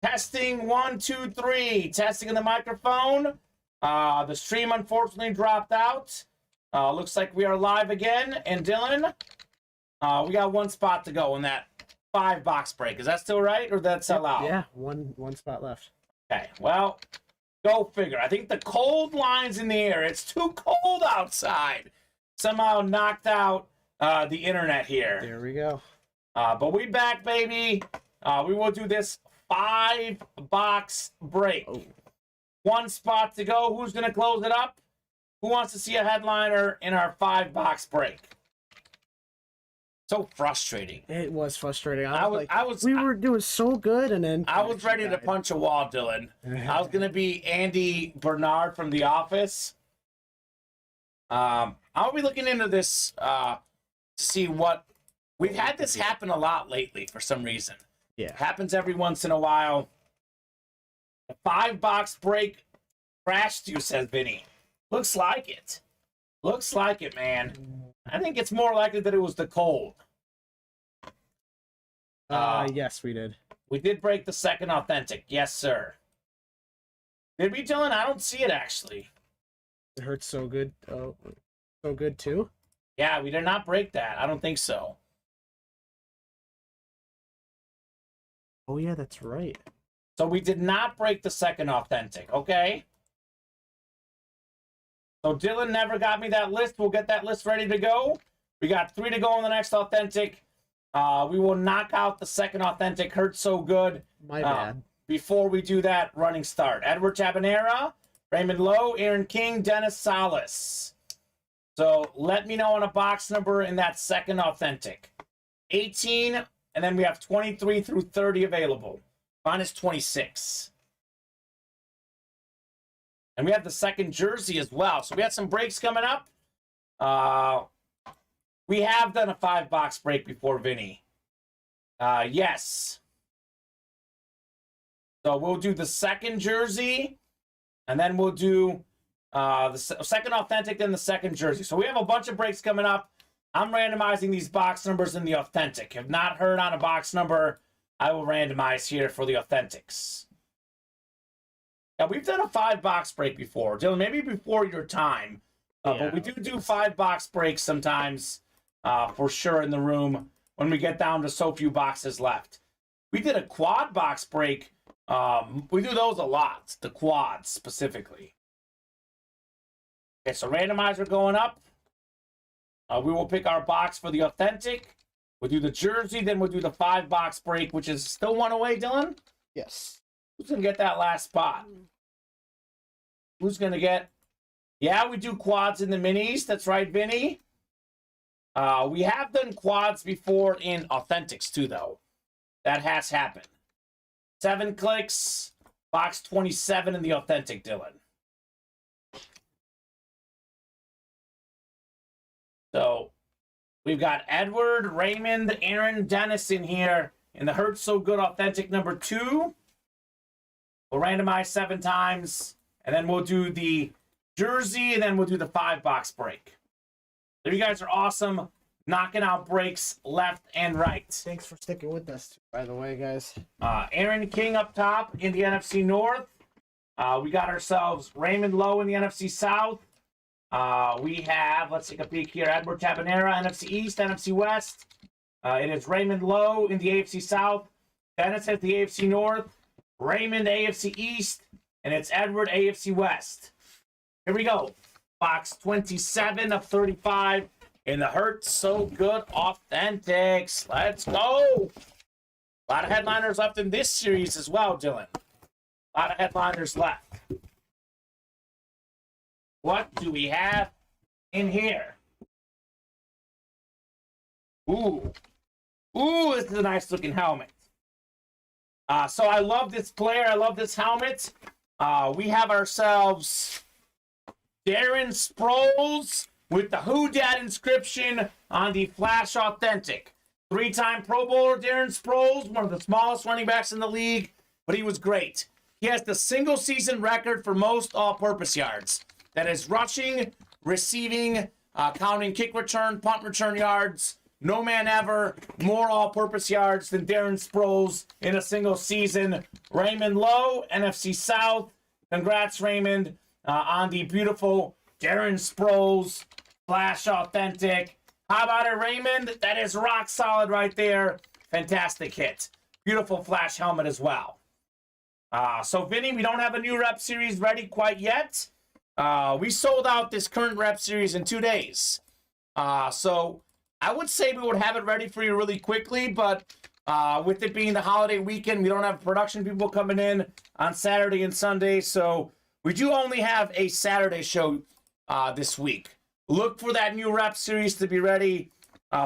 Testing 1, 2, 3. Testing in the microphone. The stream unfortunately dropped out. Looks like we are live again. And Dylan, we got one spot to go in that 5-box break. Is that still right, or did that sell out? Yeah, one spot left. Okay, well, go figure. I think the cold line's in the air. It's too cold outside. Somehow knocked out the internet here. There we go. But we back, baby. We will do this 5-box break. Oh. One spot to go. Who's going to close it up? Who wants to see a headliner in our 5-box break? So frustrating. It was frustrating. We were doing so good, and then I was ready to punch a wall, Dylan. I was going to be Andy Bernard from The Office. I'll be looking into this to see what... We've had this happen a lot lately for some reason. Yeah. It happens every once in a while. A 5-box break crashed you, says Vinny. Looks like it. Looks like it, man. I think it's more likely that it was the cold. Yes, we did. We did break the second authentic. Yes, sir. Did we, Dylan? I don't see it, actually. It hurts so good. Oh, so good, too? Yeah, we did not break that. I don't think so. Oh, yeah, that's right. So we did not break the second authentic, okay? So Dylan never got me that list. We'll get that list ready to go. We got 3 to go on the next authentic. We will knock out the second authentic. Hurts so good. My bad. Before we do that, running start. Edward Tabanera, Raymond Lowe, Aaron King, Dennis Salas. So let me know on a box number in that second authentic. 18, and then we have 23 through 30 available. Minus 26. And we have the second jersey as well. So we have some breaks coming up. We have done a 5-box break before, Vinny. Yes. So we'll do the second jersey, and then we'll do the second authentic, then the second jersey. So we have a bunch of breaks coming up. I'm randomizing these box numbers in the authentic. If not heard on a box number, I will randomize here for the authentics. Now, we've done a 5-box break before. Dylan, maybe before your time. But we do 5-box breaks sometimes, for sure, in the room when we get down to so few boxes left. We did a quad box break. We do those a lot, the quads specifically. Okay, so randomizer going up. We will pick our box for the authentic. We'll do the jersey, then we'll do the 5-box break, which is still one away, Dylan? Yes. Who's going to get that last spot? Who's going to get... Yeah, we do quads in the minis. That's right, Vinny. We have done quads before in authentics, too, though. That has happened. 7 clicks. Box 27 in the authentic, Dylan. So, we've got Edward, Raymond, Aaron, Dennis in here in the Hurts So Good authentic number 2. We'll randomize 7 times, and then we'll do the jersey, and then we'll do the 5-box break. So you guys are awesome, knocking out breaks left and right. Thanks for sticking with us, by the way, guys. Aaron King up top in the NFC North. We got ourselves Raymond Lowe in the NFC South. We have, let's take a peek here, Edward Tabanera, NFC East, NFC West. It is Raymond Lowe in the AFC South. Dennis at the AFC North. Raymond, AFC East. And it's Edward, AFC West. Here we go. Box 27 of 35 in the Hurts So Good Authentics. Let's go. A lot of headliners left in this series as well, Dylan. A lot of headliners left. What do we have in here? Ooh. Ooh, this is a nice looking helmet. So I love this player. I love this helmet. We have ourselves Darren Sproles with the Who Dat inscription on the Flash Authentic. 3-time Pro Bowler Darren Sproles, one of the smallest running backs in the league, but he was great. He has the single season record for most all-purpose yards. That is rushing, receiving, counting kick return, punt return yards. no man ever more all-purpose yards than Darren Sproles in a single season. Raymond Lowe, NFC South. Congrats, Raymond, on the beautiful Darren Sproles Flash Authentic. How about it, Raymond? That is rock solid right there. Fantastic hit. Beautiful Flash helmet as well. So, Vinny, we don't have a new rep series ready quite yet. We sold out this current rep series in 2 days. So I would say we would have it ready for you really quickly, but with it being the holiday weekend, we don't have production people coming in on Saturday and Sunday. So we do only have a Saturday show this week. Look for that new rep series to be ready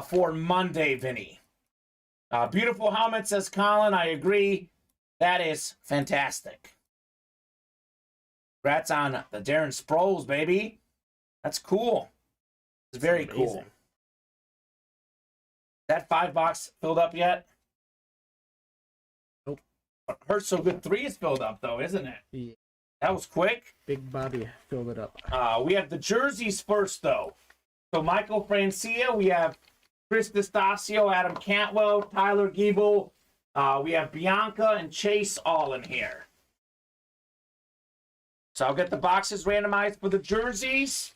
for Monday, Vinny. Beautiful helmet, says Colin. I agree. That is fantastic. Congrats on the Darren Sproles, baby. That's cool. It's very cool. That 5 box filled up yet? Nope. Hurts so good. 3 is filled up though, isn't it? Yeah. That was quick. Big Bobby filled it up. We have the jerseys first though. So Michael Francia, we have Chris D'Estasio, Adam Cantwell, Tyler Giebel. We have Bianca and Chase all in here. So I'll get the boxes randomized for the jerseys.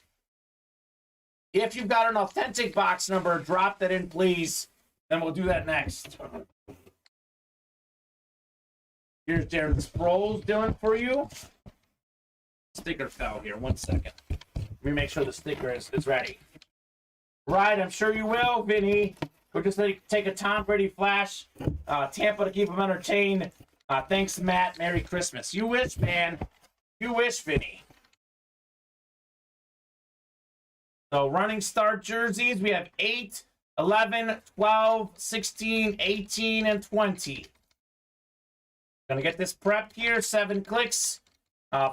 If you've got an authentic box number, drop that in, please. Then we'll do that next. Here's Darren Sproles doing for you. Sticker fell here. 1 second. Let me make sure the sticker is ready. Right, I'm sure you will, Vinny. We'll just take a Tom Brady flash. Tampa to keep them entertained. Thanks, Matt. Merry Christmas. You wish, man. You wish, Vinny. So running start jerseys, we have 8, 11, 12, 16, 18, and 20. Gonna get this prepped here. 7 clicks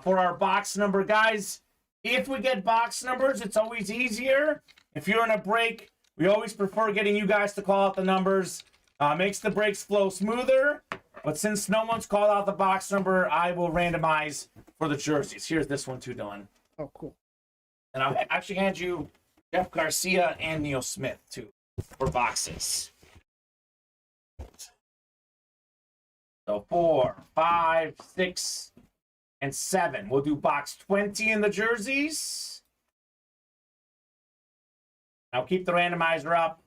for our box number. Guys, if we get box numbers, it's always easier. If you're in a break, we always prefer getting you guys to call out the numbers. Makes the breaks flow smoother. But since no one's called out the box number, I will randomize for the jerseys. Here's this one too, Dylan. Oh, cool. And I'll actually hand you Jeff Garcia and Neil Smith too for boxes. So 4, 5, 6, and 7. We'll do box 20 in the jerseys. I'll keep the randomizer up.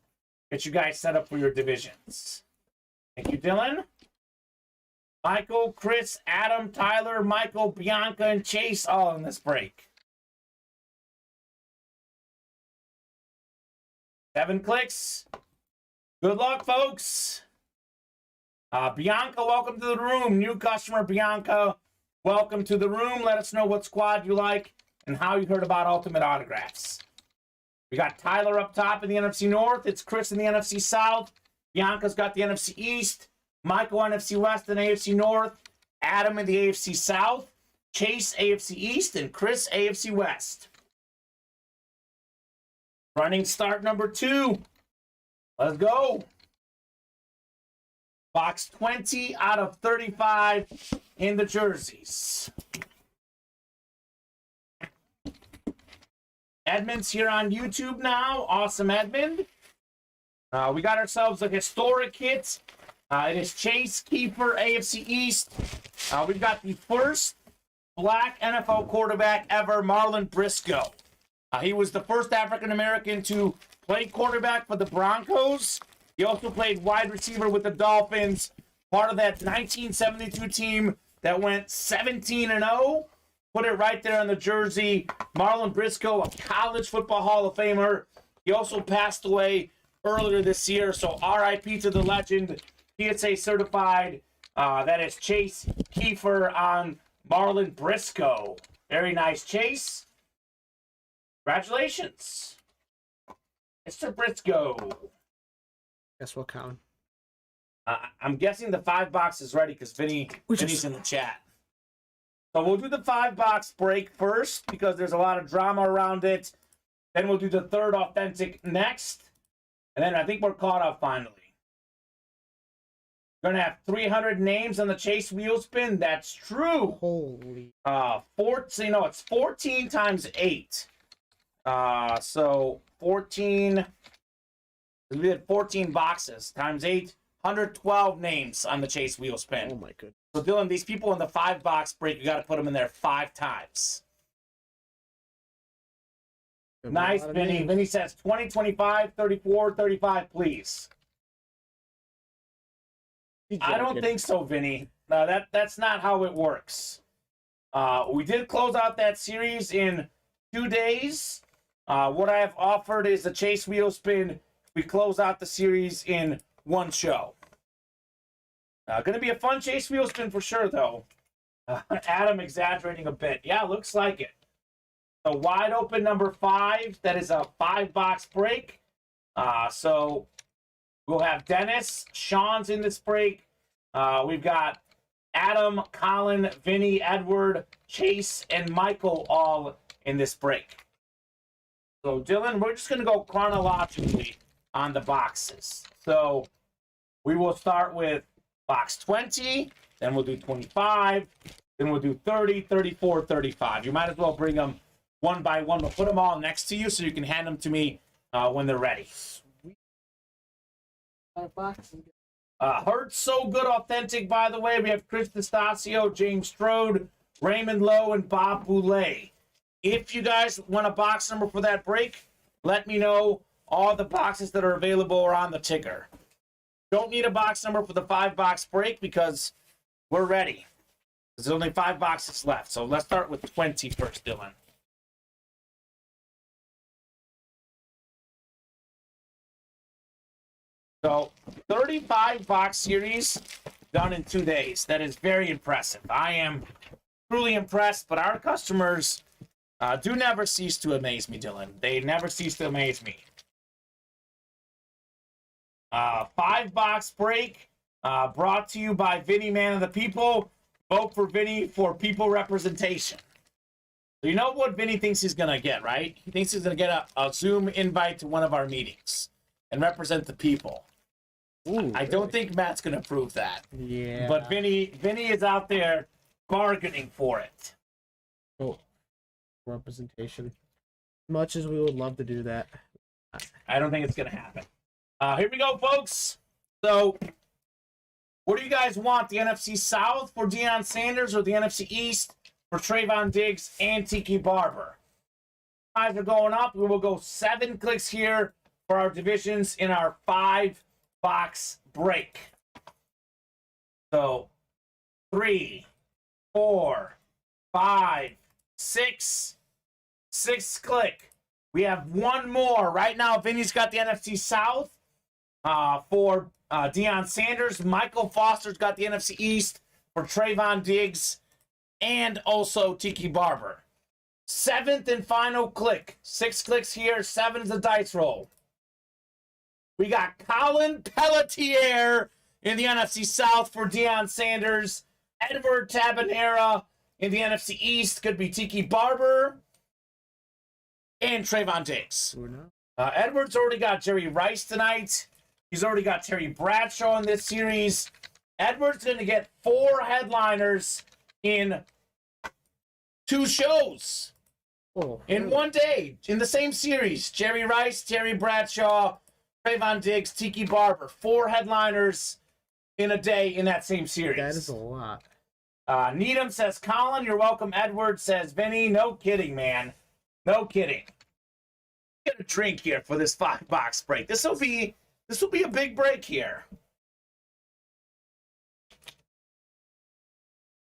Get you guys set up for your divisions. Thank you, Dylan. Michael, Chris, Adam, Tyler, Michael, Bianca, and Chase all in this break. 7 clicks. Good luck, folks. Bianca, welcome to the room. New customer, Bianca. Welcome to the room. Let us know what squad you like and how you heard about Ultimate Autographs. We got Tyler up top in the NFC North. It's Chris in the NFC South. Bianca's got the NFC East. Michael, NFC West and AFC North. Adam in the AFC South. Chase, AFC East. And Chris, AFC West. Running start number 2. Let's go. Box 20 out of 35 in the jerseys. Edmund's here on YouTube now. Awesome, Edmund. We got ourselves a historic hit. It is Chase Kiefer, AFC East. We've got the first black NFL quarterback ever, Marlon Briscoe. He was the first African-American to play quarterback for the Broncos. He also played wide receiver with the Dolphins, part of that 1972 team that went 17-0. Put it right there on the jersey. Marlon Briscoe, a college football Hall of Famer. He also passed away earlier this year, so RIP to the legend. PSA certified. That is Chase Kiefer on Marlon Briscoe. Very nice, Chase. Congratulations, Mr. Briscoe. Guess what, Colin? I'm guessing the 5 box is ready because Vinny's in the chat. So we'll do the 5 box break first because there's a lot of drama around it. Then we'll do the 3rd authentic next. And then I think we're caught up finally. We're going to have 300 names on the Chase wheel spin. That's true. Holy. 14, no, it's 14 times 8. So 14 We did 14 boxes times 8, 112 names on the Chase wheel spin. Oh my goodness. So Dylan, these people in the 5-box break, you got to put them in there 5 times. Nice, Vinny. Vinny says 20, 25, 34, 35, please. I don't think so, Vinny. No, that's not how it works. We did close out that series in 2 days. What I have offered is a Chase wheel spin. We close out the series in 1 show. Going to be a fun Chase wheel spin for sure, though. Adam exaggerating a bit. Yeah, looks like it. So wide open number 5. That is a 5-box break. So we'll have Dennis. Sean's in this break. We've got Adam, Colin, Vinny, Edward, Chase, and Michael all in this break. So Dylan, we're just going to go chronologically on the boxes. So we will start with box 20, then we'll do 25, then we'll do 30, 34, 35. You might as well bring them one by one. We'll put them all next to you so you can hand them to me when they're ready. Hurts So Good Authentic, by the way. We have Chris D'Estasio, James Strode, Raymond Lowe, and Bob Boulay. If you guys want a box number for that break, let me know. All the boxes that are available are on the ticker. Don't need a box number for the 5-box break because we're ready. There's only 5 boxes left. So let's start with 20 first, Dylan. So 35-box series done in 2 days. That is very impressive. I am truly impressed, but our customers do never cease to amaze me, Dylan. They never cease to amaze me. 5-box break brought to you by Vinny, Man of the People. Vote for Vinny for people representation. So you know what Vinny thinks he's going to get, right? He thinks he's going to get a Zoom invite to one of our meetings and represent the people. Ooh, I don't think Matt's going to approve that. Yeah. But Vinny is out there bargaining for it. Oh, representation. Much as we would love to do that. I don't think it's going to happen. Here we go, folks. So, what do you guys want? The NFC South for Deion Sanders or the NFC East for Trayvon Diggs and Tiki Barber? Guys are going up. We will go 7 clicks here for our divisions in our 5-box break. So, 3, 4, 5, 6. 6th click. We have 1 more. Right now, Vinny's got the NFC South. For Deion Sanders. Michael Foster's got the NFC East for Trayvon Diggs and also Tiki Barber. 7th and final click. 6 clicks here. 7's the dice roll. We got Colin Pelletier in the NFC South for Deion Sanders. Edward Tabanera in the NFC East. Could be Tiki Barber and Trayvon Diggs. Edward's already got Jerry Rice tonight. He's already got Terry Bradshaw in this series. Edward's going to get 4 headliners in 2 shows. In 1 day, in the same series. Jerry Rice, Terry Bradshaw, Trayvon Diggs, Tiki Barber. 4 headliners in a day in that same series. That is a lot. Needham says, Colin, you're welcome. Edward says, Vinny, no kidding, man. No kidding. Get a drink here for this 5-box break. This will be a big break here.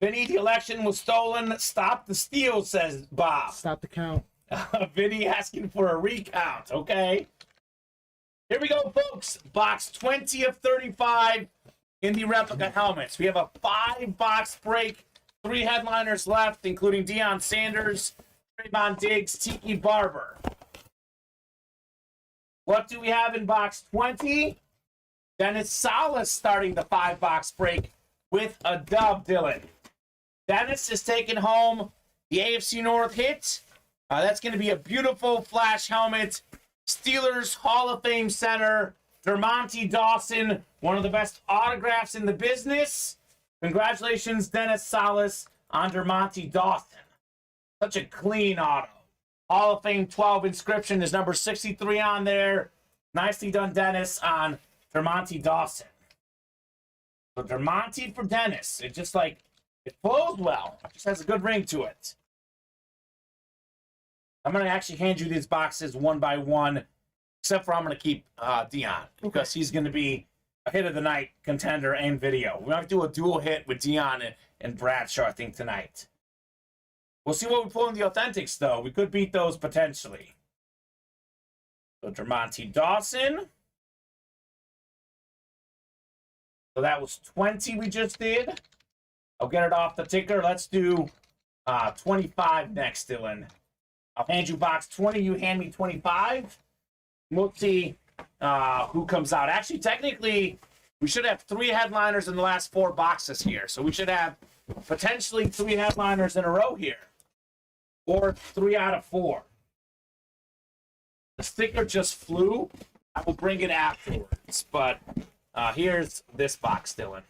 Vinny, the election was stolen. Stop the steal, says Bob. Stop the count. Vinny asking for a recount. Okay. Here we go, folks. Box 20 of 35 in the replica helmets. We have a 5-box break. 3 headliners left, including Deion Sanders, Trayvon Diggs, Tiki Barber. What do we have in box 20? Dennis Salas starting the 5-box break with a dub, Dylan. Dennis is taking home the AFC North hit. That's going to be a beautiful flash helmet. Steelers Hall of Fame center, Dermontti Dawson, one of the best autographs in the business. Congratulations, Dennis Salas, on Dermontti Dawson. Such a clean auto. Hall of Fame 12 inscription is number 63 on there. Nicely done, Dennis, on Dermonte Dawson. So Dermonte for Dennis. It just like, it flows well. It just has a good ring to it. I'm going to actually hand you these boxes one by one, except for I'm going to keep Dion, because he's going to be a hit of the night contender and video. We're going to do a dual hit with Dion and Bradshaw, I think, tonight. We'll see what we pull in the Authentics, though. We could beat those potentially. So Dermonte Dawson. So that was 20 we just did. I'll get it off the ticker. Let's do 25 next, Dylan. I'll hand you box 20. You hand me 25. We'll see who comes out. Actually, technically, we should have 3 headliners in the last 4 boxes here. So we should have potentially 3 headliners in a row here. Or 3 out of 4. The sticker just flew. I will bring it afterwards. But here's this box, Dylan.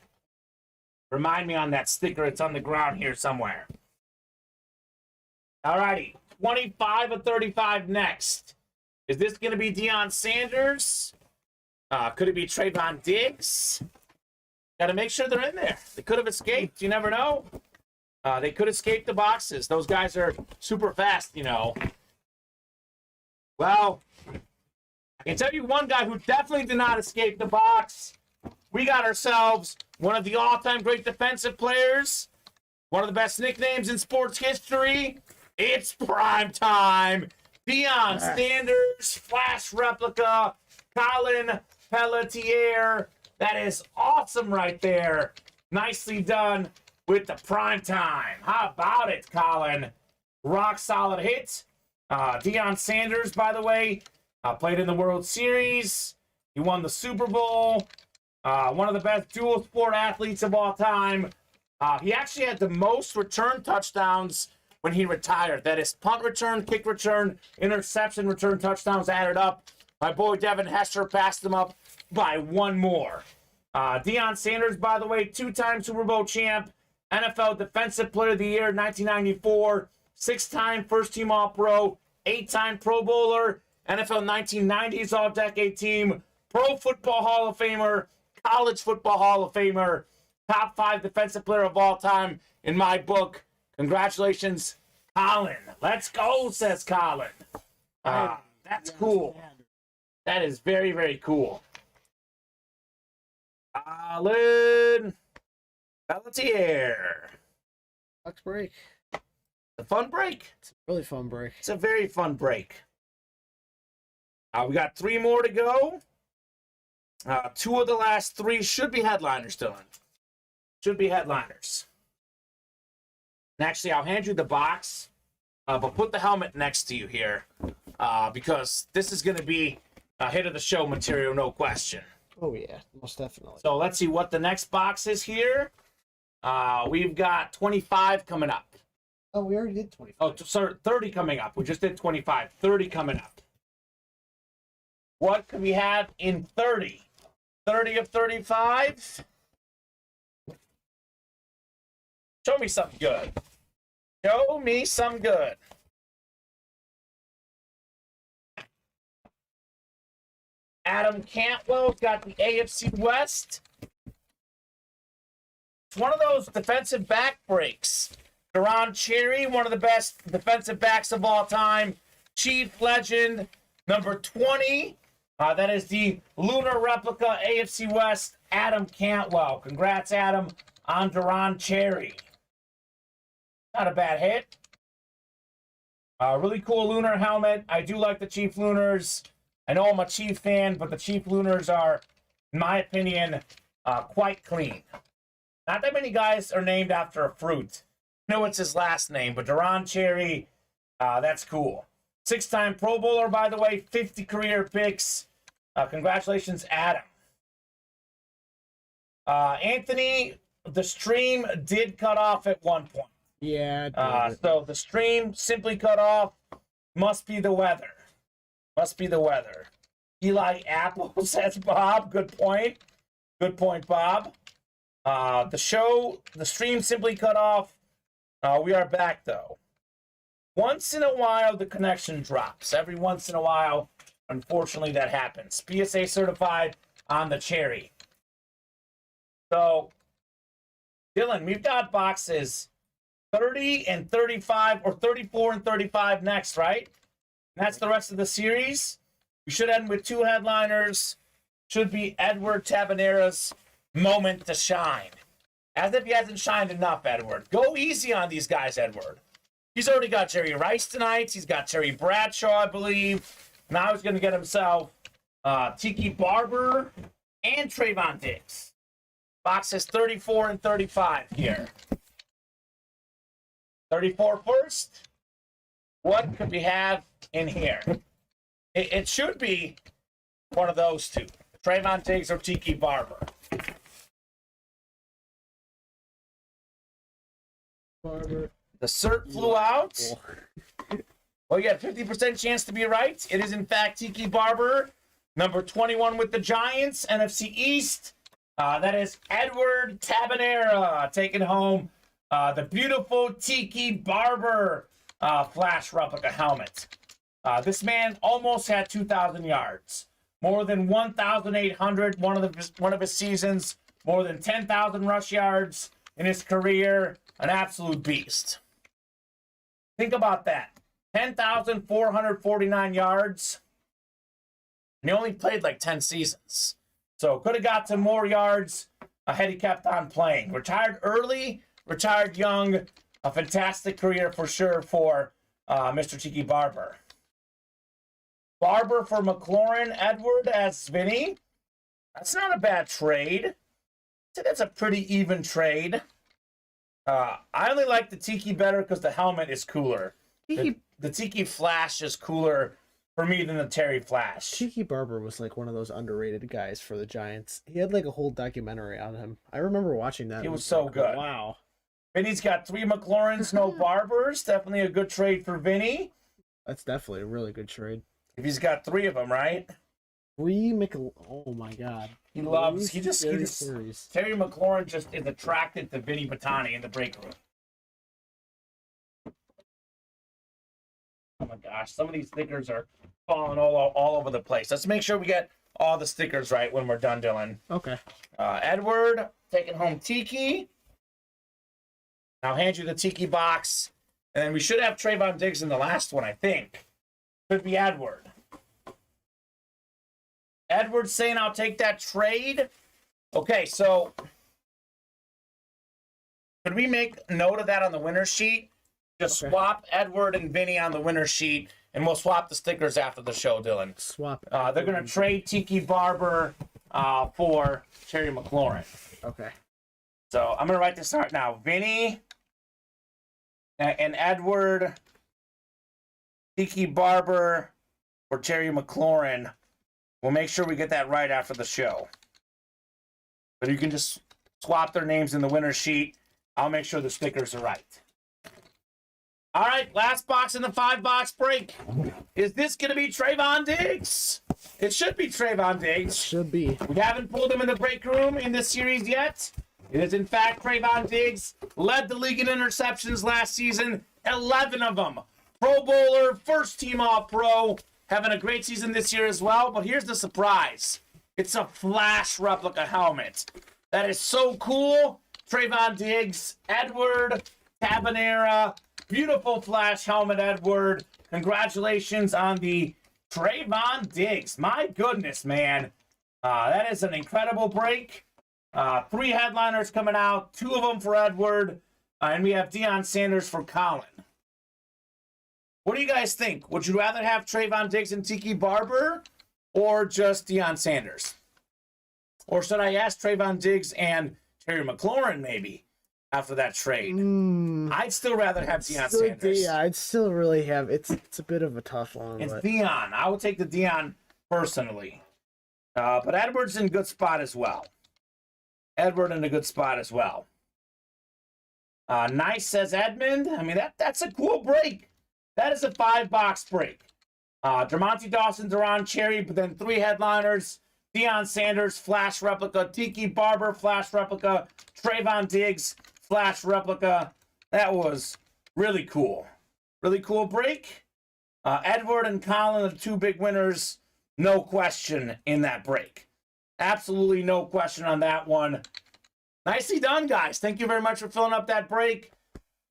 Remind me on that sticker. It's on the ground here somewhere. Alrighty. 25 of 35 next. Is this going to be Deion Sanders? Could it be Trayvon Diggs? Got to make sure they're in there. They could have escaped. You never know. They could escape the boxes. Those guys are super fast, you know. Well, I can tell you one guy who definitely did not escape the box. We got ourselves one of the all-time great defensive players. One of the best nicknames in sports history. It's prime time. Deion Sanders, flash replica, Colin Pelletier. That is awesome right there. Nicely done with the prime time. How about it, Colin? Rock solid hit. Deion Sanders, by the way, played in the World Series. He won the Super Bowl. One of the best dual sport athletes of all time. He actually had the most return touchdowns when he retired. That is punt return, kick return, interception return touchdowns added up. My boy Devin Hester passed him up by 1 more. Deion Sanders, by the way, 2-time Super Bowl champ, NFL Defensive Player of the Year 1994, 6-time first-team All-Pro, 8-time Pro Bowler, NFL 1990s All-Decade Team, Pro Football Hall of Famer, College Football Hall of Famer, top 5 defensive player of all time in my book. Congratulations, Colin. Let's go, says Colin. That's cool. That is very, very cool. Colin Pelletier. Box break. A fun break. It's a really fun break. It's a very fun break. We got 3 more to go. 2 of the last 3 should be headliners, Dylan. Should be headliners. And actually, I'll hand you the box, but put the helmet next to you here, because this is going to be a hit of the show material, no question. Oh, yeah, most definitely. So let's see what the next box is here. We've got 25 coming up. Oh, we already did 25. Oh, sorry, 30 coming up. We just did 25. 30 coming up. What could we have in 30? 30 of 35? Show me something good. Show me some good. Adam Cantwell's got the AFC West. It's one of those defensive back breaks. Deron Cherry, one of the best defensive backs of all time. Chief legend, number 20. That is the Lunar Replica AFC West, Adam Cantwell. Congrats, Adam, on Deron Cherry. Not a bad hit. Really cool Lunar helmet. I do like the Chief Lunars. I know I'm a Chief fan, but the Chief Lunars are, in my opinion, quite clean. Not that many guys are named after a fruit. I know it's his last name, but Deron Cherry, that's cool. 6-time Pro Bowler, by the way, 50 career picks. Congratulations, Adam. Anthony, the stream did cut off at one point. Yeah. So the stream simply cut off. Must be the weather. Must be the weather. Eli Apple, says Bob. Good point. Good point, Bob. The stream simply cut off. We are back, though. Once in a while, the connection drops. Every once in a while, Unfortunately, that happens. PSA certified on the cherry. So, Dylan, we've got boxes 30 and 35, or 34 and 35 next, right? And that's the rest of the series. We should end with 2 headliners. Should be Edward Tabanera's moment to shine. As if he hasn't shined enough, Edward. Go easy on these guys, Edward. He's already got Jerry Rice tonight. He's got Terry Bradshaw, I believe. Now he's going to get himself Tiki Barber and Trayvon Diggs. Boxes 34 and 35 here. 34 first. What could we have in here? It should be one of those two. Trayvon Diggs or Tiki Barber. Barber. The cert flew out. Well, you had 50% chance to be right. It is, in fact, Tiki Barber, number 21 with the Giants, NFC East. That is Edward Tabanera taking home the beautiful Tiki Barber flash replica helmet. This man almost had 2,000 yards, more than 1,800 one of his seasons, more than 10,000 rush yards in his career. An absolute beast. Think about that. 10,449 yards. And he only played like 10 seasons. So could have got to more yards had he kept on playing. Retired early, retired young. A fantastic career for sure for Mr. Tiki Barber. Barber for McLaurin, Edward as Vinny. That's not a bad trade. I think that's a pretty even trade. I only like the Tiki better because the helmet is cooler. The Tiki Flash is cooler for me than the Terry Flash. Tiki Barber was like one of those underrated guys for the Giants. He had like a whole documentary on him. I remember watching that. He was so like, good. Wow. Vinny's got 3 McLaurins, no Barbers. Definitely a good trade for Vinny. That's definitely a really good trade. If he's got 3 of them, right? Oh my God. He just Terry McLaurin just is attracted to Vinny Batani in the break room. Oh my gosh, some of these stickers are falling all over the place. Let's make sure we get all the stickers right when we're done, Dylan. Okay. Edward taking home Tiki. I'll hand you the Tiki box. And then we should have Trayvon Diggs in the last one, I think. Could be Edward. Edward's saying I'll take that trade. Okay, so could we make note of that on the winner's sheet? Just swap Edward and Vinny on the winner's sheet, and we'll swap the stickers after the show, Dylan. Swap. They're going to trade Tiki Barber for Terry McLaurin. Okay. So I'm going to write this out now. Vinny and Edward, Tiki Barber for Terry McLaurin. We'll make sure we get that right after the show. But you can just swap their names in the winner's sheet. I'll make sure the stickers are right. All right, last box in the 5-box break. Is this going to be Trayvon Diggs? It should be Trayvon Diggs. Should be. We haven't pulled him in the break room in this series yet. It is, in fact, Trayvon Diggs. Led the league in interceptions last season. 11 of them. Pro Bowler, first team All-Pro. Having a great season this year as well. But here's the surprise. It's a flash replica helmet. That is so cool. Trayvon Diggs, Edward Tabanera. Beautiful flash helmet, Edward. Congratulations on the Trayvon Diggs. My goodness, man. That is an incredible break. 3 headliners coming out. 2 of them for Edward. And we have Deion Sanders for Colin. What do you guys think? Would you rather have Trayvon Diggs and Tiki Barber or just Deion Sanders? Or should I ask Trayvon Diggs and Terry McLaurin maybe after that trade? I'd still rather have Deion Sanders. Yeah, I'd still really have. It's a bit of a tough one. It's Deion. I would take the Deion personally. But Edward's in a good spot as well. Edward in a good spot as well. Nice, says Edmund. I mean, that's a cool break. That is a 5-box break. Dermonte Dawson, Deron Cherry, but then 3 headliners. Deion Sanders, flash replica. Tiki Barber, flash replica. Trayvon Diggs, flash replica. That was really cool. Really cool break. Edward and Colin are the 2 big winners. No question in that break. Absolutely no question on that one. Nicely done, guys. Thank you very much for filling up that break.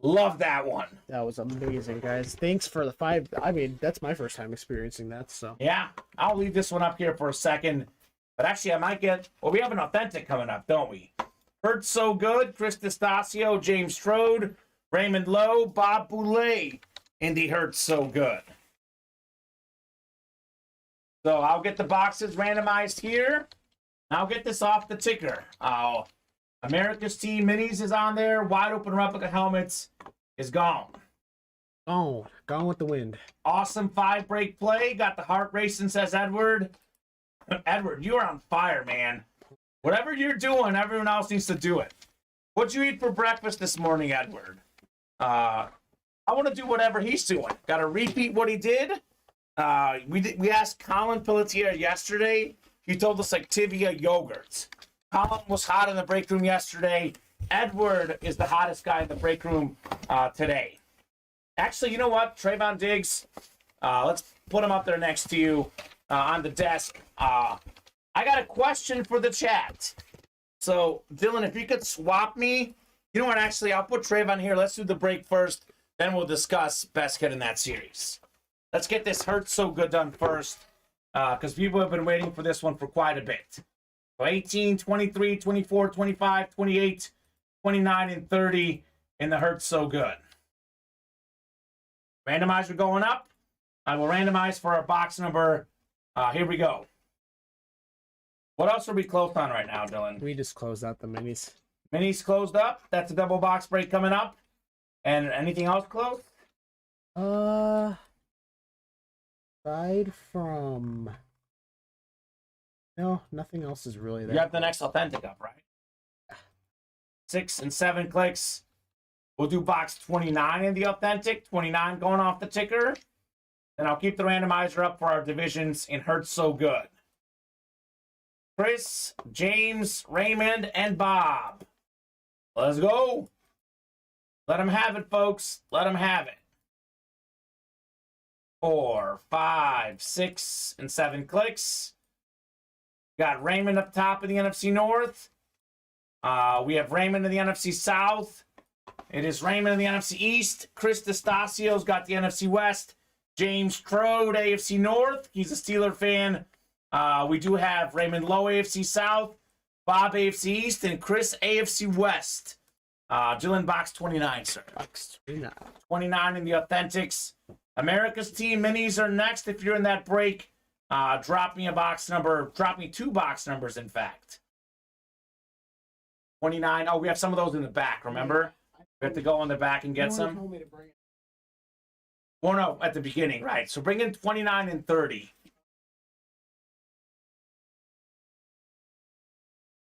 Love that one. That was amazing, guys. Thanks for the 5. I mean, that's my first time experiencing that, so. Yeah, I'll leave this one up here for a second. But actually, I might get... Well, we have an authentic coming up, don't we? Hurt So Good, Chris D'Estasio, James Strode, Raymond Lowe, Bob Boulay in the Hurt So Good. So I'll get the boxes randomized here. I'll get this off the ticker. America's Team Minis is on there. Wide Open Replica Helmets is gone. Oh, gone with the wind. Awesome 5-break play. Got the heart racing, says Edward. Edward, you are on fire, man. Whatever you're doing, everyone else needs to do it. What'd you eat for breakfast this morning, Edward? I want to do whatever he's doing. Got to repeat what he did. We asked Colin Pelletier yesterday. He told us Activia yogurts. Colin was hot in the break room yesterday. Edward is the hottest guy in the break room today. Actually, you know what? Trayvon Diggs, let's put him up there next to you on the desk. I got a question for the chat. So, Dylan, if you could swap me. You know what? Actually, I'll put Trayvon here. Let's do the break first. Then we'll discuss best kid in that series. Let's get this Hurt So Good done first. Because people have been waiting for this one for quite a bit. So 18, 23, 24, 25, 28, 29, and 30 in the Hurt So Good. Randomizer going up. I will randomize for our box number. Here we go. What else are we closed on right now, Dylan? We just closed out the minis. Minis closed up. That's a double box break coming up. And anything else closed? Aside from... No, nothing else is really there. You have the next authentic up, right? 6 and 7 clicks. We'll do box 29 in the authentic. 29 going off the ticker. Then I'll keep the randomizer up for our divisions in Hurt So Good. Chris, James, Raymond, and Bob. Let's go. Let them have it, folks. Let them have it. 4, 5, 6, and 7 clicks. Got Raymond up top in the NFC North. We have Raymond in the NFC South. It is Raymond in the NFC East. Chris D'Estasio's got the NFC West. James Strode, AFC North. He's a Steeler fan. We do have Raymond Lowe, AFC South. Bob, AFC East. And Chris, AFC West. Dylan, box 29, sir. Box 29. 29 in the authentics. America's Team Minis are next. If you're in that break, drop me a box number. Drop me 2 box numbers, in fact. 29. Oh, we have some of those in the back, remember? We have to go on the back and get some. Well, no, at the beginning, right. So bring in 29 and 30.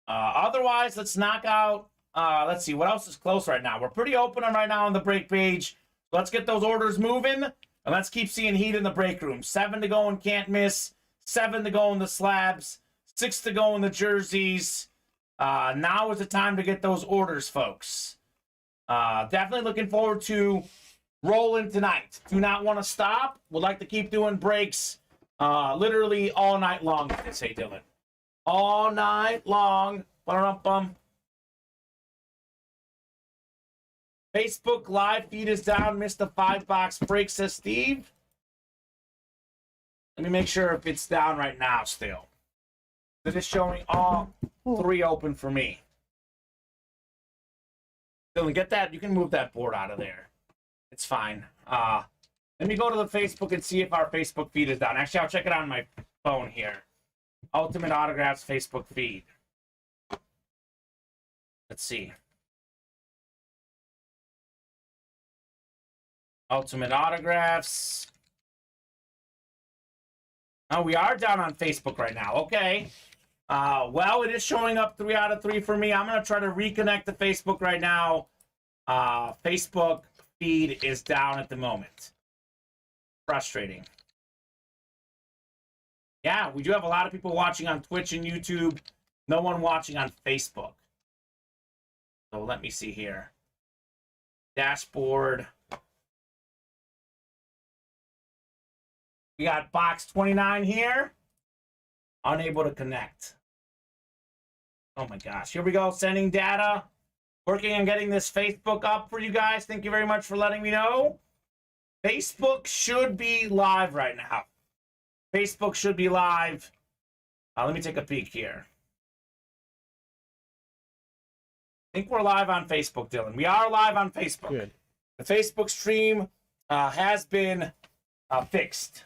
Otherwise, let's knock out. Let's see, what else is close right now? We're pretty open right now on the break page. Let's get those orders moving. And let's keep seeing heat in the break room. 7 to go and can't miss. 7 to go in the slabs. 6 to go in the jerseys. Now is the time to get those orders, folks. Definitely looking forward to rolling tonight. Do not want to stop. Would like to keep doing breaks literally all night long, as they say, Dylan. All night long. Ba-dum-bum. Facebook live feed is down. Missed the 5-box break, says Steve. Let me make sure if it's down right now still. It is showing all 3 open for me. Dylan, get that. You can move that board out of there. It's fine. Let me go to the Facebook and see if our Facebook feed is down. Actually, I'll check it on my phone here. Ultimate Autographs Facebook feed. Let's see. Ultimate Autographs. Oh, we are down on Facebook right now. Okay. Well, it is showing up 3 out of 3 for me. I'm going to try to reconnect to Facebook right now. Facebook feed is down at the moment. Frustrating. Yeah, we do have a lot of people watching on Twitch and YouTube. No one watching on Facebook. So let me see here. Dashboard. We got box 29 here. Unable to connect. Oh my gosh. Here we go. Sending data. Working on getting this Facebook up for you guys. Thank you very much for letting me know. Facebook should be live right now. Facebook should be live. Let me take a peek here. I think we're live on Facebook, Dylan. We are live on Facebook. Good. The Facebook stream has been fixed.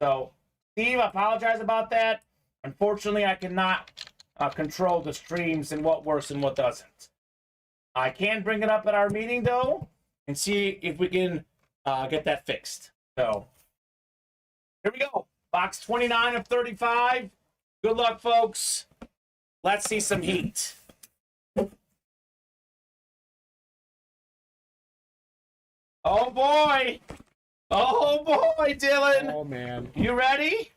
So, Steve, I apologize about that. Unfortunately, I cannot control the streams and what works and what doesn't. I can bring it up at our meeting, though, and see if we can get that fixed. So, here we go. Box 29 of 35. Good luck, folks. Let's see some heat. Oh, boy. Oh, boy, Dylan. Oh, man. You ready?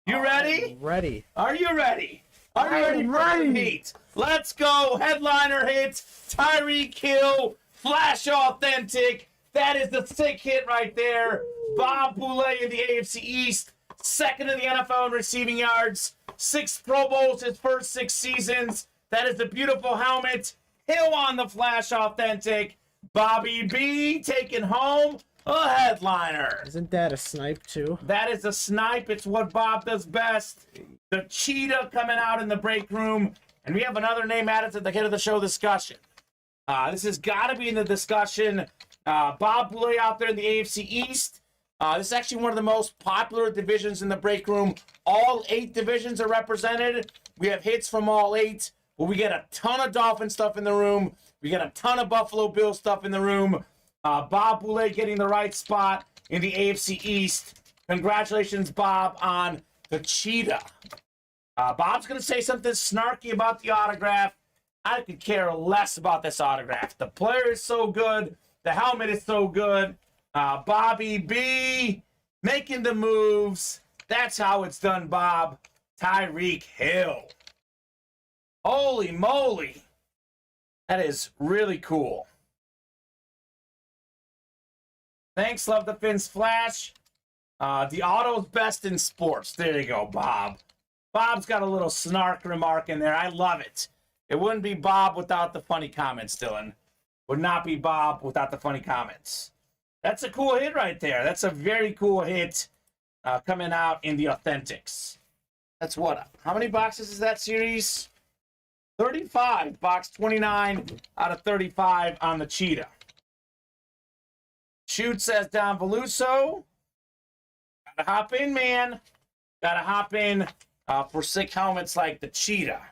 You ready? I'm ready. Are you ready? Are you ready for some heat? Let's go. Headliner hit. Tyreek Hill. Flash Authentic. That is the sick hit right there. Bob Boulay in the AFC East. Second in the NFL in receiving yards. 6 Pro Bowls his first 6 seasons. That is the beautiful helmet. Hill on the Flash Authentic. Bobby B taking home a headliner. Isn't that a snipe, too? That is a snipe. It's what Bob does best. The cheetah coming out in the break room. And we have another name added to the hit of the show discussion. This has got to be in the discussion. Bob Boulay out there in the AFC East. This is actually one of the most popular divisions in the break room. All 8 divisions are represented. We have hits from all 8. But we get a ton of Dolphin stuff in the room. We get a ton of Buffalo Bill stuff in the room. Bob Boulay getting the right spot in the AFC East. Congratulations, Bob, on the cheetah. Bob's going to say something snarky about the autograph. I could care less about this autograph. The player is so good. The helmet is so good. Bobby B making the moves. That's how it's done, Bob. Tyreek Hill. Holy moly. That is really cool. Thanks, Love the Fins Flash. The auto's best in sports. There you go, Bob. Bob's got a little snark remark in there. I love it. It wouldn't be Bob without the funny comments, Dylan. Would not be Bob without the funny comments. That's a cool hit right there. That's a very cool hit coming out in the Authentics. That's what? How many boxes is that series? 35. Box 29 out of 35 on the cheetah. Shoot says Don Veluso. Gotta hop in, man. Gotta hop in for sick helmets like the cheetah.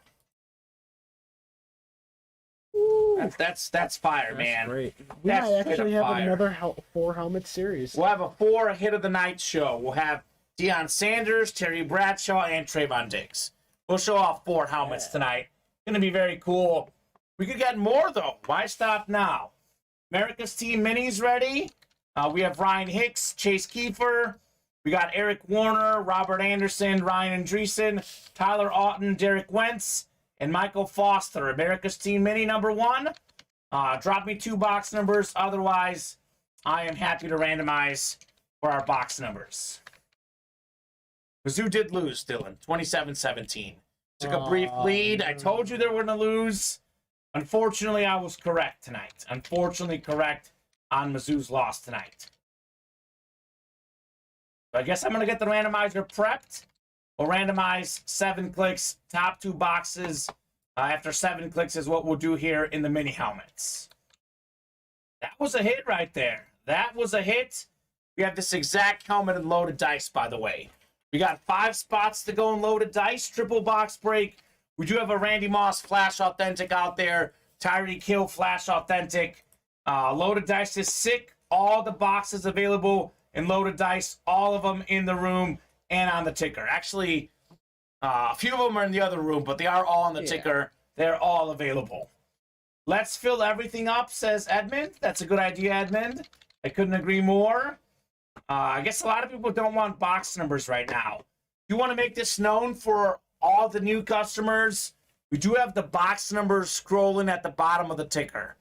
That's fire, man. Great. We That's might actually have fire. another 4 helmet series. We'll have a 4 hit of the night show. We'll have Deion Sanders, Terry Bradshaw, and Trayvon Diggs. We'll show off 4 helmets tonight. Going to be very cool. We could get more, though. Why stop now? America's Team Minis ready. We have Ryan Hicks, Chase Kiefer. We got Eric Warner, Robert Anderson, Ryan Andreessen, Tyler Auten, Derek Wentz, and Michael Foster. America's Team Mini number 1. Drop me 2 box numbers. Otherwise, I am happy to randomize for our box numbers. Mizzou did lose, Dylan. 27-17. Took a brief lead. I told you they were going to lose. Unfortunately, I was correct tonight. Unfortunately correct on Mizzou's loss tonight. So I guess I'm going to get the randomizer prepped. We'll randomize 7 clicks. Top 2 boxes after 7 clicks is what we'll do here in the mini helmets. That was a hit right there. That was a hit. We have this exact helmet and loaded dice, by the way. We got 5 spots to go in loaded dice. Triple box break. We do have a Randy Moss Flash Authentic out there. Tyreek Hill Flash Authentic. Loaded dice is sick. All the boxes available in loaded dice. All of them in the room and on the ticker. Actually, a few of them are in the other room, but they are all on the ticker. They're all available. Let's fill everything up, says Edmund. That's a good idea, Edmund. I couldn't agree more. I guess a lot of people don't want box numbers right now. You want to make this known for all the new customers. We do have the box numbers scrolling at the bottom of the ticker.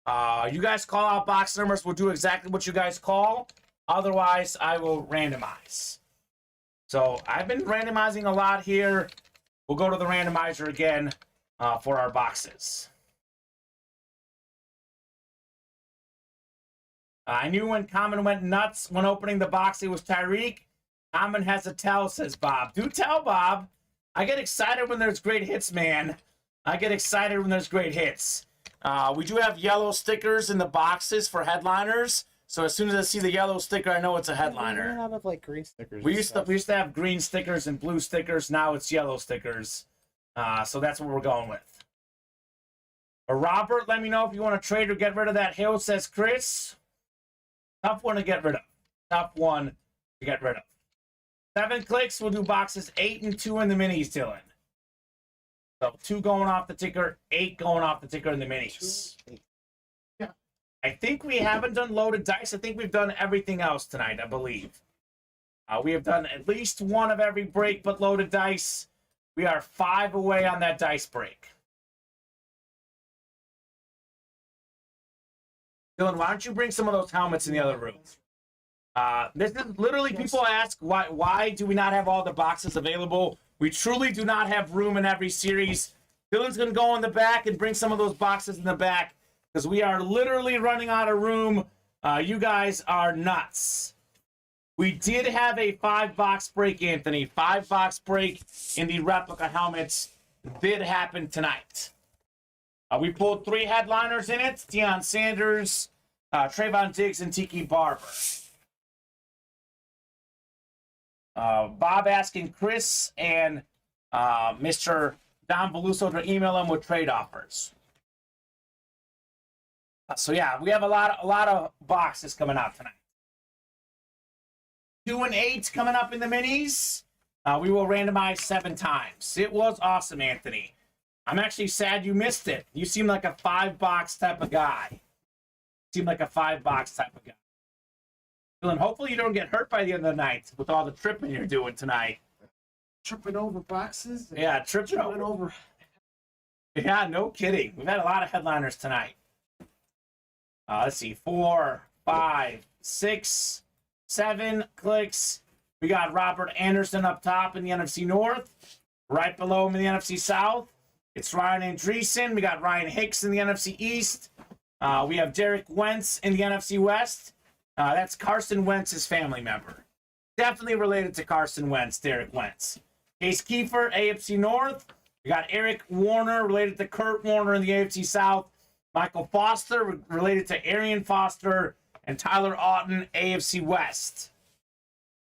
You guys call out box numbers. We'll do exactly what you guys call. Otherwise, I will randomize. So I've been randomizing a lot here. We'll go to the randomizer again for our boxes. I knew when Kamen went nuts when opening the box, it was Tyreek. Kamen has a tell, says Bob. Do tell, Bob. I get excited when there's great hits, man. I get excited when there's great hits. We do have yellow stickers in the boxes for headliners. So as soon as I see the yellow sticker, I know it's a headliner. We ran out of like green stickers. We used to have green stickers and blue stickers. Now it's yellow stickers. So that's what we're going with. Robert, let me know if you want to trade or get rid of that hill, says Chris. Tough one to get rid of. Tough one to get rid of. 7 clicks. We'll do boxes 8 and 2 in the minis, Dylan. So 2 going off the ticker, 8 going off the ticker in the minis. Yeah. I think we haven't done loaded dice. I think we've done everything else tonight, I believe. We have done at least one of every break but loaded dice. We are 5 away on that dice break. Dylan, why don't you bring some of those helmets in the other room? This is literally, people ask, why do we not have all the boxes available? We truly do not have room in every series. Dylan's going to go in the back and bring some of those boxes in the back because we are literally running out of room. You guys are nuts. We did have a 5-box break, Anthony. 5-box break in the replica helmets did happen tonight. We pulled 3 headliners in it. Deion Sanders, Trayvon Diggs, and Tiki Barber. Bob asking Chris and Mr. Don Veluso to email him with trade offers. So yeah, we have a lot of boxes coming out tonight. 2 and 8 coming up in the minis. We will randomize 7 times. It was awesome, Anthony. I'm actually sad you missed it. You seem like a 5-box type of guy. Seem like a 5-box type of guy. Dylan, hopefully you don't get hurt by the end of the night with all the tripping you're doing tonight. Tripping over boxes? Yeah, tripping over. Yeah, no kidding. We've had a lot of headliners tonight. Let's see. 4, 5, 6, 7 clicks. We got Robert Anderson up top in the NFC North. Right below him in the NFC South, it's Ryan Andreessen. We got Ryan Hicks in the NFC East. We have Derek Wentz in the NFC West. That's Carson Wentz's family member. Definitely related to Carson Wentz, Derek Wentz. Case Kiefer, AFC North. We got Eric Warner, related to Kurt Warner in the AFC South. Michael Foster, related to Arian Foster. And Tyler Auten, AFC West.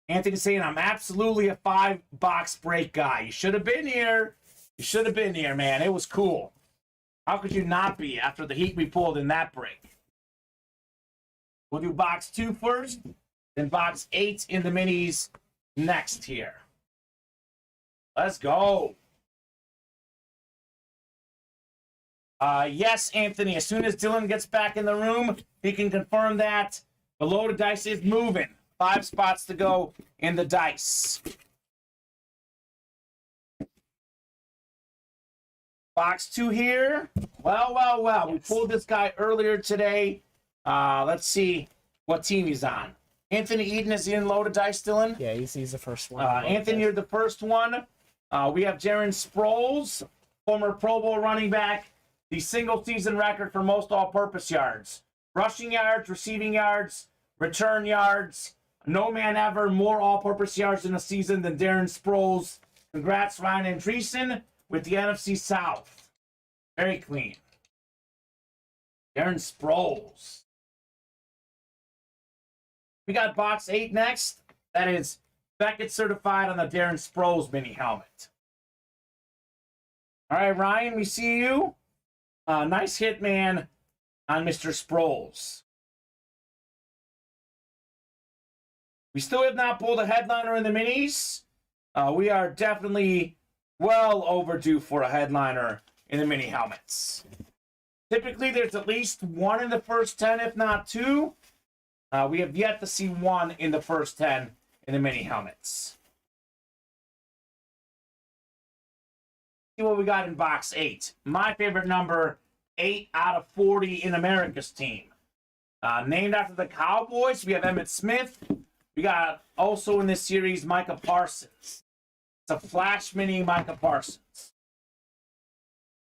Anthony saying, I'm absolutely a 5-box break guy. You should have been here. You should have been here, man. It was cool. How could you not be after the heat we pulled in that break? We'll do box 2 first, then box 8 in the minis next here. Let's go. Yes, Anthony, as soon as Dylan gets back in the room, he can confirm that the loaded dice is moving. 5 spots to go in the dice. Box 2 here. Well. We pulled this guy earlier today. Let's see what team he's on. Anthony Eden, is he in loaded dice, Dylan? Yeah, he's the first one. Anthony, you're the first one. We have Jaron Sproles, former Pro Bowl running back. The single-season record for most all-purpose yards. Rushing yards, receiving yards, return yards. No man ever more all-purpose yards in a season than Darren Sproles. Congrats, Ryan Andreessen, with the NFC South. Very clean. Darren Sproles. We got box 8 next. That is Beckett certified on the Darren Sproles mini helmet. All right, Ryan, we see you. Nice hit, man, on Mr. Sproles. We still have not pulled a headliner in the minis. We are definitely well overdue for a headliner in the mini helmets. Typically, there's at least 1 in the first 10, if not 2. We have yet to see 1 in the first 10 in the mini helmets. See what we got in box 8. My favorite number, 8 out of 40 in America's team. Named after the Cowboys, we have Emmitt Smith. We got also in this series Micah Parsons. It's a flash mini Micah Parsons.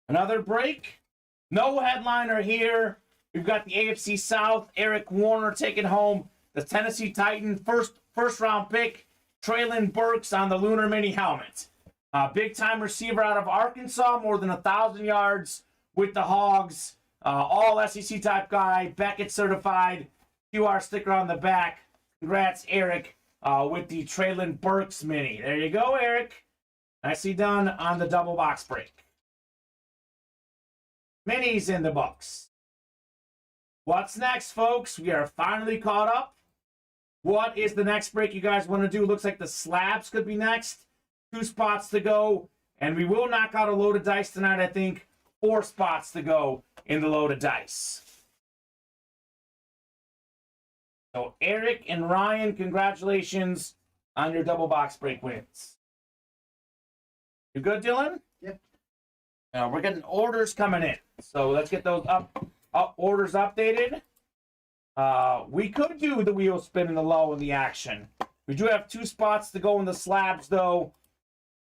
Another break. No headliner here. We've got the AFC South. Eric Warner taking home the Tennessee Titan first round pick. Traylon Burks on the Lunar Mini helmet. Big time receiver out of Arkansas. More than 1,000 yards with the Hogs. All SEC type guy. Beckett certified. QR sticker on the back. Congrats, Eric, with the Traylon Burks mini. There you go, Eric. Nicely done on the double box break. Minis in the books. What's next, folks? We are finally caught up. What is the next break you guys want to do? Looks like the slabs could be next. 2 spots to go. And we will knock out a load of dice tonight, I think. 4 spots to go in the load of dice. So Eric and Ryan, congratulations on your double box break wins. You good, Dylan? Yep. We're getting orders coming in. So let's get those orders updated. We could do the wheel spin in the low in the action. We do have 2 spots to go in the slabs, though.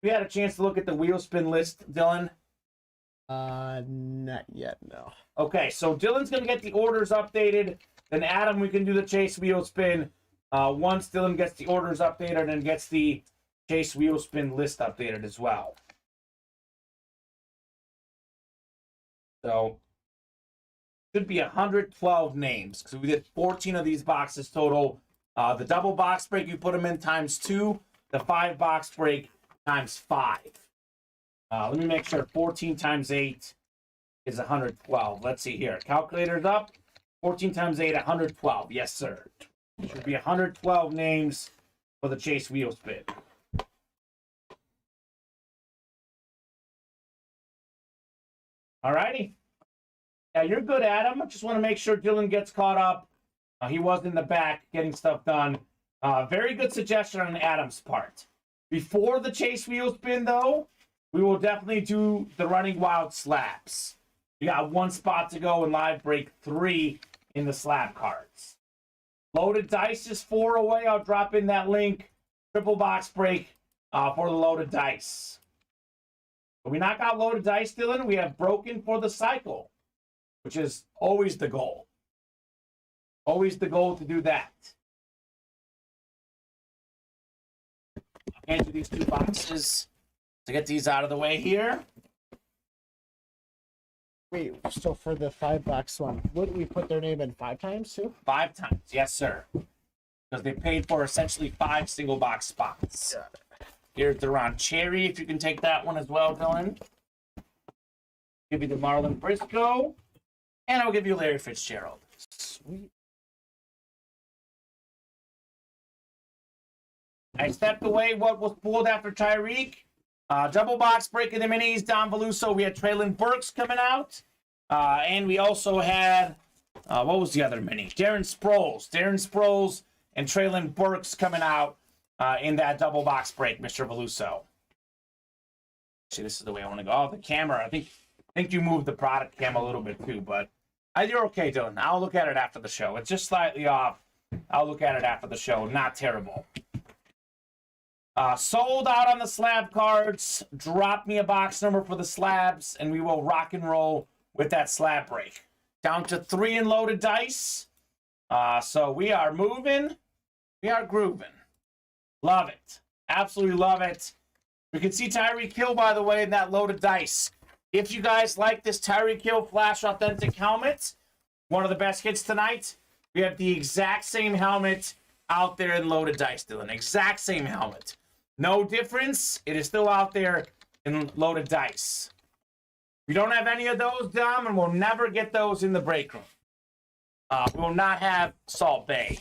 We had a chance to look at the wheel spin list, Dylan. Not yet, no. Okay, so Dylan's going to get the orders updated. Then Adam, we can do the chase wheel spin. Once Dylan gets the orders updated and gets the chase wheel spin list updated as well. So, should be 112 names because we did 14 of these boxes total. The double box break, you put them in times 2. The 5 box break times 5. Let me make sure 14 times 8 is 112. Let's see here. Calculator's up. 14 times 8, 112. Yes, sir. Should be 112 names for the chase wheel spin. All righty. Yeah, you're good, Adam. I just want to make sure Dylan gets caught up. He was in the back getting stuff done. Very good suggestion on Adam's part. Before the chase wheel spin, though, we will definitely do the running wild slabs. We got 1 spot to go in live break 3 in the slab cards. Loaded dice is 4 away. I'll drop in that link. Triple box break for the loaded dice. When we knock out loaded dice, Dylan, we have broken for the cycle, which is always the goal. Always the goal to do that. I'll hand you these 2 boxes to get these out of the way here. Wait, so for the 5 box one, wouldn't we put their name in 5 times too? 5 times, yes, sir. Because they paid for essentially 5 single box spots. Got it. Here's the Ron Cherry, if you can take that one as well, Dylan. Give you the Marlon Briscoe. And I'll give you Larry Fitzgerald. Sweet. I stepped away what was pulled after Tyreek. Double box breaking the minis. Don Veluso. We had Traylon Burks coming out. And we also had, what was the other mini? Darren Sproles. Darren Sproles and Traylon Burks coming out in that double box break, Mr. Veluso. See, this is the way I want to go. Oh, the camera. I think you moved the product cam a little bit too, but you're okay, Dylan. I'll look at it after the show. It's just slightly off. I'll look at it after the show. Not terrible. Sold out on the slab cards. Drop me a box number for the slabs, and we will rock and roll with that slab break. Down to 3 in loaded dice. So we are moving. We are grooving. Love it. Absolutely love it. We can see Tyreek Hill, by the way, in that loaded dice. If you guys like this Tyreek Hill Flash Authentic helmet, one of the best hits tonight, we have the exact same helmet out there in loaded dice, Dylan. Exact same helmet. No difference. It is still out there in loaded dice. We don't have any of those, Dom, and we'll never get those in the break room. We will not have Salt Bay.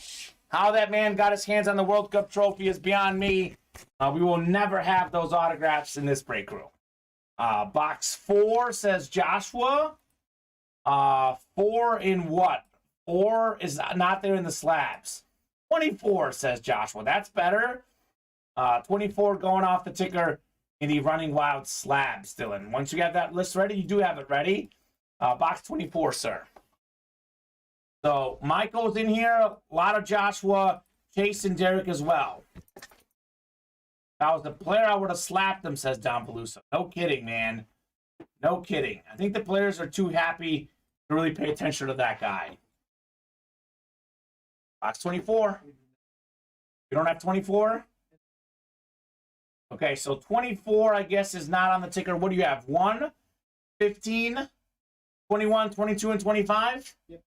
How that man got his hands on the World Cup trophy is beyond me. We will never have those autographs in this break room. Box 4 says Joshua. 4 in what? 4 is not there in the slabs. 24 says Joshua. That's better. 24 going off the ticker in the Running Wild slabs, Dylan. Once you have that list ready, you do have it ready. Box 24, sir. So Michael's in here. A lot of Joshua. Chase and Derek as well. If I was the player, I would have slapped him, says Don Peluso. No kidding, man. No kidding. I think the players are too happy to really pay attention to that guy. Box 24. You don't have 24? Okay, so 24, I guess, is not on the ticker. What do you have? 1, 15, 21, 22, and 25? Yep.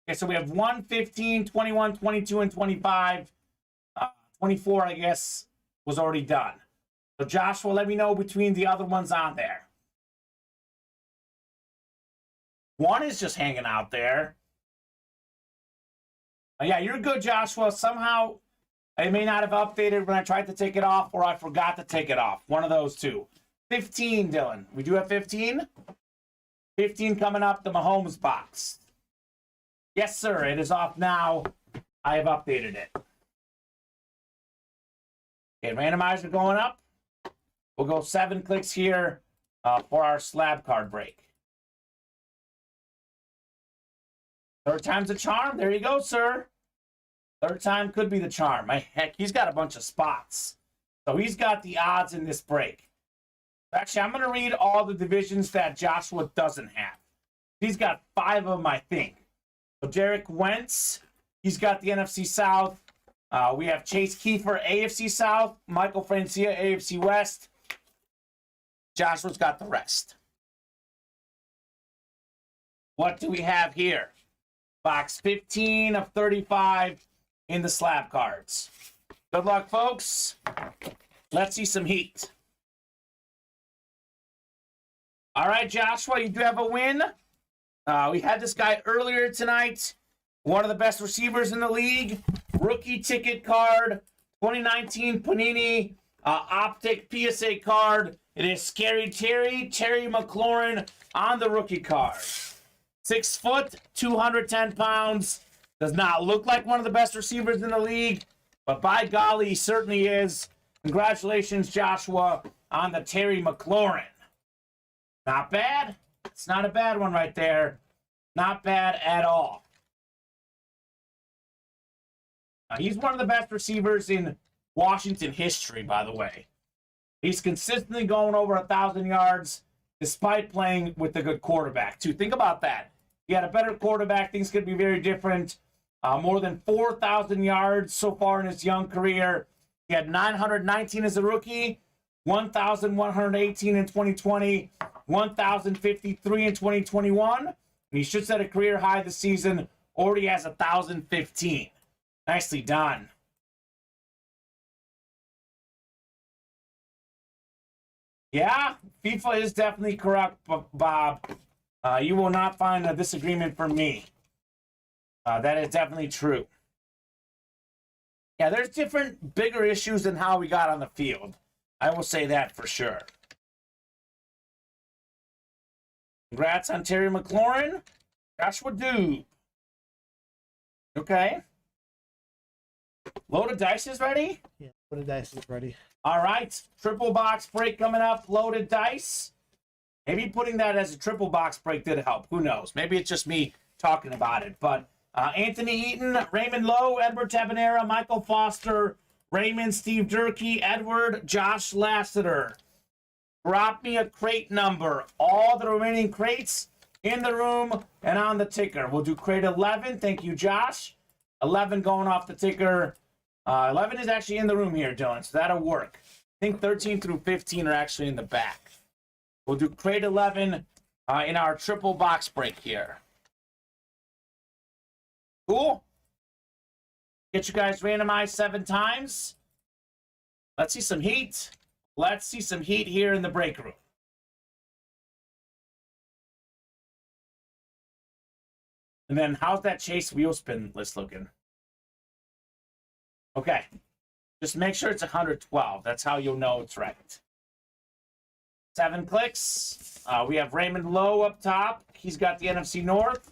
Okay, so we have 1, 15, 21, 22, and 25. 24, I guess, was already done. So, Joshua, let me know between the other ones on there. 1 is just hanging out there. Yeah, you're good, Joshua. Somehow, I may not have updated when I tried to take it off, or I forgot to take it off. One of those two. 15, Dylan. We do have 15? 15 coming up, the Mahomes box. Yes, sir. It is off now. I have updated it. Okay, randomizer going up. We'll go 7 clicks here for our slab card break. Third time's a charm. There you go, sir. Third time could be the charm. Heck, he's got a bunch of spots. So he's got the odds in this break. Actually, I'm going to read all the divisions that Joshua doesn't have. He's got 5 of them, I think. So Derek Wentz, he's got the NFC South. We have Chase Kiefer, AFC South. Michael Francia, AFC West. Joshua's got the rest. What do we have here? Box 15 of 35 in the slab cards. Good luck, folks. Let's see some heat. All right, Joshua, you do have a win. We had this guy earlier tonight. One of the best receivers in the league. Rookie ticket card. 2019 Panini Optic PSA card. It is Scary Terry McLaurin on the rookie card. 6 foot, 210 pounds. Does not look like one of the best receivers in the league, but by golly, he certainly is. Congratulations, Joshua, on the Terry McLaurin. Not bad. It's not a bad one right there. Not bad at all. He's one of the best receivers in Washington history, by the way. He's consistently going over 1,000 yards despite playing with a good quarterback, too. Think about that. He had a better quarterback. Things could be very different. More than 4,000 yards so far in his young career. He had 919 as a rookie, 1,118 in 2020, 1,053 in 2021. And he should set a career high this season. Already has 1,015. Nicely done. Yeah, FIFA is definitely correct, Bob. You will not find a disagreement from me. That is definitely true. Yeah, there's different, bigger issues than how we got on the field. I will say that for sure. Congrats on Terry McLaurin. Joshua Dube. Okay. Loaded dice is ready? Yeah, loaded dice is ready. All right. Triple box break coming up. Loaded dice. Maybe putting that as a triple box break did help. Who knows? Maybe it's just me talking about it. But Anthony Eaton, Raymond Lowe, Edward Tabanera, Michael Foster, Raymond, Steve Durkee, Edward, Josh Lasseter. Drop me a crate number. All the remaining crates in the room and on the ticker. We'll do crate 11. Thank you, Josh. 11 going off the ticker. 11 is actually in the room here, Dylan, so that'll work. I think 13 through 15 are actually in the back. We'll do crate 11 in our triple box break here. Cool. Get you guys randomized 7 times. Let's see some heat. Let's see some heat here in the break room. And then how's that Chase wheel spin list looking? Okay. Just make sure it's 112. That's how you'll know it's right. 7 clicks. We have Raymond Lowe up top. He's got the NFC North.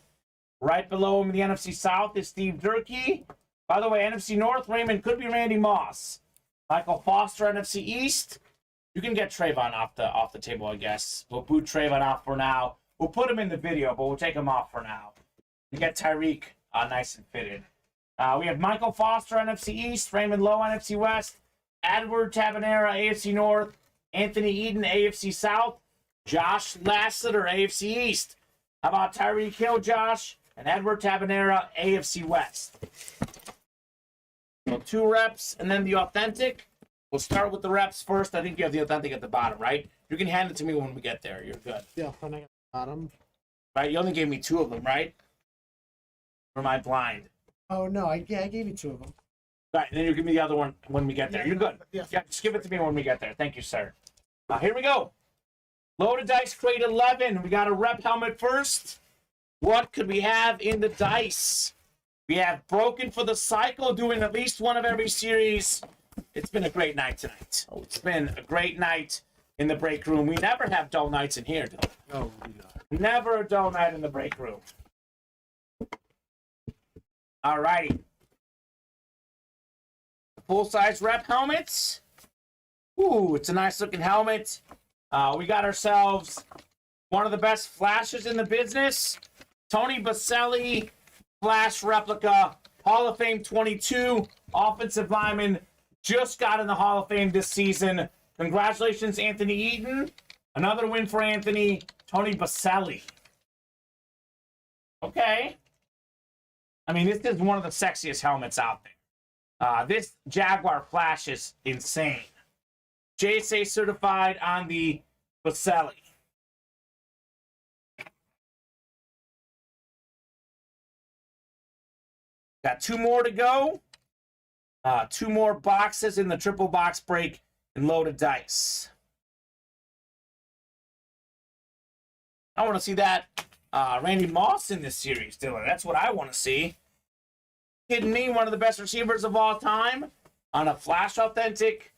Right below him in the NFC South is Steve Durkee. By the way, NFC North, Raymond could be Randy Moss. Michael Foster, NFC East. You can get Trayvon off the table, I guess. We'll boot Trayvon off for now. We'll put him in the video, but we'll take him off for now. And get Tyreek nice and fitted. We have Michael Foster, NFC East, Raymond Lowe, NFC West, Edward Tabanera, AFC North, Anthony Eden, AFC South, Josh Lassiter, AFC East. How about Tyreek Hill, Josh, and Edward Tabanera, AFC West? So 2 reps, and then the authentic. We'll start with the reps first. I think you have the authentic at the bottom, right? You can hand it to me when we get there. You're good. Yeah, when I got the bottom. Right? You only gave me 2 of them, right? Or am I blind? Oh, no. I gave you 2 of them. Right, and then you give me the other one when we get there. You're good. Yeah. Yeah, just give it to me when we get there. Thank you, sir. Here we go. Loaded dice crate 11. We got a rep helmet first. What could we have in the dice? We have Broken for the Cycle, doing at least one of every series. It's been a great night tonight. Oh, it's been a great night in the break room. We never have dull nights in here, Dylan. Oh, no. Never a dull night in the break room. All righty. Full-size rep helmets. Ooh, it's a nice-looking helmet. We got ourselves one of the best flashes in the business. Tony Baselli, Flash replica, Hall of Fame 22, offensive lineman, just got in the Hall of Fame this season. Congratulations, Anthony Eaton. Another win for Anthony. Tony Baselli. Okay. I mean, this is one of the sexiest helmets out there. This Jaguar Flash is insane. JSA certified on the Baselli. Got 2 more to go. 2 more boxes in the triple box break and loaded dice. I want to see that Randy Moss in this series, Dylan. That's what I want to see. Kidding me? One of the best receivers of all time on a Flash Authentic.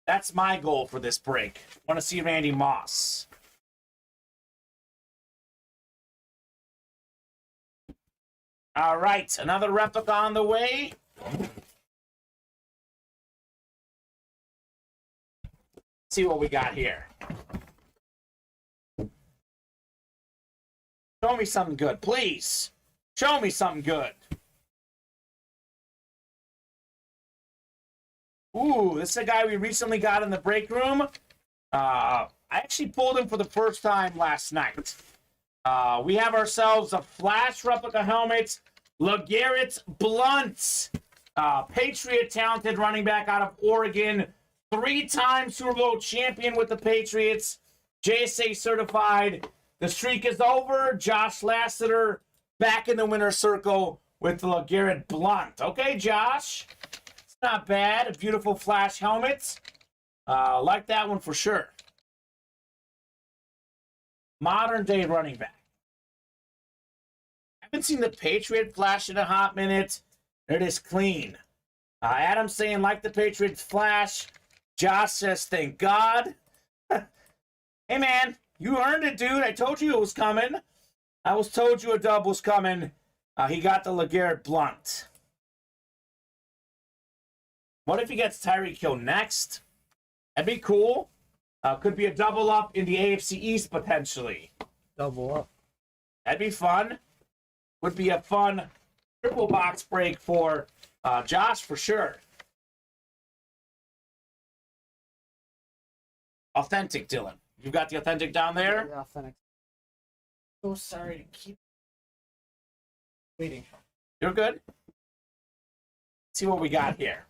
That's my goal for this break. I want to see Randy Moss. All right, another replica on the way. See what we got here. Show me something good, please. Show me something good. Ooh, this is a guy we recently got in the break room. I actually pulled him for the first time last night. We have ourselves a Flash replica helmet. LeGarrette Blount, Patriot talented running back out of Oregon. 3-time Super Bowl champion with the Patriots. JSA certified. The streak is over. Josh Lassiter back in the winner's circle with LeGarrette Blount. Okay, Josh. It's not bad. A beautiful Flash helmet. Like that one for sure. Modern day running back. Haven't seen the Patriot Flash in a hot minute. It is clean. Adam saying like the Patriots Flash. Josh says thank God. Hey man, you earned it, dude. I told you it was coming. I was told you a dub was coming. He got the LeGarrette Blount. What if he gets Tyreek Hill next? That'd be cool. Could be a double up in the AFC East potentially. Double up. That'd be fun. Would be a fun triple box break for Josh for sure. Authentic, Dylan. You've got the authentic down there? Yeah, authentic. So sorry to keep waiting. You're good. Let's see what we got here.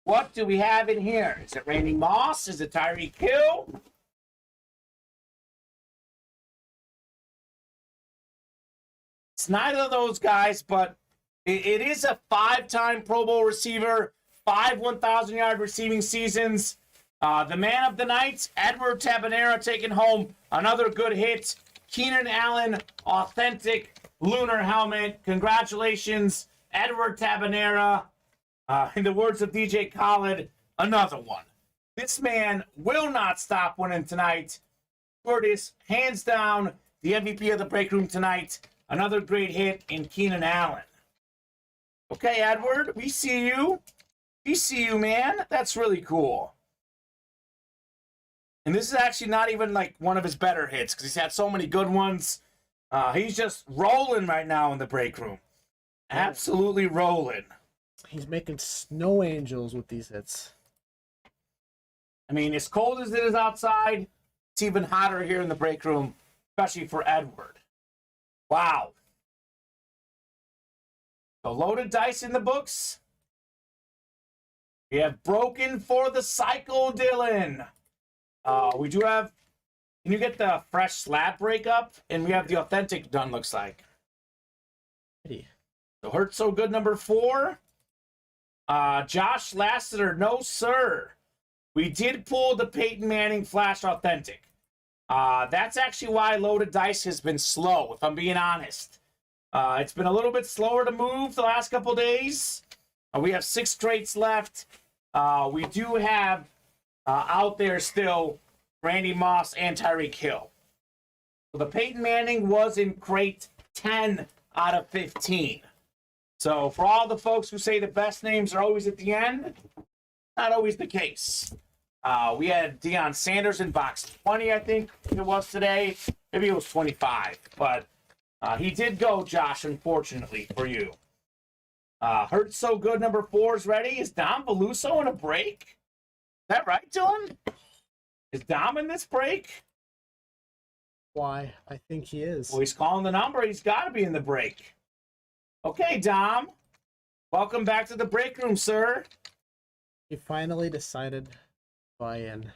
What do we have in here? Is it Randy Moss? Is it Tyreek Hill? It's neither of those guys, but it is a 5-time Pro Bowl receiver, 5 1,000-yard receiving seasons. The man of the night, Edward Tabanera, taking home another good hit. Keenan Allen, authentic lunar helmet. Congratulations, Edward Tabanera. In the words of DJ Khaled, another one. This man will not stop winning tonight. Curtis, hands down, the MVP of the break room tonight. Another great hit in Keenan Allen. Okay, Edward, we see you. We see you, man. That's really cool. And this is actually not even like one of his better hits because he's had so many good ones. He's just rolling right now in the break room. Absolutely rolling. He's making snow angels with these hits. I mean, as cold as it is outside, it's even hotter here in the break room, especially for Edward. Wow. So loaded dice in the books. We have broken for the cycle, Dylan. We do have. Can you get the fresh slab breakup? And we have the authentic done, looks like. So Hurt So Good number 4. Josh Lasseter, no sir. We did pull the Peyton Manning Flash Authentic. That's actually why loaded dice has been slow, if I'm being honest. It's been a little bit slower to move the last couple days. We have 6 crates left. We do have out there still Randy Moss and Tyreek Hill. So the Peyton Manning was in crate 10 out of 15. So for all the folks who say the best names are always at the end, not always the case. We had Deion Sanders in box 20, I think it was today. Maybe it was 25, but he did go, Josh, unfortunately for you. Hurt So Good number 4 is ready. Is Dom Beluso in a break? Is that right, Dylan? Is Dom in this break? Why? I think he is. Well, he's calling the number. He's got to be in the break. Okay, Dom. Welcome back to the break room, sir. He finally decided to buy in.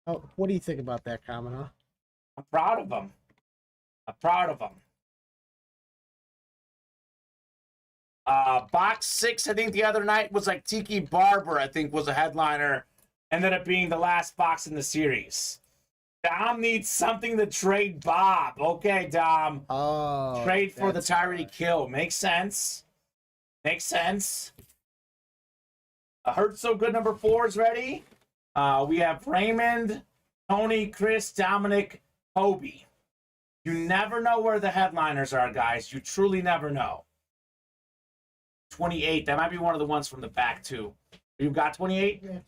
Oh, what do you think about that comment, huh? I'm proud of him. I'm proud of him. Box 6, I think the other night was like Tiki Barber, I think was a headliner. Ended up being the last box in the series. Dom needs something to trade Bob. Okay, Dom. Oh. Trade for the Tyreek Hill. Makes sense. Makes sense. Hurt So Good number 4 is ready. We have Raymond, Tony, Chris, Dominic, Kobe. You never know where the headliners are, guys. You truly never know. 28. That might be one of the ones from the back, too. You've got 28? Yeah.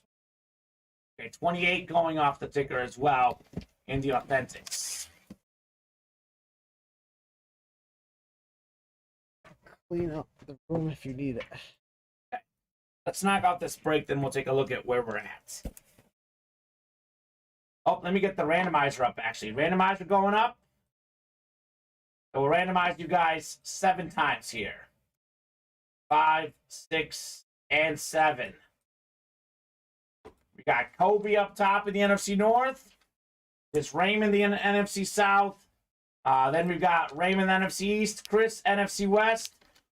Okay, 28 going off the ticker as well in the authentics. Clean up the room if you need it. Okay. Let's knock out this break, then we'll take a look at where we're at. Oh, let me get the randomizer up, actually. Randomizer going up. So we'll randomize you guys 7 times here. 5, 6, and 7. We got Kobe up top in the NFC North. It's Raymond the NFC South. Then we've got Raymond the NFC East, Chris NFC West,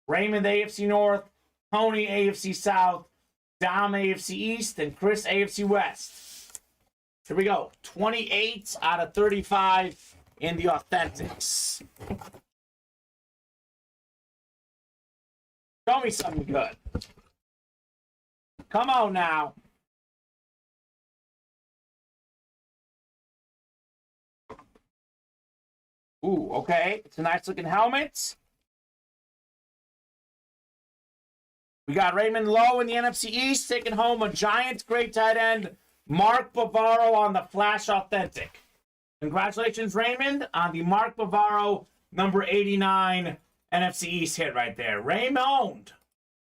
Raymond AFC North, Tony AFC South, Dom AFC East, and Chris AFC West. Here we go. 28 out of 35 in the authentics. Show me something good. Come on now. Ooh, okay. It's a nice looking helmet. We got Raymond Lowe in the NFC East taking home a Giants great tight end, Mark Bavaro on the Flash Authentic. Congratulations, Raymond, on the Mark Bavaro number 89 NFC East hit right there. Raymond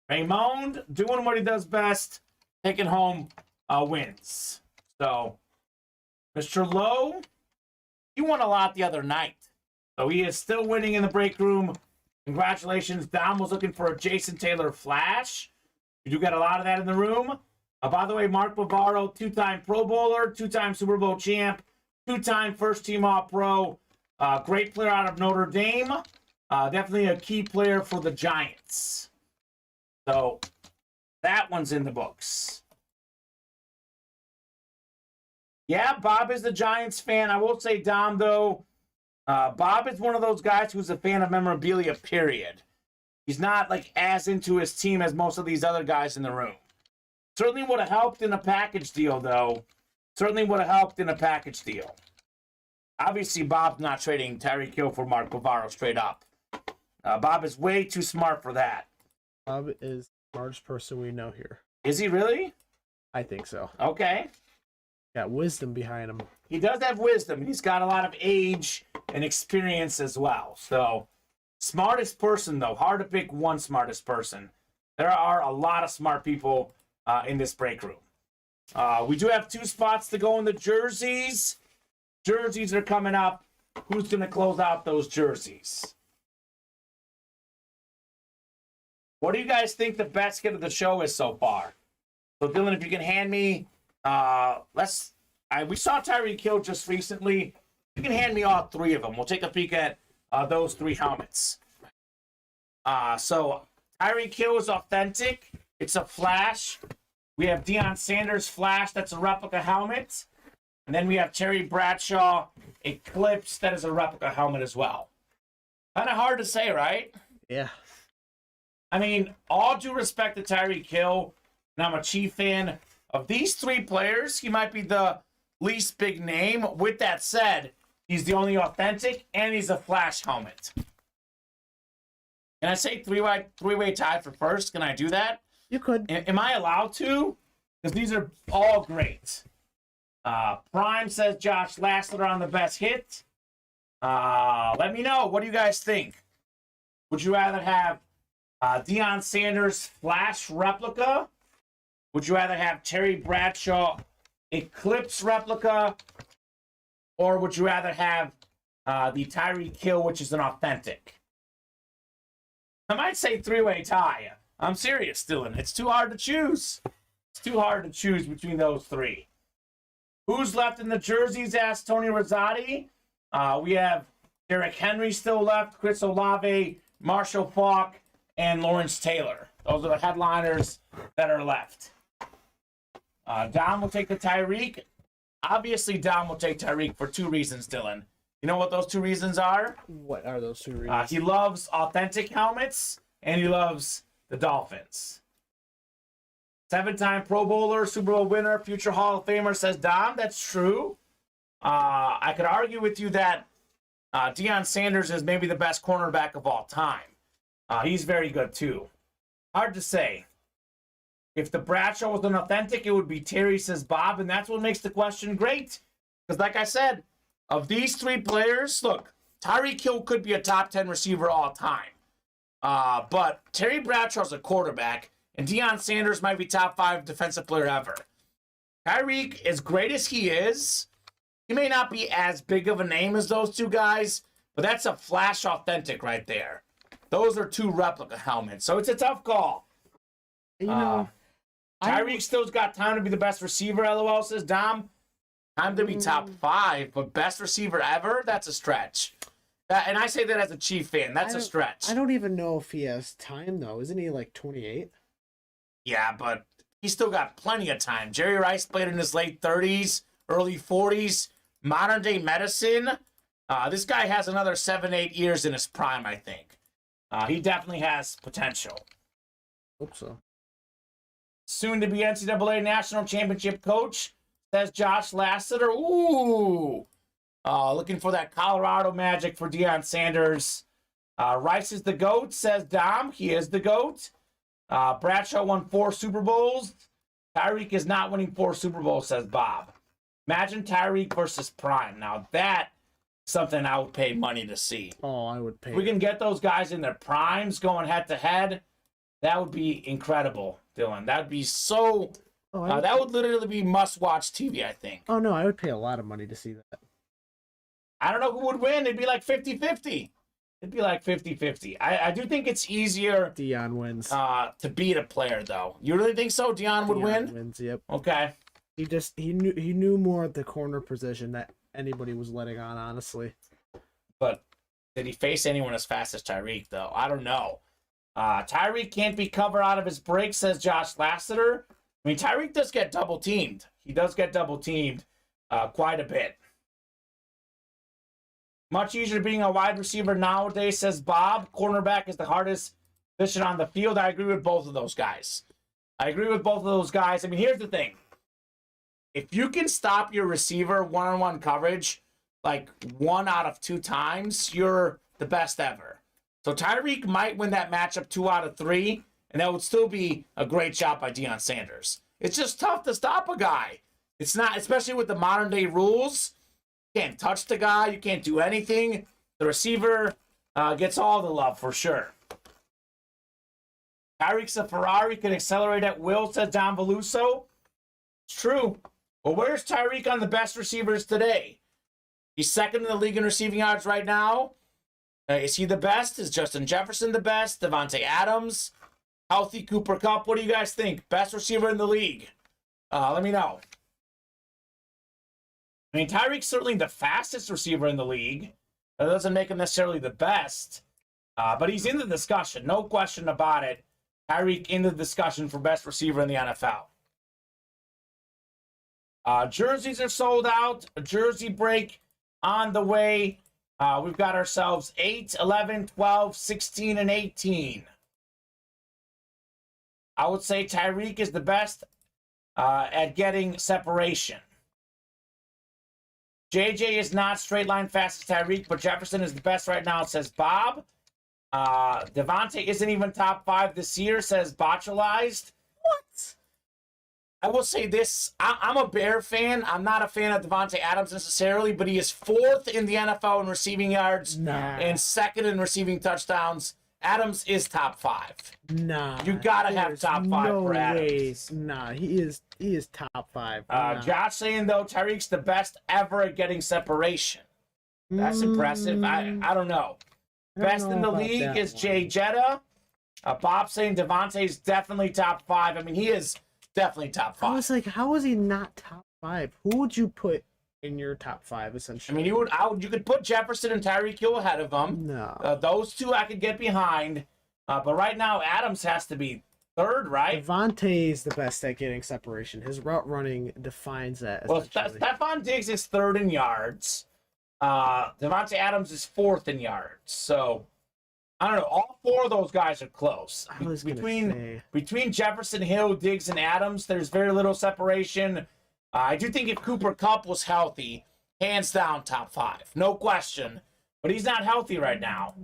doing what he does best, taking home wins. So, Mr. Lowe, he won a lot the other night. So he is still winning in the break room. Congratulations. Dom was looking for a Jason Taylor Flash. You do get a lot of that in the room. By the way, Mark Bavaro, 2-time Pro Bowler, 2-time Super Bowl champ, 2-time first-team All-Pro. Great player out of Notre Dame. Definitely a key player for the Giants. So that one's in the books. Yeah, Bob is the Giants fan. I will say, Dom, though, Bob is one of those guys who's a fan of memorabilia, period. He's not, like, as into his team as most of these other guys in the room. Certainly would have helped in a package deal, though. Certainly would have helped in a package deal. Obviously, Bob's not trading Tyreek Hill for Mark Bavaro straight up. Bob is way too smart for that. Bob is the smartest person we know here. Is he really? I think so. Okay. Got wisdom behind him. He does have wisdom. He's got a lot of age and experience as well. So, smartest person, though. Hard to pick one smartest person. There are a lot of smart people in this break room. We do have 2 spots to go in the jerseys. Jerseys are coming up. Who's going to close out those jerseys? What do you guys think the best hit of the show is so far? So, Dylan, if you can hand me, we saw Tyreek Hill just recently. You can hand me all 3 of them. We'll take a peek at those 3 helmets. So, Tyreek Hill is authentic. It's a flash. We have Deion Sanders flash. That's a replica helmet. And then we have Terry Bradshaw Eclipse. That is a replica helmet as well. Kind of hard to say, right? Yeah. I mean, all due respect to Tyreek Hill, and I'm a Chief fan of these 3 players. He might be the least big name. With that said, he's the only authentic, and he's a flash helmet. Can I say three-way tie for first? Can I do that? You could. Am I allowed to? Because these are all great. Prime says Josh Lassiter on the best hit. Let me know. What do you guys think? Would you rather have Deion Sanders flash replica? Would you rather have Terry Bradshaw Eclipse replica? Or would you rather have the Tyreek Hill, which is an authentic? I might say 3-way tie. I'm serious, Dylan. It's too hard to choose. It's too hard to choose between those 3. Who's left in the jerseys? Asked Tony Rosati. We have Derrick Henry still left, Chris Olave, Marshall Faulk, and Lawrence Taylor. Those are the headliners that are left. Dom will take the Tyreek. Obviously, Dom will take Tyreek for 2 reasons, Dylan. You know what those 2 reasons are? What are those 2 reasons? He loves authentic helmets, and he loves the Dolphins. 7-time Pro Bowler, Super Bowl winner, future Hall of Famer, says Dom. That's true. I could argue with you that Deion Sanders is maybe the best cornerback of all time. He's very good, too. Hard to say. If the Bradshaw was an authentic, it would be Terry, says Bob, and that's what makes the question great. Because like I said, of these 3 players, look, Tyreek Hill could be a top 10 receiver all time. But Terry Bradshaw's a quarterback, and Deion Sanders might be top 5 defensive player ever. Tyreek, as great as he is, he may not be as big of a name as those 2 guys, but that's a flash authentic right there. Those are 2 replica helmets, so it's a tough call. You know, Tyreek still's got time to be the best receiver, LOL, says Dom. Time to be top 5, but best receiver ever? That's a stretch. And I say that as a Chief fan. That's a stretch. I don't even know if he has time, though. Isn't he like 28? Yeah, but he's still got plenty of time. Jerry Rice played in his late 30s, early 40s. Modern day medicine. This guy has another 7-8 years in his prime, I think. He definitely has potential. Hope so. Soon to be NCAA National Championship coach, says Josh Lassiter. Ooh. Looking for that Colorado magic for Deion Sanders. Rice is the GOAT, says Dom. He is the GOAT. Bradshaw won 4 Super Bowls. Tyreek is not winning 4 Super Bowls, says Bob. Imagine Tyreek versus Prime. Now that's something I would pay money to see. Oh, I would pay. If we can get those guys in their primes going head to head, that would be incredible, Dylan. That would be so... that would literally be must-watch TV, I think. Oh, no, I would pay a lot of money to see that. I don't know who would win. It'd be like 50-50. It'd be like 50-50. I do think it's easier Deion wins. To beat a player, though. You really think so? Deion would win? Wins, yep. Okay. He knew more at the corner position that anybody was letting on, honestly. But did he face anyone as fast as Tyreek, though? I don't know. Tyreek can't be covered out of his break, says Josh Lassiter. I mean, Tyreek does get double-teamed. He does get double-teamed quite a bit. Much easier being a wide receiver nowadays, says Bob. Cornerback is the hardest position on the field. I agree with both of those guys. I mean, here's the thing. If you can stop your receiver one-on-one coverage like 1 out of 2 times, you're the best ever. So Tyreek might win that matchup 2 out of 3, and that would still be a great shot by Deion Sanders. It's just tough to stop a guy. It's not, especially with the modern day rules. You can't touch the guy. You can't do anything. The receiver gets all the love for sure. Tyreek's a Ferrari, can accelerate at will, says Don Veluso. It's true. Well, where's Tyreek on the best receivers today? He's second in the league in receiving yards right now. Is he the best? Is Justin Jefferson the best? Devontae Adams? Healthy Cooper Kupp? What do you guys think? Best receiver in the league? Let me know. I mean, Tyreek's certainly the fastest receiver in the league. That doesn't make him necessarily the best. But he's in the discussion. No question about it. Tyreek in the discussion for best receiver in the NFL. Jerseys are sold out. A jersey break on the way. We've got ourselves 8, 11, 12, 16, and 18. I would say Tyreek is the best at getting separation. JJ is not straight line fast as Tyreek, but Jefferson is the best right now, says Bob. Devontae isn't even top 5 this year, says Botchalized. What? I will say this. I'm a Bear fan. I'm not a fan of Devontae Adams necessarily, but he is 4th in the NFL in receiving yards and 2nd in receiving touchdowns. Adams is top 5. Nah. You gotta have top 5 for Adams. Ways. Nah, he is top 5. Josh saying though Tyreek's the best ever at getting separation. That's impressive. I don't know. Best in the league is Jay Jetta. Bob saying Devontae's definitely top 5. I mean, he is definitely top 5. I was like, how is he not top 5? Who would you put in your top 5 essentially? I mean, you could put Jefferson and Tyreek Hill ahead of him. No. Those two I could get behind. But right now, Adams has to be 3rd, right? Devontae is the best at getting separation. His route running defines that. Well, Stephon Diggs is 3rd in yards. Devontae Adams is 4th in yards. So, I don't know. All 4 of those guys are close. Between Jefferson, Hill, Diggs, and Adams, there's very little separation. I do think if Cooper Kupp was healthy, hands down top 5. No question. But he's not healthy right now.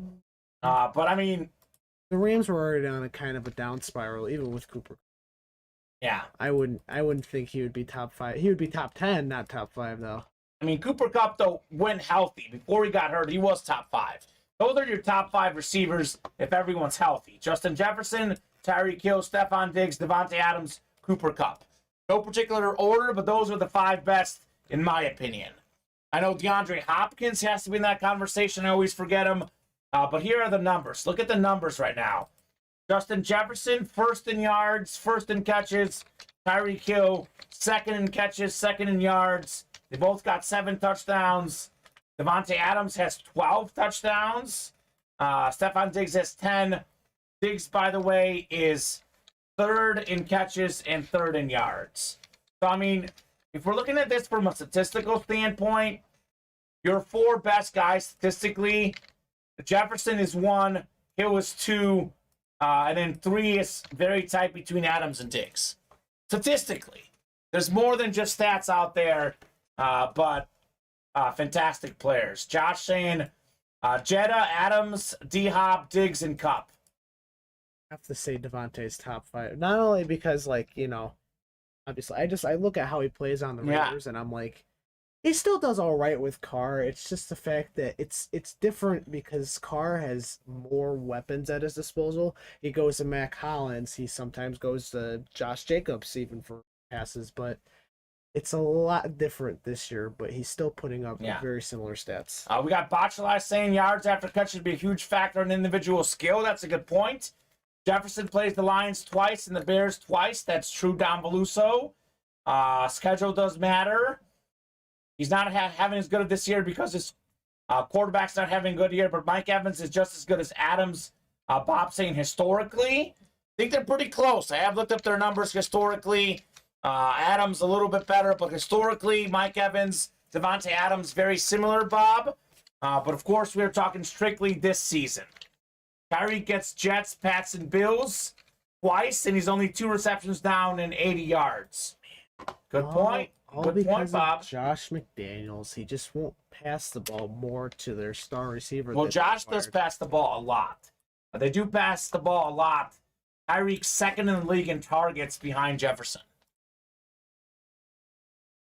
But, I mean... The Rams were already on a kind of a down spiral, even with Cooper. Yeah. I wouldn't think he would be top 5. He would be top 10, not top 5, though. I mean, Cooper Kupp, though, when healthy, before he got hurt, he was top 5. Those are your top 5 receivers if everyone's healthy. Justin Jefferson, Tyreek Hill, Stephon Diggs, Devontae Adams, Cooper Kupp. No particular order, but those are the 5 best, in my opinion. I know DeAndre Hopkins has to be in that conversation. I always forget him. But here are the numbers. Look at the numbers right now. Justin Jefferson, 1st in yards, 1st in catches. Tyreek Hill, 2nd in catches, 2nd in yards. They both got 7 touchdowns. Devontae Adams has 12 touchdowns. Stephon Diggs has 10. Diggs, by the way, is 3rd in catches and 3rd in yards. So, I mean, if we're looking at this from a statistical standpoint, your 4 best guys statistically, Jefferson is 1, Hill is 2, and then 3 is very tight between Adams and Diggs. Statistically, there's more than just stats out there, but fantastic players. Josh saying Jetta, Adams, D-Hop, Diggs, and Kupp. I have to say Devontae's top 5. Not only because, like, you know, obviously, I look at how he plays on the Raiders, and I'm like, he still does all right with Carr. It's just the fact that it's different because Carr has more weapons at his disposal. He goes to Mac Hollins. He sometimes goes to Josh Jacobs even for passes, but it's a lot different this year. But he's still putting up very similar stats. We got Botchalai saying yards after catch should be a huge factor in individual skill. That's a good point. Jefferson plays the Lions twice and the Bears twice. That's true, Don Veluso. Schedule does matter. He's not having as good of this year because his quarterback's not having a good year, but Mike Evans is just as good as Adams. Bob saying historically. I think they're pretty close. I have looked up their numbers historically. Adams a little bit better, but historically, Mike Evans, Devontae Adams, very similar, Bob. But of course, we're talking strictly this season. Tyreek gets Jets, Pats, and Bills twice, and he's only 2 receptions down and 80 yards. Good point. Good point, Bob. Josh McDaniels, he just won't pass the ball more to their star receiver. Well, Josh does pass the ball a lot. They do pass the ball a lot. Tyreek's 2nd in the league in targets behind Jefferson.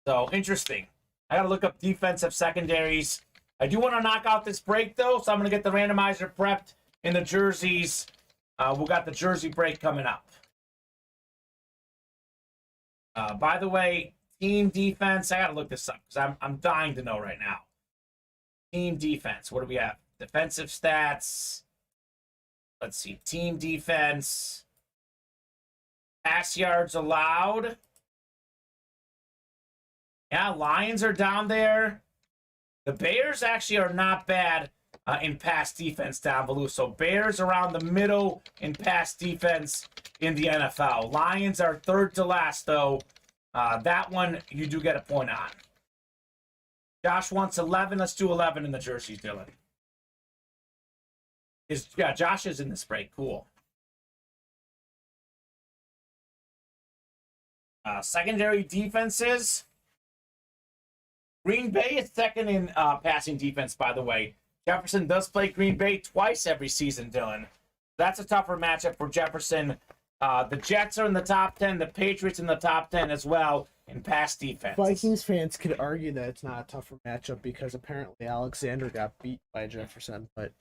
So, interesting. I got to look up defensive secondaries. I do want to knock out this break, though, so I'm going to get the randomizer prepped in the jerseys. We got the jersey break coming up. By the way, team defense, I got to look this up because I'm dying to know right now. Team defense, what do we have? Defensive stats. Let's see, team defense. Pass yards allowed. Yeah, Lions are down there. The Bears actually are not bad in pass defense down below. So Bears around the middle in pass defense in the NFL. Lions are third to last, though. That one you do get a point on. Josh wants 11. Let's do 11 in the jerseys, Dylan. Yeah, Josh is in this break. Cool. Secondary defenses. Green Bay is second in passing defense, by the way. Jefferson does play Green Bay twice every season, Dylan. That's a tougher matchup for Jefferson. The Jets are in the top 10. The Patriots in the top 10 as well in pass defense. Vikings fans could argue that it's not a tougher matchup because apparently Alexander got beat by Jefferson, but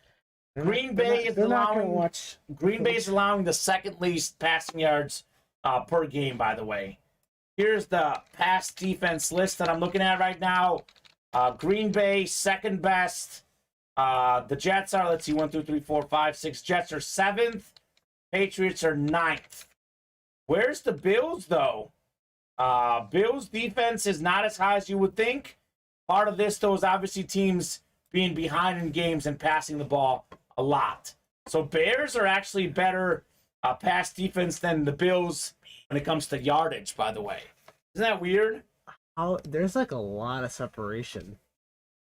Green Bay is allowing the second least passing yards per game, by the way. Here's the pass defense list that I'm looking at right now. Green Bay, second best. The Jets are, let's see, 1, 2, 3, 4, 5, 6. Jets are 7th. Patriots are 9th. Where's the Bills, though? Bills defense is not as high as you would think. Part of this, though, is obviously teams being behind in games and passing the ball a lot. So Bears are actually better pass defense than the Bills when it comes to yardage, by the way. Isn't that weird? There's like a lot of separation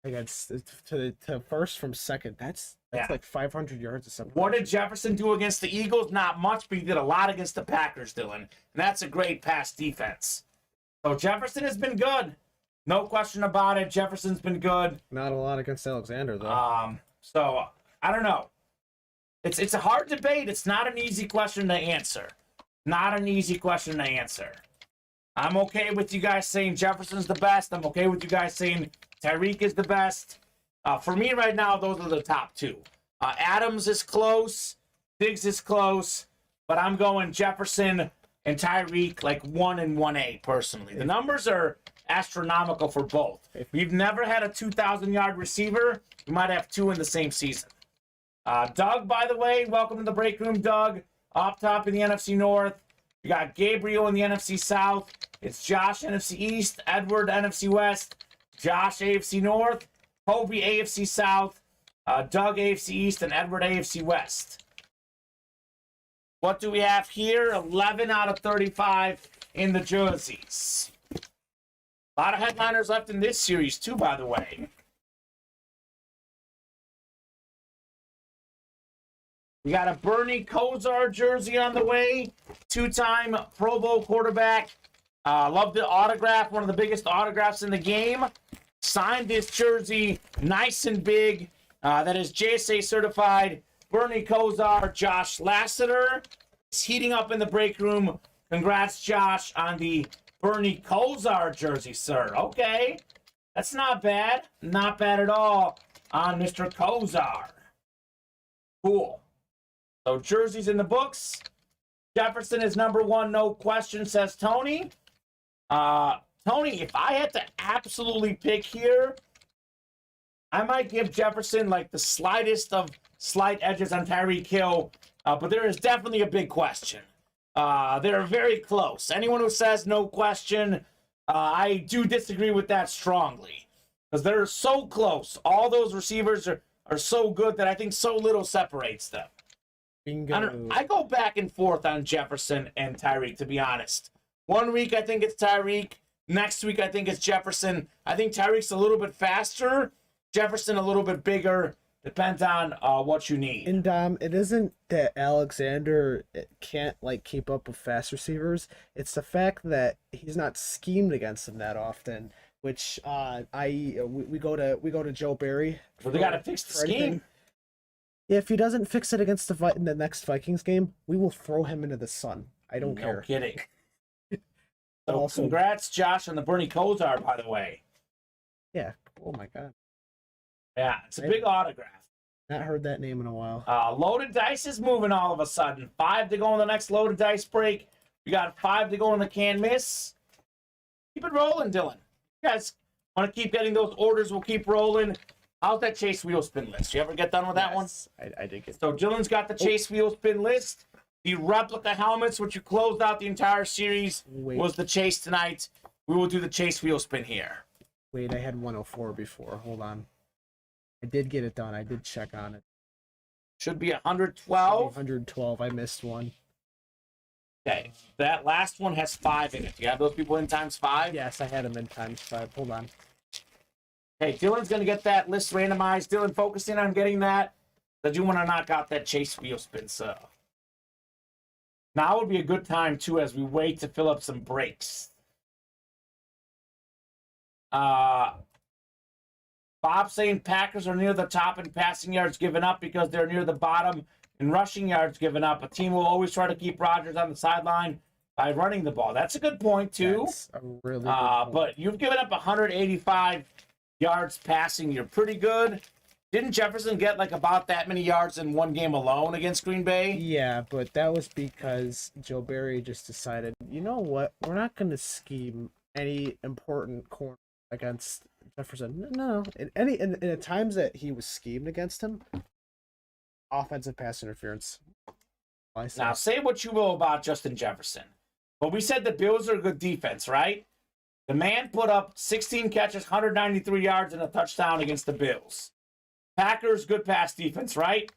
against to first from second. That's like 500 yards of separation. What did Jefferson do against the Eagles? Not much, but he did a lot against the Packers, Dylan. And that's a great pass defense. So Jefferson has been good. No question about it. Jefferson's been good. Not a lot against Alexander, though. So I don't know. It's a hard debate. It's not an easy question to answer. Not an easy question to answer. I'm okay with you guys saying Jefferson's the best. I'm okay with you guys saying Tyreek is the best. For me right now, those are the top two. Adams is close. Diggs is close. But I'm going Jefferson and Tyreek like 1 and 1A personally. The numbers are astronomical for both. If we've never had a 2,000-yard receiver, we might have 2 in the same season. Doug, by the way, welcome to the break room, Doug. Up top in the NFC North, you got Gabriel in the NFC South. It's Josh, NFC East, Edward, NFC West, Josh, AFC North, Kobe, AFC South, Doug, AFC East, and Edward, AFC West. What do we have here? 11 out of 35 in the jerseys. A lot of headliners left in this series, too, by the way. We got a Bernie Kosar jersey on the way. 2-time Pro Bowl quarterback. Love the autograph. One of the biggest autographs in the game. Signed this jersey nice and big. That is JSA certified. Bernie Kosar, Josh Lasseter. It's heating up in the break room. Congrats, Josh, on the Bernie Kosar jersey, sir. Okay. That's not bad. Not bad at all on Mr. Kosar. Cool. So jerseys in the books. Jefferson is number 1, no question, says Tony. Tony, if I had to absolutely pick here, I might give Jefferson like the slightest of slight edges on Tyreek Hill, but there is definitely a big question. They're very close. Anyone who says no question, I do disagree with that strongly. Because they're so close. All those receivers are so good that I think so little separates them. I go back and forth on Jefferson and Tyreek, to be honest. One week I think it's Tyreek. Next week I think it's Jefferson. I think Tyreek's a little bit faster. Jefferson a little bit bigger. Depends on what you need. And it isn't that Alexander can't like keep up with fast receivers. It's the fact that he's not schemed against them that often. Which we go to Joe Barry. Well, they got to fix the scheme. If he doesn't fix it against in the next Vikings game, we will throw him into the sun. I don't care. No kidding. So Also- congrats, Josh, on the Bernie Kosar, by the way. Yeah. Oh my god. Yeah, it's a big autograph. Not heard that name in a while. Loaded dice is moving all of a sudden. 5 to go in the next loaded dice break. We got 5 to go in the can miss. Keep it rolling, Dylan. You guys want to keep getting those orders? We'll keep rolling. How's that chase wheel spin list? You ever get done with that one? I did get. So Dylan's got the chase wheel spin list. The replica helmets, which you closed out the entire series, was the chase tonight. We will do the chase wheel spin here. Wait, I had 104 before. Hold on. I did get it done. I did check on it. Should be 112. 112. I missed one. Okay, that last one has 5 in it. Do you have those people in times 5? Yes, I had them in times 5. Hold on. Okay, Dylan's going to get that list randomized. Dylan, focusing on getting that. I do want to knock out that chase wheel spin, so. Now would be a good time, too, as we wait to fill up some breaks. Bob saying Packers are near the top in passing yards given up because they're near the bottom in rushing yards given up. A team will always try to keep Rodgers on the sideline by running the ball. That's a good point, too. That's a really good point. But you've given up 185 yards passing. You're pretty good. Didn't Jefferson get like about that many yards in one game alone against Green Bay? Yeah, but that was because Joe Barry just decided, you know what? We're not going to scheme any important corner against Jefferson. No. In the times that he was schemed against him, offensive pass interference. Now, say what you will about Justin Jefferson, but we said the Bills are a good defense, right? The man put up 16 catches, 193 yards, and a touchdown against the Bills. Packers, good pass defense, right?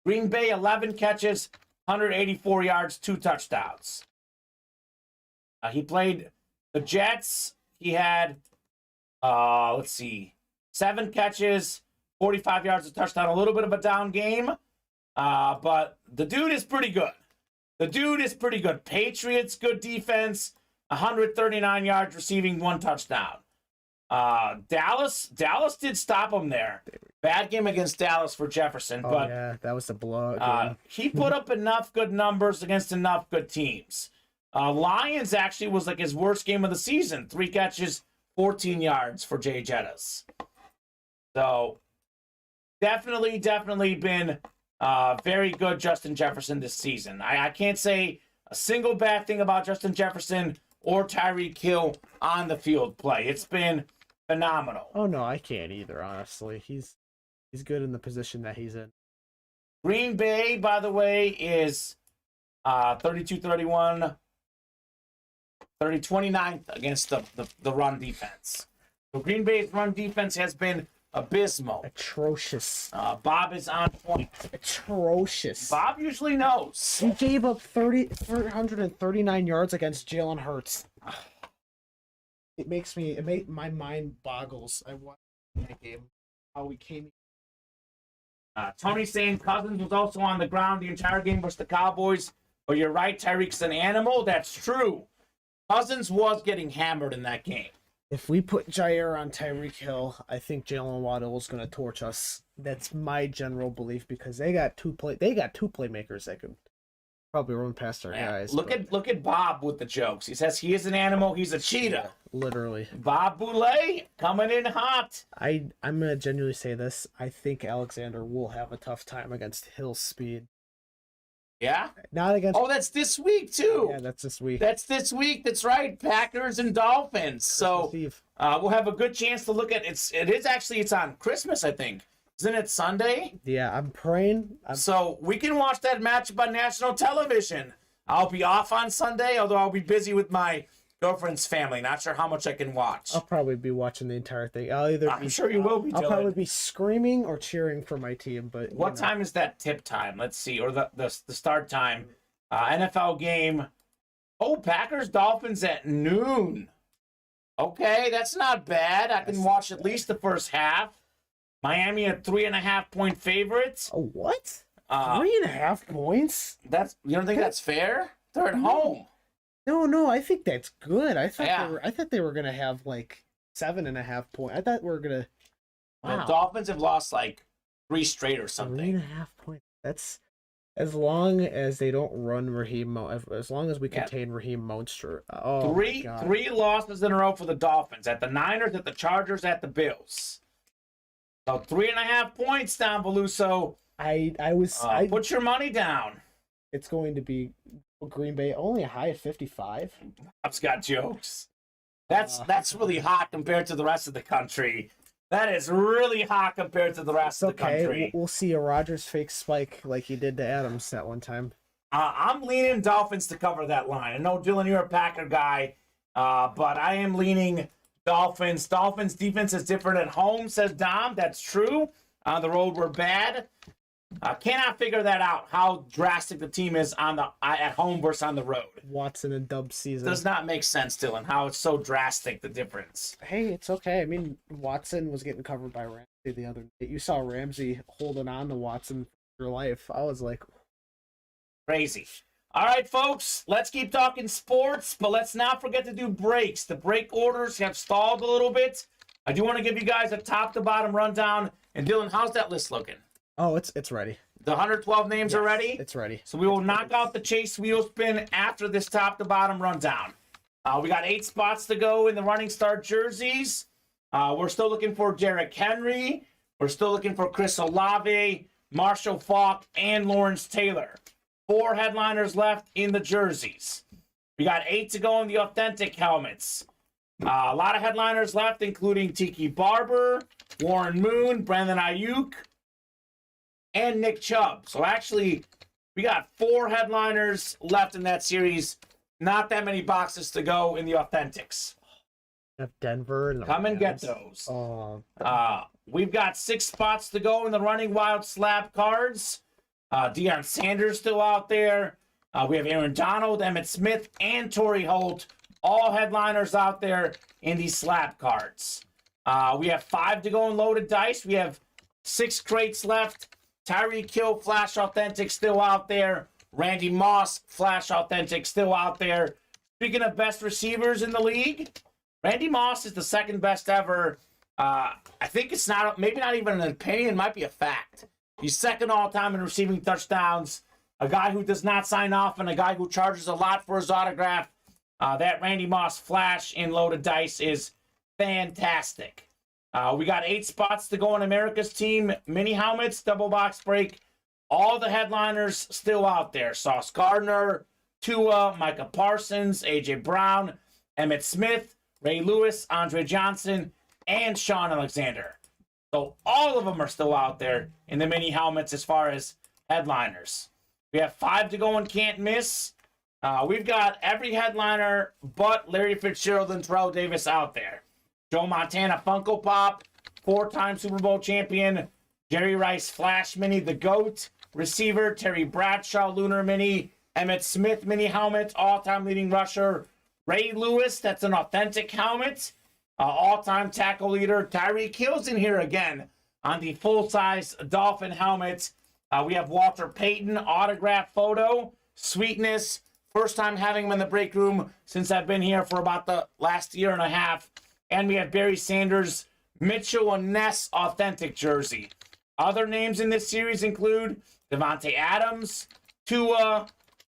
Green Bay, 11 catches, 184 yards, 2 touchdowns. He played the Jets. He had, 7 catches, 45 yards, a touchdown, a little bit of a down game. But the dude is pretty good. Patriots, good defense, 139 yards receiving, 1 touchdown. Dallas did stop him there. Bad game against Dallas for Jefferson, but yeah, that was a blowout. he put up enough good numbers against enough good teams. Lions actually was like his worst game of the season. 3 catches, 14 yards for Jay Jettas. So definitely been very good Justin Jefferson this season. I can't say a single bad thing about Justin Jefferson or Tyreek Hill on the field play. It's been phenomenal. Oh no, I can't either, honestly. He's good in the position that he's in. Green Bay, by the way, is 32-31, 29th against the run defense. So Green Bay's run defense has been abysmal. Atrocious. Bob is on point. Atrocious. Bob usually knows. He gave up 339 yards against Jalen Hurts. It made my mind boggles. I watched that game. How we came. Tony saying Cousins was also on the ground the entire game versus the Cowboys. But you're right, Tyreek's an animal. That's true. Cousins was getting hammered in that game. If we put Jair on Tyreek Hill, I think Jalen Waddle is going to torch us. That's my general belief because they got two playmakers that could probably run past our guys. Look at Bob with the jokes. He says he is an animal. He's a cheetah. Literally. Bob Boulay coming in hot. I'm gonna genuinely say this. I think Alexander will have a tough time against Hill's speed. Yeah? Not against. Oh, that's this week, too. Yeah, that's this week. That's this week. That's right. Packers and Dolphins. So we'll have a good chance to look at it. It's on Christmas, I think. Isn't it Sunday? Yeah, I'm praying. So we can watch that matchup on national television. I'll be off on Sunday, although I'll be busy with my girlfriend's family. Not sure how much I can watch. I'll probably be watching the entire thing. I'm sure you will be. I'll probably be screaming or cheering for my team. But what time is that tip time? Let's see, or the start time. NFL game. Oh, Packers Dolphins at noon. Okay, that's not bad. I can watch at least the first half. Miami a 3.5-point favorite. Oh, what? 3.5 points? You don't think that's fair? They're at home. No, I think that's good. I thought they were gonna have like 7.5 points. I thought we were gonna. Wow. The Dolphins have lost like 3 straight or something. 3.5 points. As long as they don't run as long as we Yeah. contain Raheem Monster. Oh my God. Three losses in a row for the Dolphins at the Niners, at the Chargers, at the Bills. So 3.5 points down, Beluso. I Put your money down. It's going to be Green Bay only a high of 55. I've got jokes. That's really hot compared to the rest of the country. That is really hot compared to the rest of the country. We'll see a Rodgers fake spike like he did to Adams that one time. I'm leaning Dolphins to cover that line. I know, Dylan, you're a Packer guy, but I am leaning Dolphins. Dolphins defense is different at home, says Dom. That's true. On the road, we're bad. Cannot figure that out, how drastic the team is at home versus on the road. Watson and Dub season. Does not make sense, Dylan, how it's so drastic, the difference. Hey, it's okay. I mean, Watson was getting covered by Ramsey the other day. You saw Ramsey holding on to Watson for life. I was like... Crazy. All right, folks, let's keep talking sports, but let's not forget to do breaks. The break orders have stalled a little bit. I do want to give you guys a top-to-bottom rundown. And, Dylan, how's that list looking? Oh, it's ready. The 112 names are ready? It's ready. So we will knock out the chase wheel spin after this top-to-bottom rundown. We got 8 spots to go in the running start jerseys. We're still looking for Derrick Henry. We're still looking for Chris Olave, Marshall Faulk, and Lawrence Taylor. 4 headliners left in the jerseys. We got 8 to go in the authentic helmets. A lot of headliners left, including Tiki Barber, Warren Moon, Brandon Ayuk, and Nick Chubb. So actually, we got 4 headliners left in that series. Not that many boxes to go in the authentics. Denver and Come and get those. We've got 6 spots to go in the running wild slab cards. Deion Sanders still out there. We have Aaron Donald, Emmitt Smith, and Torrey Holt. All headliners out there in these slab cards. We have 5 to go in loaded dice. We have 6 crates left. Tyreek Hill Flash Authentic still out there. Randy Moss Flash Authentic still out there. Speaking of best receivers in the league, Randy Moss is the 2nd best ever. I think it's not, maybe not even an opinion, it might be a fact. He's 2nd all time in receiving touchdowns. A guy who does not sign off and a guy who charges a lot for his autograph. That Randy Moss Flash in loaded dice is fantastic. We got 8 spots to go on America's team. Mini helmets, double box break. All the headliners still out there. Sauce Gardner, Tua, Micah Parsons, A.J. Brown, Emmitt Smith, Ray Lewis, Andre Johnson, and Sean Alexander. So all of them are still out there in the mini helmets as far as headliners. We have 5 to go and can't miss. We've got every headliner but Larry Fitzgerald and Terrell Davis out there. Joe Montana Funko Pop, 4-time Super Bowl champion, Jerry Rice Flash Mini, the GOAT, receiver, Terry Bradshaw Lunar Mini, Emmitt Smith Mini helmet, all-time leading rusher, Ray Lewis, that's an authentic helmet, all-time tackle leader, Tyreek Hill's in here again on the full-size Dolphin helmet. We have Walter Payton, autograph photo, Sweetness, first time having him in the break room since I've been here for about the last year and a half. And we have Barry Sanders, Mitchell and Ness authentic jersey. Other names in this series include Devontae Adams, Tua,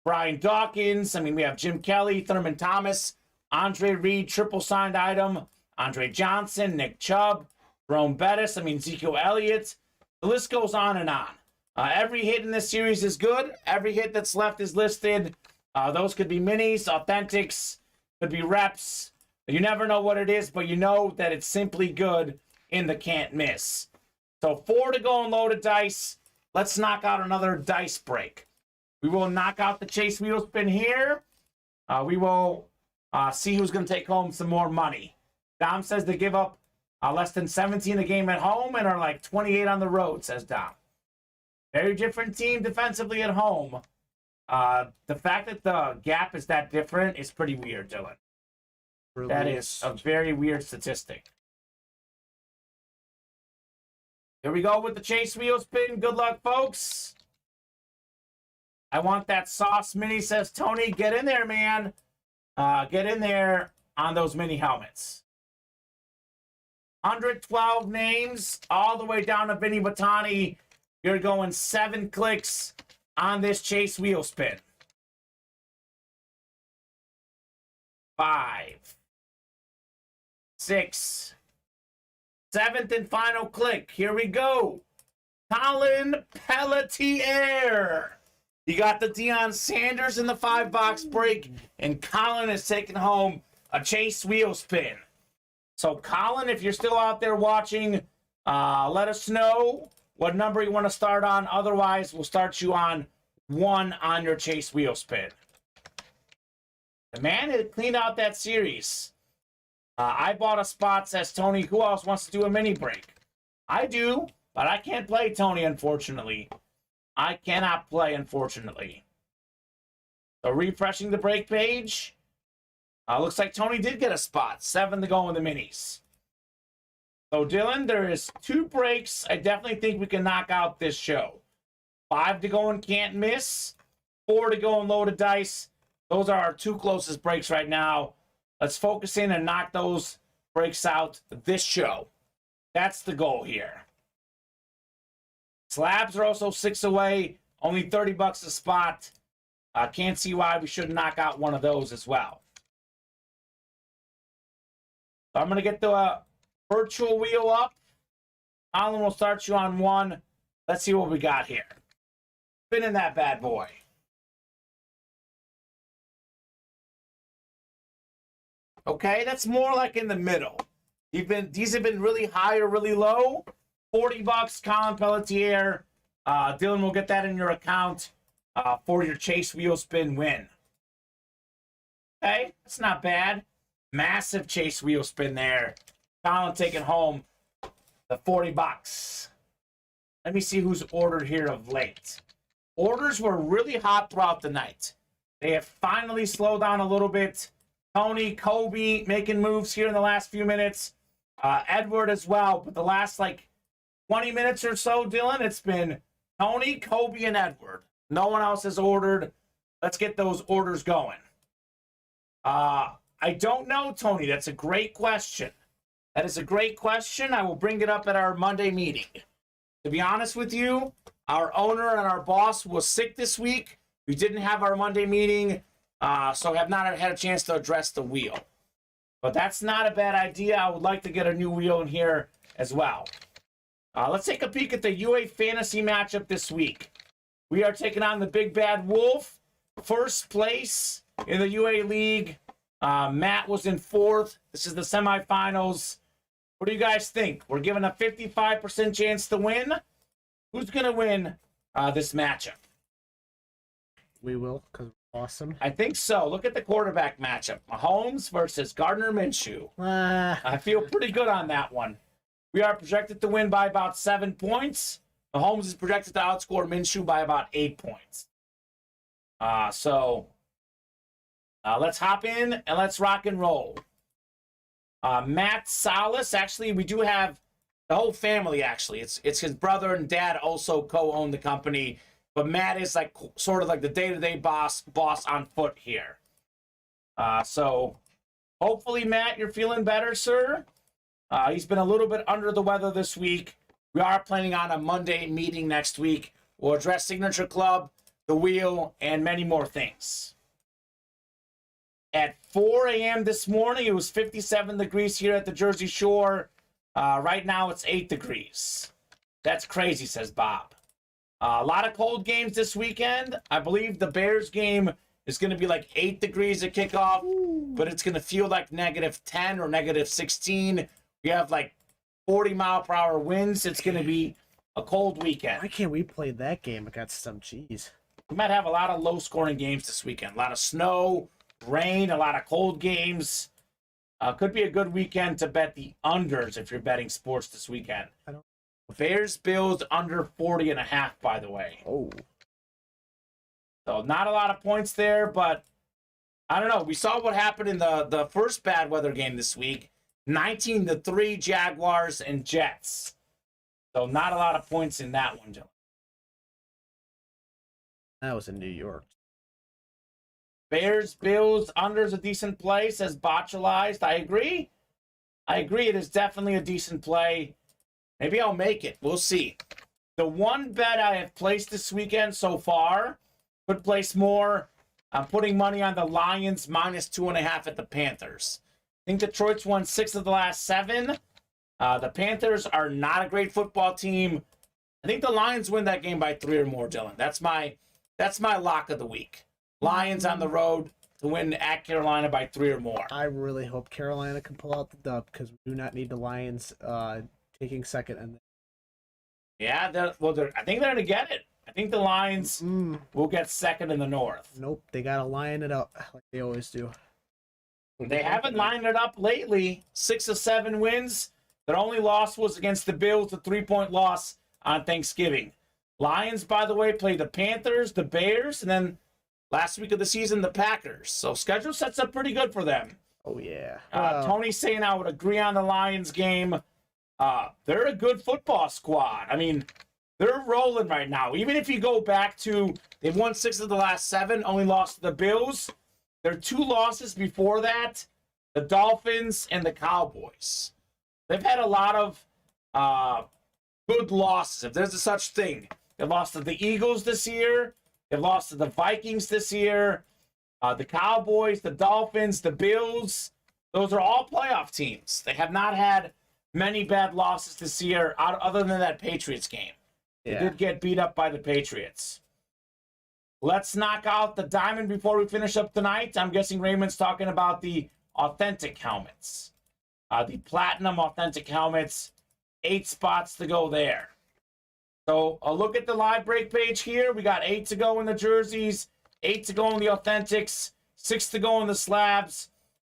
Brian Dawkins. We have Jim Kelly, Thurman Thomas, Andre Reed, triple signed item, Andre Johnson, Nick Chubb, Jerome Bettis, Ezekiel Elliott. The list goes on and on. Every hit in this series is good. Every hit that's left is listed. Those could be minis, authentics, could be reps. You never know what it is, but you know that it's simply good in the can't miss. So 4 to go in loaded dice. Let's knock out another dice break. We will knock out the chase wheel spin here. We will see who's going to take home some more money. Dom says they give up less than 17 a game at home and are like 28 on the road, says Dom. Very different team defensively at home. The fact that the gap is that different is pretty weird, Dylan. That is a very weird statistic. Here we go with the chase wheel spin. Good luck, folks. I want that sauce mini, says Tony. Get in there, man. Get in there on those mini helmets. 112 names all the way down to Vinny Batani. You're going 7 clicks on this chase wheel spin. 5, 6, 7th and final click. Here we go. Colin Pelletier. You got the Deion Sanders in the 5-box break, and Colin is taking home a chase wheel spin. So, Colin, if you're still out there watching, let us know what number you want to start on. Otherwise, we'll start you on 1 on your chase wheel spin. The man had cleaned out that series. I bought a spot, says Tony. Who else wants to do a mini break? I do, but I can't play Tony, unfortunately. I cannot play, unfortunately. So refreshing the break page. Looks like Tony did get a spot. 7 to go in the minis. So, Dylan, there is 2 breaks. I definitely think we can knock out this show. 5 to go and can't miss. 4 to go and loaded dice. Those are our 2 closest breaks right now. Let's focus in and knock those breaks out this show. That's the goal here. Slabs are also 6 away. Only $30 a spot. Can't see why we shouldn't knock out one of those as well. So I'm going to get the virtual wheel up. Colin will start you on 1. Let's see what we got here. Spinning that bad boy. Okay, that's more like in the middle. These have been really high or really low. $40, Colin Pelletier. Dylan will get that in your account for your chase wheel spin win. Okay, that's not bad. Massive chase wheel spin there. Colin taking home the $40. Let me see who's ordered here of late. Orders were really hot throughout the night. They have finally slowed down a little bit. Tony, Kobe making moves here in the last few minutes. Edward as well. But the last, 20 minutes or so, Dylan, it's been Tony, Kobe, and Edward. No one else has ordered. Let's get those orders going. I don't know, Tony. That's a great question. That is a great question. I will bring it up at our Monday meeting. To be honest with you, our owner and our boss was sick this week. We didn't have our Monday meeting, so have not had a chance to address the wheel. But that's not a bad idea. I would like to get a new wheel in here as well. Let's take a peek at the UA Fantasy matchup this week. We are taking on the Big Bad Wolf. First place in the UA League. Matt was in 4th. This is the semifinals. What do you guys think? We're given a 55% chance to win. Who's going to win this matchup? We will, because we're awesome. I think so. Look at the quarterback matchup. Mahomes versus Gardner Minshew. I feel pretty good on that one. We are projected to win by about 7 points. Mahomes is projected to outscore Minshew by about 8 points. Let's hop in and let's rock and roll. Matt Salas, actually, we do have the whole family, actually. It's his brother and dad also co-own the company, but Matt is sort of like the day-to-day boss on foot here. So hopefully, Matt, you're feeling better, sir. He's been a little bit under the weather this week. We are planning on a Monday meeting next week. We'll address Signature Club, the wheel, and many more things. At 4 a.m. this morning, it was 57 degrees here at the Jersey Shore. Right now, it's 8 degrees. That's crazy, says Bob. A lot of cold games this weekend. I believe the Bears game is going to be 8 degrees at kickoff, but it's going to feel like -10 or -16. We have 40-mile-per-hour winds. It's going to be a cold weekend. Why can't we play that game against some cheese? We might have a lot of low-scoring games this weekend. A lot of snow, rain, a lot of cold games. Could be a good weekend to bet the unders if you're betting sports this weekend. Bears Bills under 40.5, by the way. Oh. So not a lot of points there, but I don't know. We saw what happened in the first bad weather game this week. 19-3 Jaguars and Jets. So not a lot of points in that one, Joe. That was in New York. Bears, Bills, under's a decent play, says Botchalized. I agree. It is definitely a decent play. Maybe I'll make it. We'll see. The one bet I have placed this weekend so far, could place more. I'm putting money on the Lions minus 2.5 at the Panthers. I think Detroit's won 6 of the last 7. The Panthers are not a great football team. I think the Lions win that game by 3 or more, Dylan. That's my lock of the week. Lions on the road to win at Carolina by 3 or more. I really hope Carolina can pull out the dub because we do not need the Lions taking second. And Yeah, I think they're going to get it. I think the Lions will get second in the North. Nope, they got to line it up like they always do. They haven't lined it up lately. 6 of 7 wins. Their only loss was against the Bills, a 3-point loss on Thanksgiving. Lions, by the way, play the Panthers, the Bears, and then last week of the season, the Packers. So schedule sets up pretty good for them. Oh, yeah. Tony's saying I would agree on the Lions game. They're a good football squad. I mean, they're rolling right now. Even if you go back to, they've won 6 of the last 7, only lost to the Bills. Their 2 losses before that, the Dolphins and the Cowboys. They've had a lot of good losses, if there's a such thing. They lost to the Eagles this year. They lost to the Vikings this year. The Cowboys, the Dolphins, the Bills. Those are all playoff teams. They have not had many bad losses this year other than that Patriots game. They did get beat up by the Patriots. Let's knock out the diamond before we finish up tonight. I'm guessing Raymond's talking about the authentic helmets. The platinum authentic helmets. 8 spots to go there. So a look at the live break page here. We got 8 to go in the jerseys, 8 to go in the authentics, 6 to go in the slabs,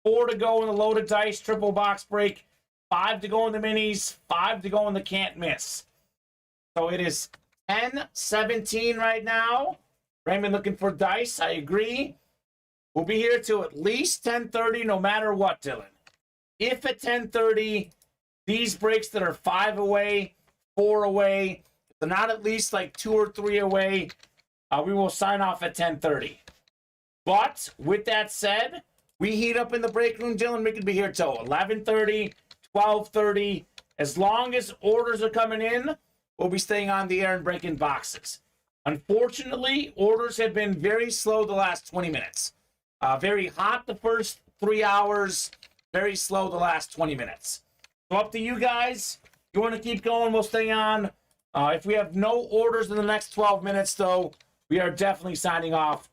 4 to go in the loaded dice triple box break, 5 to go in the minis, 5 to go in the can't miss. So it is 10-17 right now. Raymond looking for dice. I agree. We'll be here till at least 10:30 no matter what, Dylan. If at 10:30, these breaks that are 5 away, 4 away, if they're not at least like 2 or 3 away, we will sign off at 10:30. But with that said, we heat up in the break room, Dylan. We could be here till 11:30, 12:30. As long as orders are coming in, we'll be staying on the air and breaking boxes. Unfortunately, orders have been very slow the last 20 minutes. Very hot the first 3 hours, very slow the last 20 minutes. So up to you guys. You want to keep going, we'll stay on. If we have no orders in the next 12 minutes, though, we are definitely signing off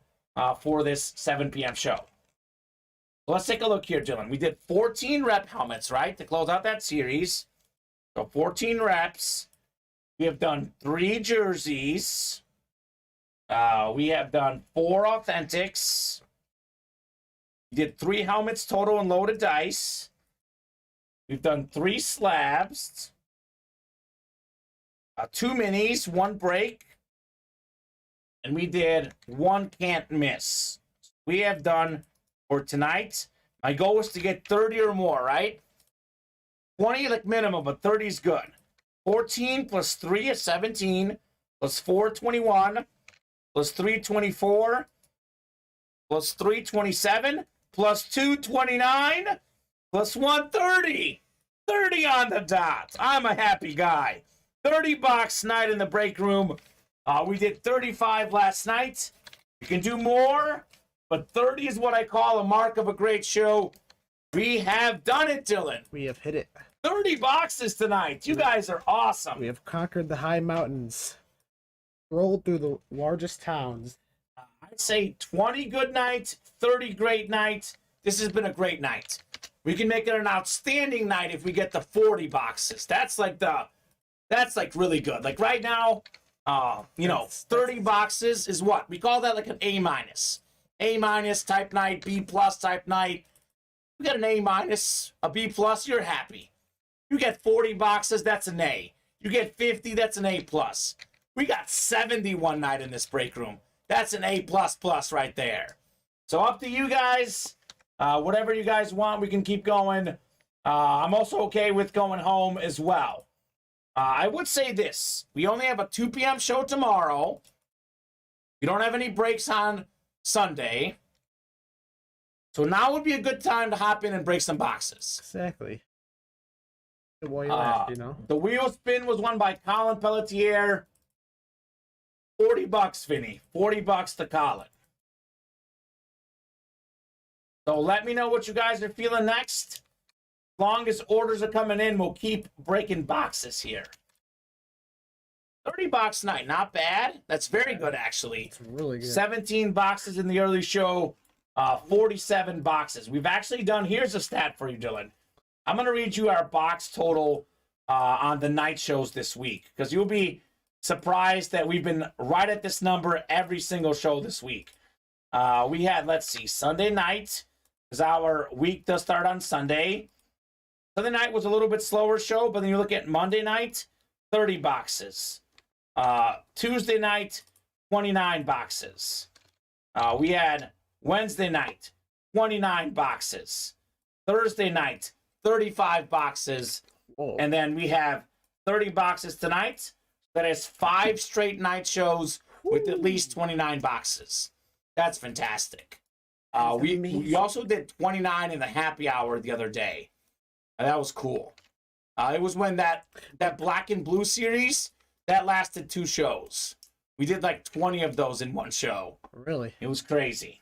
for this 7 p.m. show. Let's take a look here, Dylan. We did 14 rep helmets, right, to close out that series. So 14 reps. We have done 3 jerseys. We have done 4 authentics. We did 3 helmets total and loaded dice. We've done 3 slabs. 2 minis, 1 break. And we did 1 can't miss. We have done for tonight. My goal was to get 30 or more, right? 20 like minimum, but 30 is good. 14 plus 3 is 17. Plus 4, 21. Plus 3, 24. Plus 3, 27. Plus 2, 29. Plus 1, 30. 30 on the dot. I'm a happy guy. 30 box night in the break room. We did 35 last night. You can do more, but 30 is what I call a mark of a great show. We have done it, Dylan. We have hit it. 30 boxes tonight. You guys are awesome. We have conquered the high mountains. Rolled through the largest towns. I'd say 20 good nights, 30 great nights. This has been a great night. We can make it an outstanding night if we get the 40 boxes. That's like really good. Like right now, 30 boxes is what? We call that like an A minus. A minus type night, B plus type night. You get an A minus, a B plus, you're happy. You get 40 boxes, that's an A. You get 50, that's an A plus. We got 70 one night in this break room. That's an A plus plus right there. So up to you guys. Whatever you guys want, we can keep going. I'm also okay with going home as well. I would say this. We only have a 2 p.m. show tomorrow. We don't have any breaks on Sunday. So now would be a good time to hop in and break some boxes. Exactly. While you're at, The wheel spin was won by Colin Pelletier. $40, Vinny. $40 to call it. So let me know what you guys are feeling next. As long as orders are coming in, we'll keep breaking boxes here. $30 night, not bad. That's very good, actually. It's really good. 17 boxes in the early show, 47 boxes. We've actually done, here's a stat for you, Dylan. I'm going to read you our box total on the night shows this week, because you'll be surprised that we've been right at this number every single show this week. We had, let's see, Sunday night, because our week does start on Sunday. Sunday night was a little bit slower show, but then you look at Monday night, 30 boxes. Tuesday night, 29 boxes. We had Wednesday night, 29 boxes. Thursday night, 35 boxes. Whoa. And then we have 30 boxes tonight. That is 5 straight night shows with at least 29 boxes. That's fantastic. We also did 29 in the happy hour the other day. And that was cool. It was when that Black and Blue series, that lasted 2 shows. We did like 20 of those in one show. Really? It was crazy.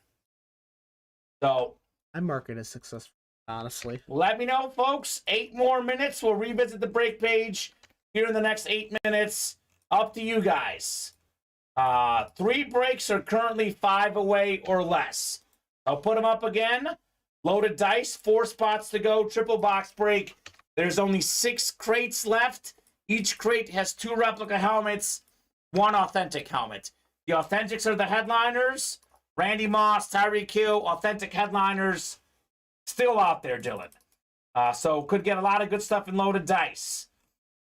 So I'm marking it as successful, honestly. let me know, folks. 8 more minutes. We'll revisit the break page here in the next 8 minutes. Up to you guys. 3 breaks are currently 5 away or less. I'll put them up again. Loaded dice, 4 spots to go. Triple box break. There's only 6 crates left. Each crate has 2 replica helmets, 1 authentic helmet. The authentics are the headliners. Randy Moss, Tyreek Hill, authentic headliners. Still out there, Dylan. So could get a lot of good stuff in loaded dice.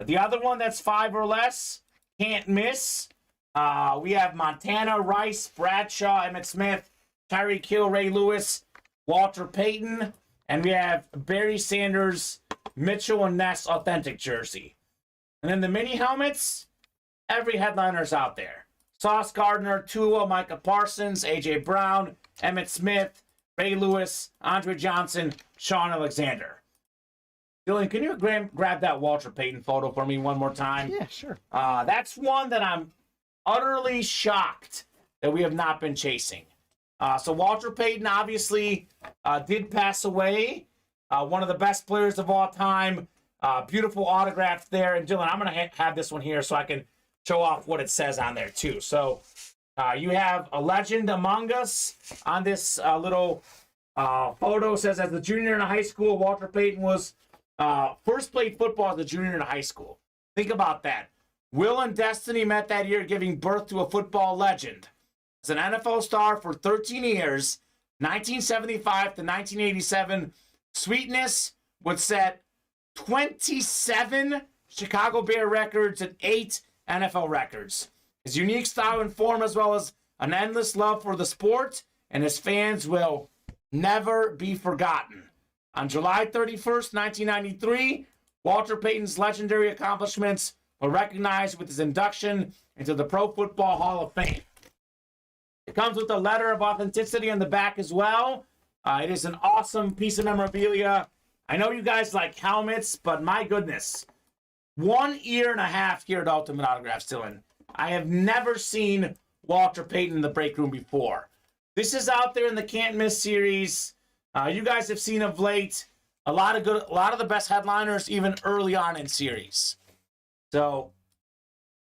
The other one that's 5 or less, can't miss. We have Montana, Rice, Bradshaw, Emmitt Smith, Tyreek Hill, Ray Lewis, Walter Payton, and we have Barry Sanders, Mitchell and Ness authentic jersey. And then the mini helmets, every headliner's out there. Sauce Gardner, Tua, Micah Parsons, A.J. Brown, Emmitt Smith, Ray Lewis, Andre Johnson, Sean Alexander. Dylan, can you grab that Walter Payton photo for me one more time? Yeah, sure. That's one that I'm utterly shocked that we have not been chasing. So Walter Payton obviously did pass away. One of the best players of all time. Beautiful autograph there. And Dylan, I'm going to have this one here so I can show off what it says on there too. So you have a legend among us on this little photo. It says, as a junior in high school, Walter Payton was first played football as a junior in high school. Think about that. Will and Destiny met that year, giving birth to a football legend. As an NFL star for 13 years, 1975 to 1987, Sweetness would set 27 Chicago Bear records and 8 NFL records. His unique style and form, as well as an endless love for the sport, and his fans will never be forgotten. On July 31st, 1993, Walter Payton's legendary accomplishments were recognized with his induction into the Pro Football Hall of Fame. It comes with a letter of authenticity on the back as well. It is an awesome piece of memorabilia. I know you guys like helmets, but my goodness. 1 year and a half here at Ultimate Autographs, Dylan. I have never seen Walter Payton in the break room before. This is out there in the Can't Miss series. You guys have seen of late a lot of the best headliners, even early on in series. So,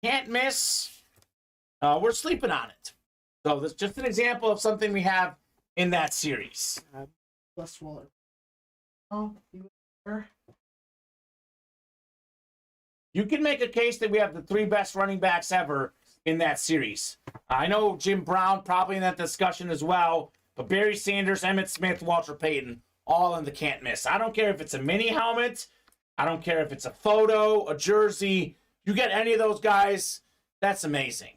Can't Miss. We're sleeping on it. So that's just an example of something we have in that series. West Waller. Oh, you were? You can make a case that we have the 3 best running backs ever in that series. I know Jim Brown probably in that discussion as well, but Barry Sanders, Emmitt Smith, Walter Payton, all in the can't miss. I don't care if it's a mini helmet. I don't care if it's a photo, a jersey. You get any of those guys, that's amazing.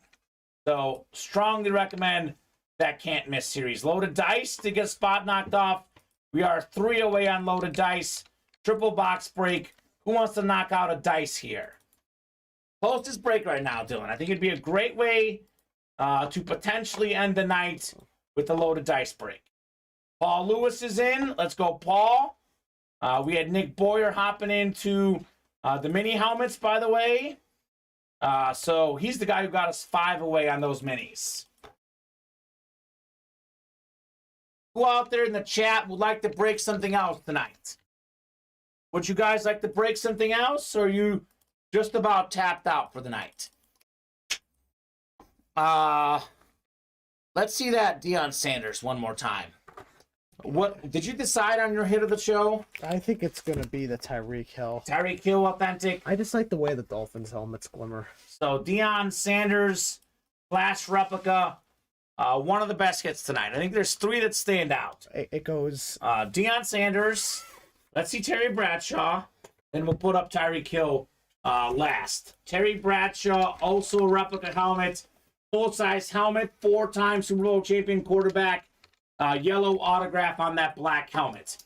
So, strongly recommend that can't miss series. Loaded dice to get a spot knocked off. We are 3 away on loaded dice. Triple box break. Who wants to knock out a dice here? Closest break right now, Dylan. I think it'd be a great way to potentially end the night with the loaded dice break. Paul Lewis is in. Let's go, Paul. We had Nick Boyer hopping into the mini helmets, by the way. So he's the guy who got us 5 away on those minis. Who out there in the chat would like to break something else tonight? Would you guys like to break something else, or are you just about tapped out for the night? Let's see that Deion Sanders one more time. What did you decide on your hit of the show? I think it's gonna be the Tyreek Hill. Tyreek Hill authentic. I just like the way the Dolphins helmets glimmer. So Deion Sanders flash replica, one of the best hits tonight. I think there's 3 that stand out. It goes Deion Sanders. Let's see Terry Bradshaw. Then we'll put up Tyreek Hill last. Terry Bradshaw, also a replica helmet. Full-size helmet, 4-time Super Bowl champion quarterback. Yellow autograph on that black helmet.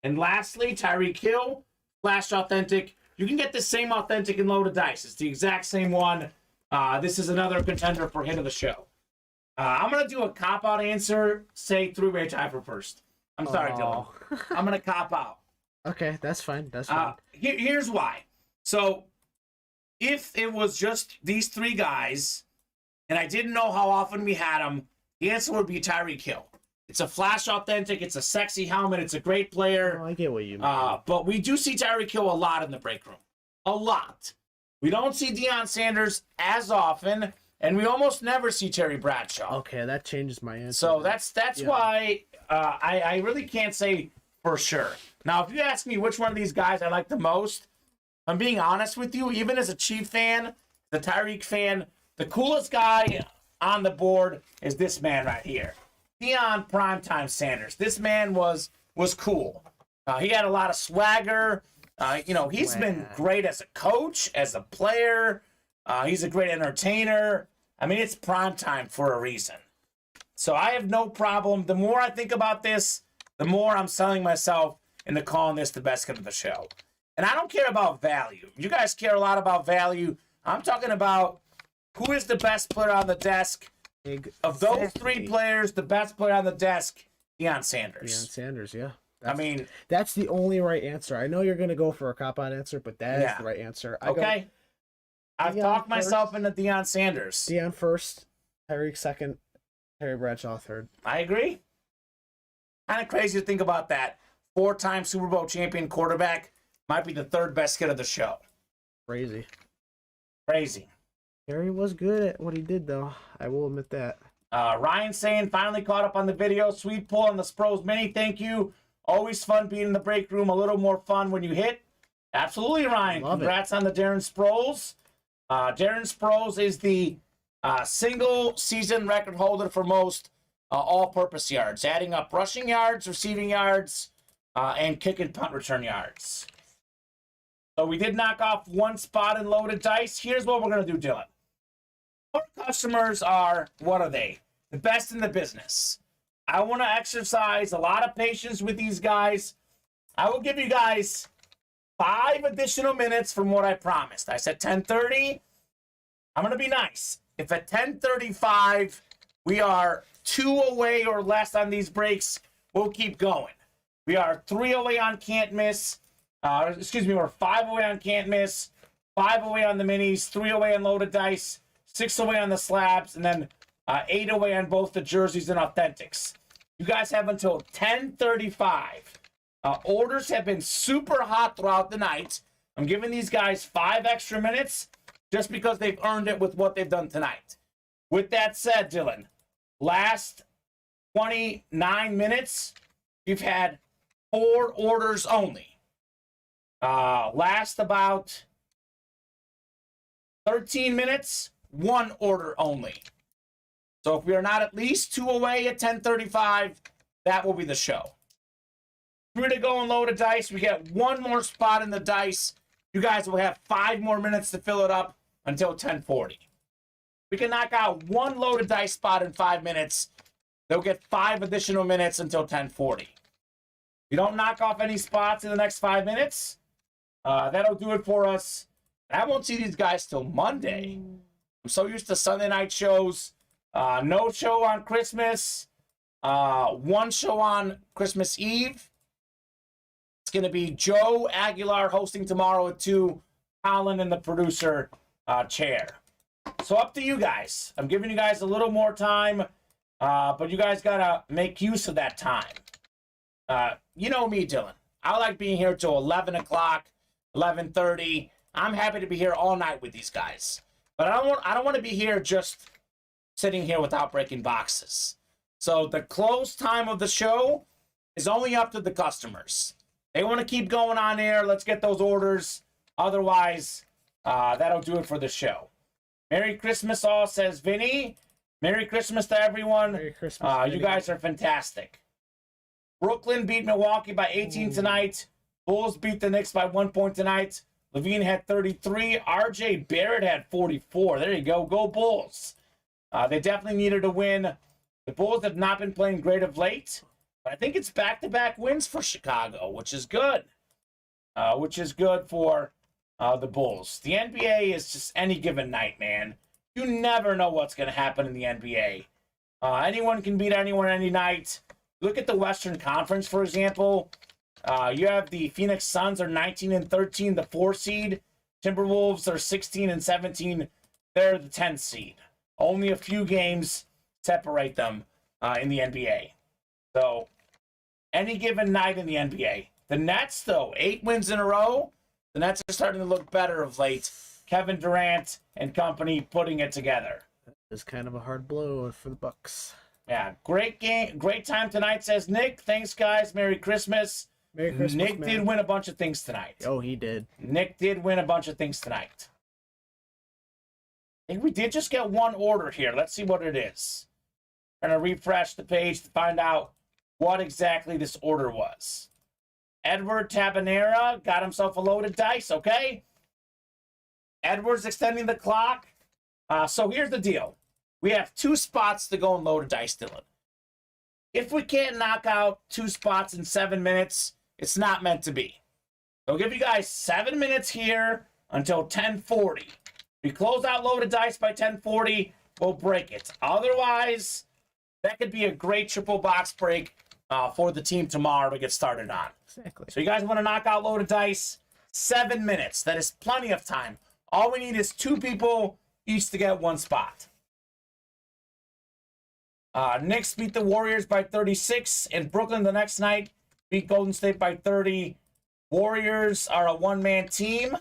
And lastly, Tyreek Hill, flash authentic. You can get the same authentic in loaded dice. It's the exact same one. This is another contender for hit of the show. I'm going to do a cop-out answer. Say three-way tie for first. I'm sorry, Dylan. I'm going to cop out. Okay, that's fine. That's fine. Here's why. So, if it was just these 3 guys, and I didn't know how often we had them, the answer would be Tyreek Hill. It's a flash authentic. It's a sexy helmet. It's a great player. Oh, I get what you mean. But we do see Tyreek Hill a lot in the break room. A lot. We don't see Deion Sanders as often, and we almost never see Terry Bradshaw. Okay, that changes my answer. So that's why I really can't say for sure. Now, if you ask me which one of these guys I like the most, I'm being honest with you. Even as a Chief fan, the Tyreek fan, the coolest guy on the board is this man right here. Deion Primetime Sanders. This man was cool. He had a lot of swagger. He's been great as a coach, as a player. He's a great entertainer. I mean, it's primetime for a reason. So I have no problem. The more I think about this, the more I'm selling myself into calling this the best hit of the show. And I don't care about value. You guys care a lot about value. I'm talking about who is the best player on the desk. Of those 3 players, the best player on the desk, Deion Sanders. Deion Sanders, yeah. That's the only right answer. I know you're going to go for a cop-out answer, but that is the right answer. I've talked myself into Deion Sanders. Deion first, Tyreek second, Terry Bradshaw third. I agree. Kind of crazy to think about that. 4-time Super Bowl champion quarterback might be the 3rd best hit of the show. Crazy. Terry was good at what he did, though. I will admit that. Ryan saying, finally caught up on the video. Sweet pull on the Sproles Mini. Thank you. Always fun being in the break room. A little more fun when you hit. Absolutely, Ryan. Congrats on the Darren Sproles. Darren Sproles is the single season record holder for most all-purpose yards, adding up rushing yards, receiving yards, and kick and punt return yards. So we did knock off 1 spot in loaded dice. Here's what we're going to do, Dylan. Our customers are, what are they? The best in the business. I want to exercise a lot of patience with these guys. I will give you guys 5 additional minutes from what I promised. I said 10:30. I'm going to be nice. If at 10:35 we are 2 away or less on these breaks, we'll keep going. We are 3 away on can't miss. We're 5 away on can't miss, 5 away on the minis, 3 away on loaded dice, 6 away on the slabs, and then 8 away on both the jerseys and authentics. You guys have until 10:35. Orders have been super hot throughout the night. I'm giving these guys 5 extra minutes just because they've earned it with what they've done tonight. With that said, Dylan, last 29 minutes, you've had 4 orders only. Last about 13 minutes, 1 order only. So if we are not at least 2 away at 10:35, that will be the show. 3 to go and load a dice. We get 1 more spot in the dice. You guys will have 5 more minutes to fill it up until 10:40. We can knock out 1 loaded dice spot in 5 minutes. They'll get 5 additional minutes until 10:40. If you don't knock off any spots in the next 5 minutes, that'll do it for us. I won't see these guys till Monday. I'm so used to Sunday night shows. No show on Christmas. 1 show on Christmas Eve. It's going to be Joe Aguilar hosting tomorrow at 2, Colin in the producer chair. So up to you guys. I'm giving you guys a little more time, but you guys got to make use of that time. You know me, Dylan. I like being here till 11 o'clock, 11:30. I'm happy to be here all night with these guys. But I don't want to be here just sitting here without breaking boxes. So the close time of the show is only up to the customers. They want to keep going on air. Let's get those orders. Otherwise, that'll do it for the show. Merry Christmas all, says Vinny. Merry Christmas to everyone. Merry Christmas. You guys are fantastic. Brooklyn beat Milwaukee by 18 tonight. Bulls beat the Knicks by 1 point tonight. Levine had 33. RJ Barrett had 44. There you go. Go Bulls. They definitely needed a win. The Bulls have not been playing great of late, but I think it's back-to-back wins for Chicago, which is good. Which is good for the Bulls. The NBA is just any given night, man. You never know what's going to happen in the NBA. Anyone can beat anyone any night. Look at the Western Conference, for example. You have the Phoenix Suns are 19-13, the 4 seed. Timberwolves are 16-17. They're the 10 seed. Only a few games separate them in the NBA. So, any given night in the NBA. The Nets, though, 8 wins in a row. The Nets are starting to look better of late. Kevin Durant and company putting it together. It's kind of a hard blow for the Bucks. Yeah, great game, great time tonight, says Nick. Thanks, guys. Merry Christmas. Merry Christmas, Nick man. did win a bunch of things tonight. Oh, he did. Nick did win a bunch of things tonight. I think we did just get one order here. Let's see what it is. I'm going to refresh the page to find out what exactly this order was. Edward Tabanera got himself a loaded dice, okay? Edward's extending the clock. So here's the deal. We have 2 spots to go and load a dice, Dylan. If we can't knock out 2 spots in 7 minutes, it's not meant to be. I'll give you guys 7 minutes here until 10:40. We close out loaded dice by 10:40, we'll break it. Otherwise, that could be a great triple box break for the team tomorrow to get started on. Exactly. So you guys want to knock out loaded dice? 7 minutes. That is plenty of time. All we need is 2 people each to get 1 spot. Knicks beat the Warriors by 36. In Brooklyn the next night, beat Golden State by 30. Warriors are a one-man team.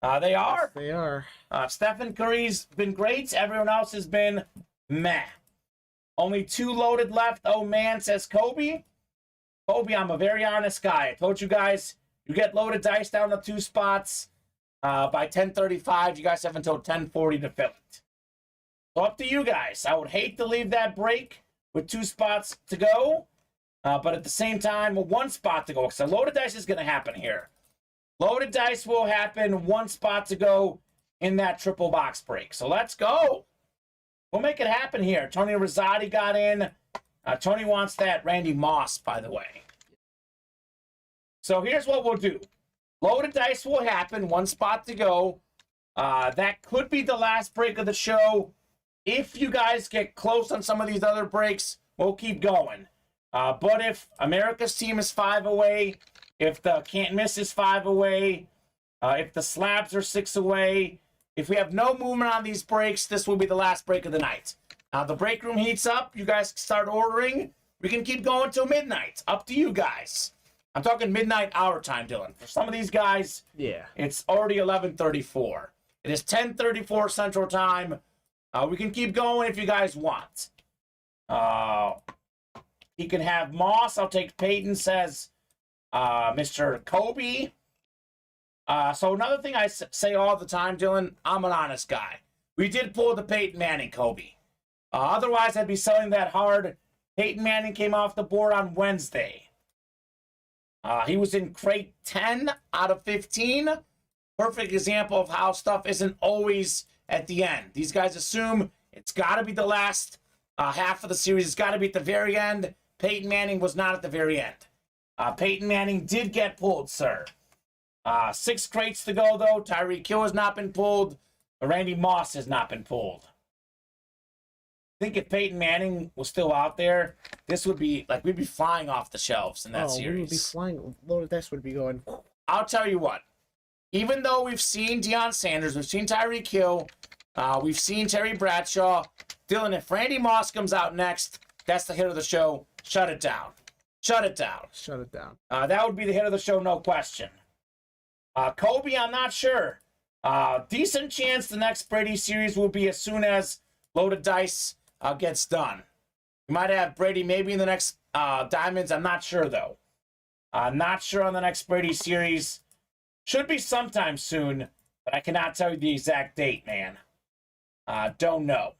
They are. Yes, they are. Stephen Curry's been great. Everyone else has been meh. Only 2 loaded left. Oh, man, says Kobe. Kobe, I'm a very honest guy. I told you guys, you get loaded dice down to 2 spots. By 10:35, you guys have until 10:40 to fill it. So up to you guys. I would hate to leave that break with 2 spots to go. But at the same time, 1 spot to go. So loaded dice is going to happen here. Loaded dice will happen, 1 spot to go in that triple box break. So let's go. We'll make it happen here. Tony Rosati got in. Tony wants that Randy Moss, by the way. So here's what we'll do. Loaded dice will happen, 1 spot to go. That could be the last break of the show. If you guys get close on some of these other breaks, we'll keep going. But if America's team is 5 away, if the can't miss is 5 away, if the slabs are 6 away, if we have no movement on these breaks, this will be the last break of the night. Now the break room heats up. You guys start ordering. We can keep going till midnight. Up to you guys. I'm talking midnight our time, Dylan. For some of these guys, Yeah. it's already 11:34. It is 10:34 Central Time. We can keep going if you guys want. He can have Moss. I'll take Peyton, says Mr. Kobe. So another thing I say all the time, Dylan, I'm an honest guy. We did pull the Peyton Manning Kobe. Otherwise, I'd be selling that hard. Peyton Manning came off the board on Wednesday. He was in crate 10 out of 15. Perfect example of how stuff isn't always at the end. These guys assume it's got to be the last half of the series. It's got to be at the very end. Peyton Manning was not at the very end. Peyton Manning did get pulled, sir. 6 crates to go, though. Tyreek Hill has not been pulled. Randy Moss has not been pulled. I think if Peyton Manning was still out there, this would be like we'd be flying off the shelves in that series. We would be flying. Loaded dice would be going. I'll tell you what. Even though we've seen Deion Sanders, we've seen Tyreek Hill, We've seen Terry Bradshaw. Dylan, if Randy Moss comes out next, that's the hit of the show. Shut it down. Shut it down. Shut it down. That would be the hit of the show, no question. Kobe, I'm not sure. Decent chance the next Brady series will be as soon as Loaded Dice gets done. We might have Brady maybe in the next Diamonds. I'm not sure, though. Not sure on the next Brady series. Should be sometime soon, but I cannot tell you the exact date, man. Don't know.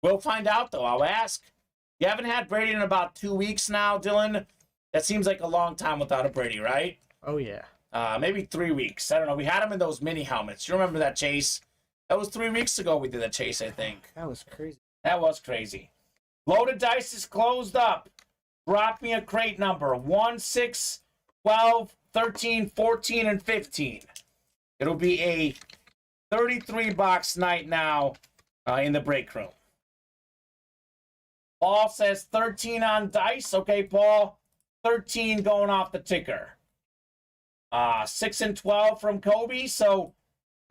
We'll find out, though. I'll ask. You haven't had Brady in about 2 weeks now, Dylan. That seems like a long time without a Brady, right? Oh, yeah. Maybe 3 weeks. I don't know. We had him in those mini helmets. You remember that chase? That was 3 weeks ago we did that chase, I think. That was crazy. That was crazy. Loaded Dice is closed up. Drop me a crate number. 1, 6, 12, 13, 14, and 15. It'll be a 33-box night now in the break room. Paul says 13 on dice. Okay, Paul. 13 going off the ticker. 6 and 12 from Kobe. So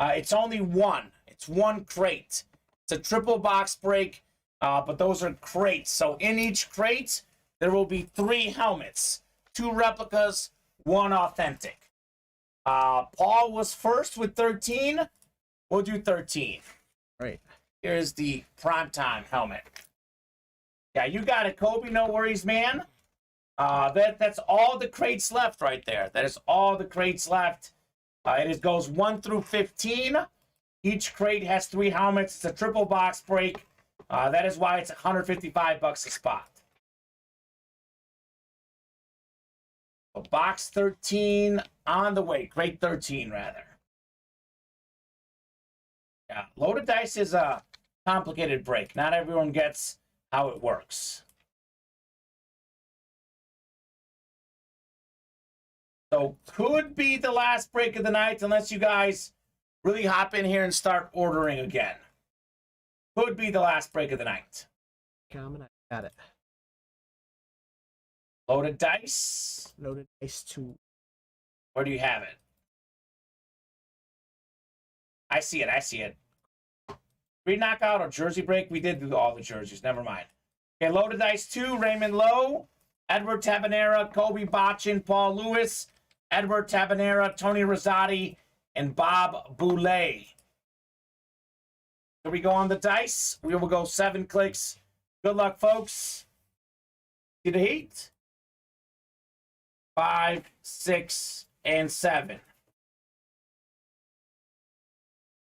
it's only one. It's one crate. It's a triple box break, but those are crates. So in each crate, there will be 3 helmets. 2 replicas, 1 authentic. Paul was first with 13. We'll do 13. Right. Here's the primetime helmet. Yeah, you got it, Kobe. No worries, man. That's all the crates left right there. That is all the crates left. It goes 1 through 15. Each crate has 3 helmets. It's a triple box break. That is why it's $155 a spot. So box 13 on the way. Crate 13, rather. Yeah, Loaded Dice is a complicated break. Not everyone gets how it works. So could be the last break of the night unless you guys really hop in here and start ordering again. Could be the last break of the night. Kamen, I got it. Loaded Dice. Loaded Dice 2. Where do you have it? I see it. I see it. Free knockout or jersey break? We did do all the jerseys. Never mind. Okay, Loaded Dice 2. Raymond Lowe, Edward Tabanera, Kobe Botchin, Paul Lewis, Edward Tabanera, Tony Rosati, and Bob Boulay. Here we go on the dice. We will go 7 clicks. Good luck, folks. See the heat? 5, 6, and 7.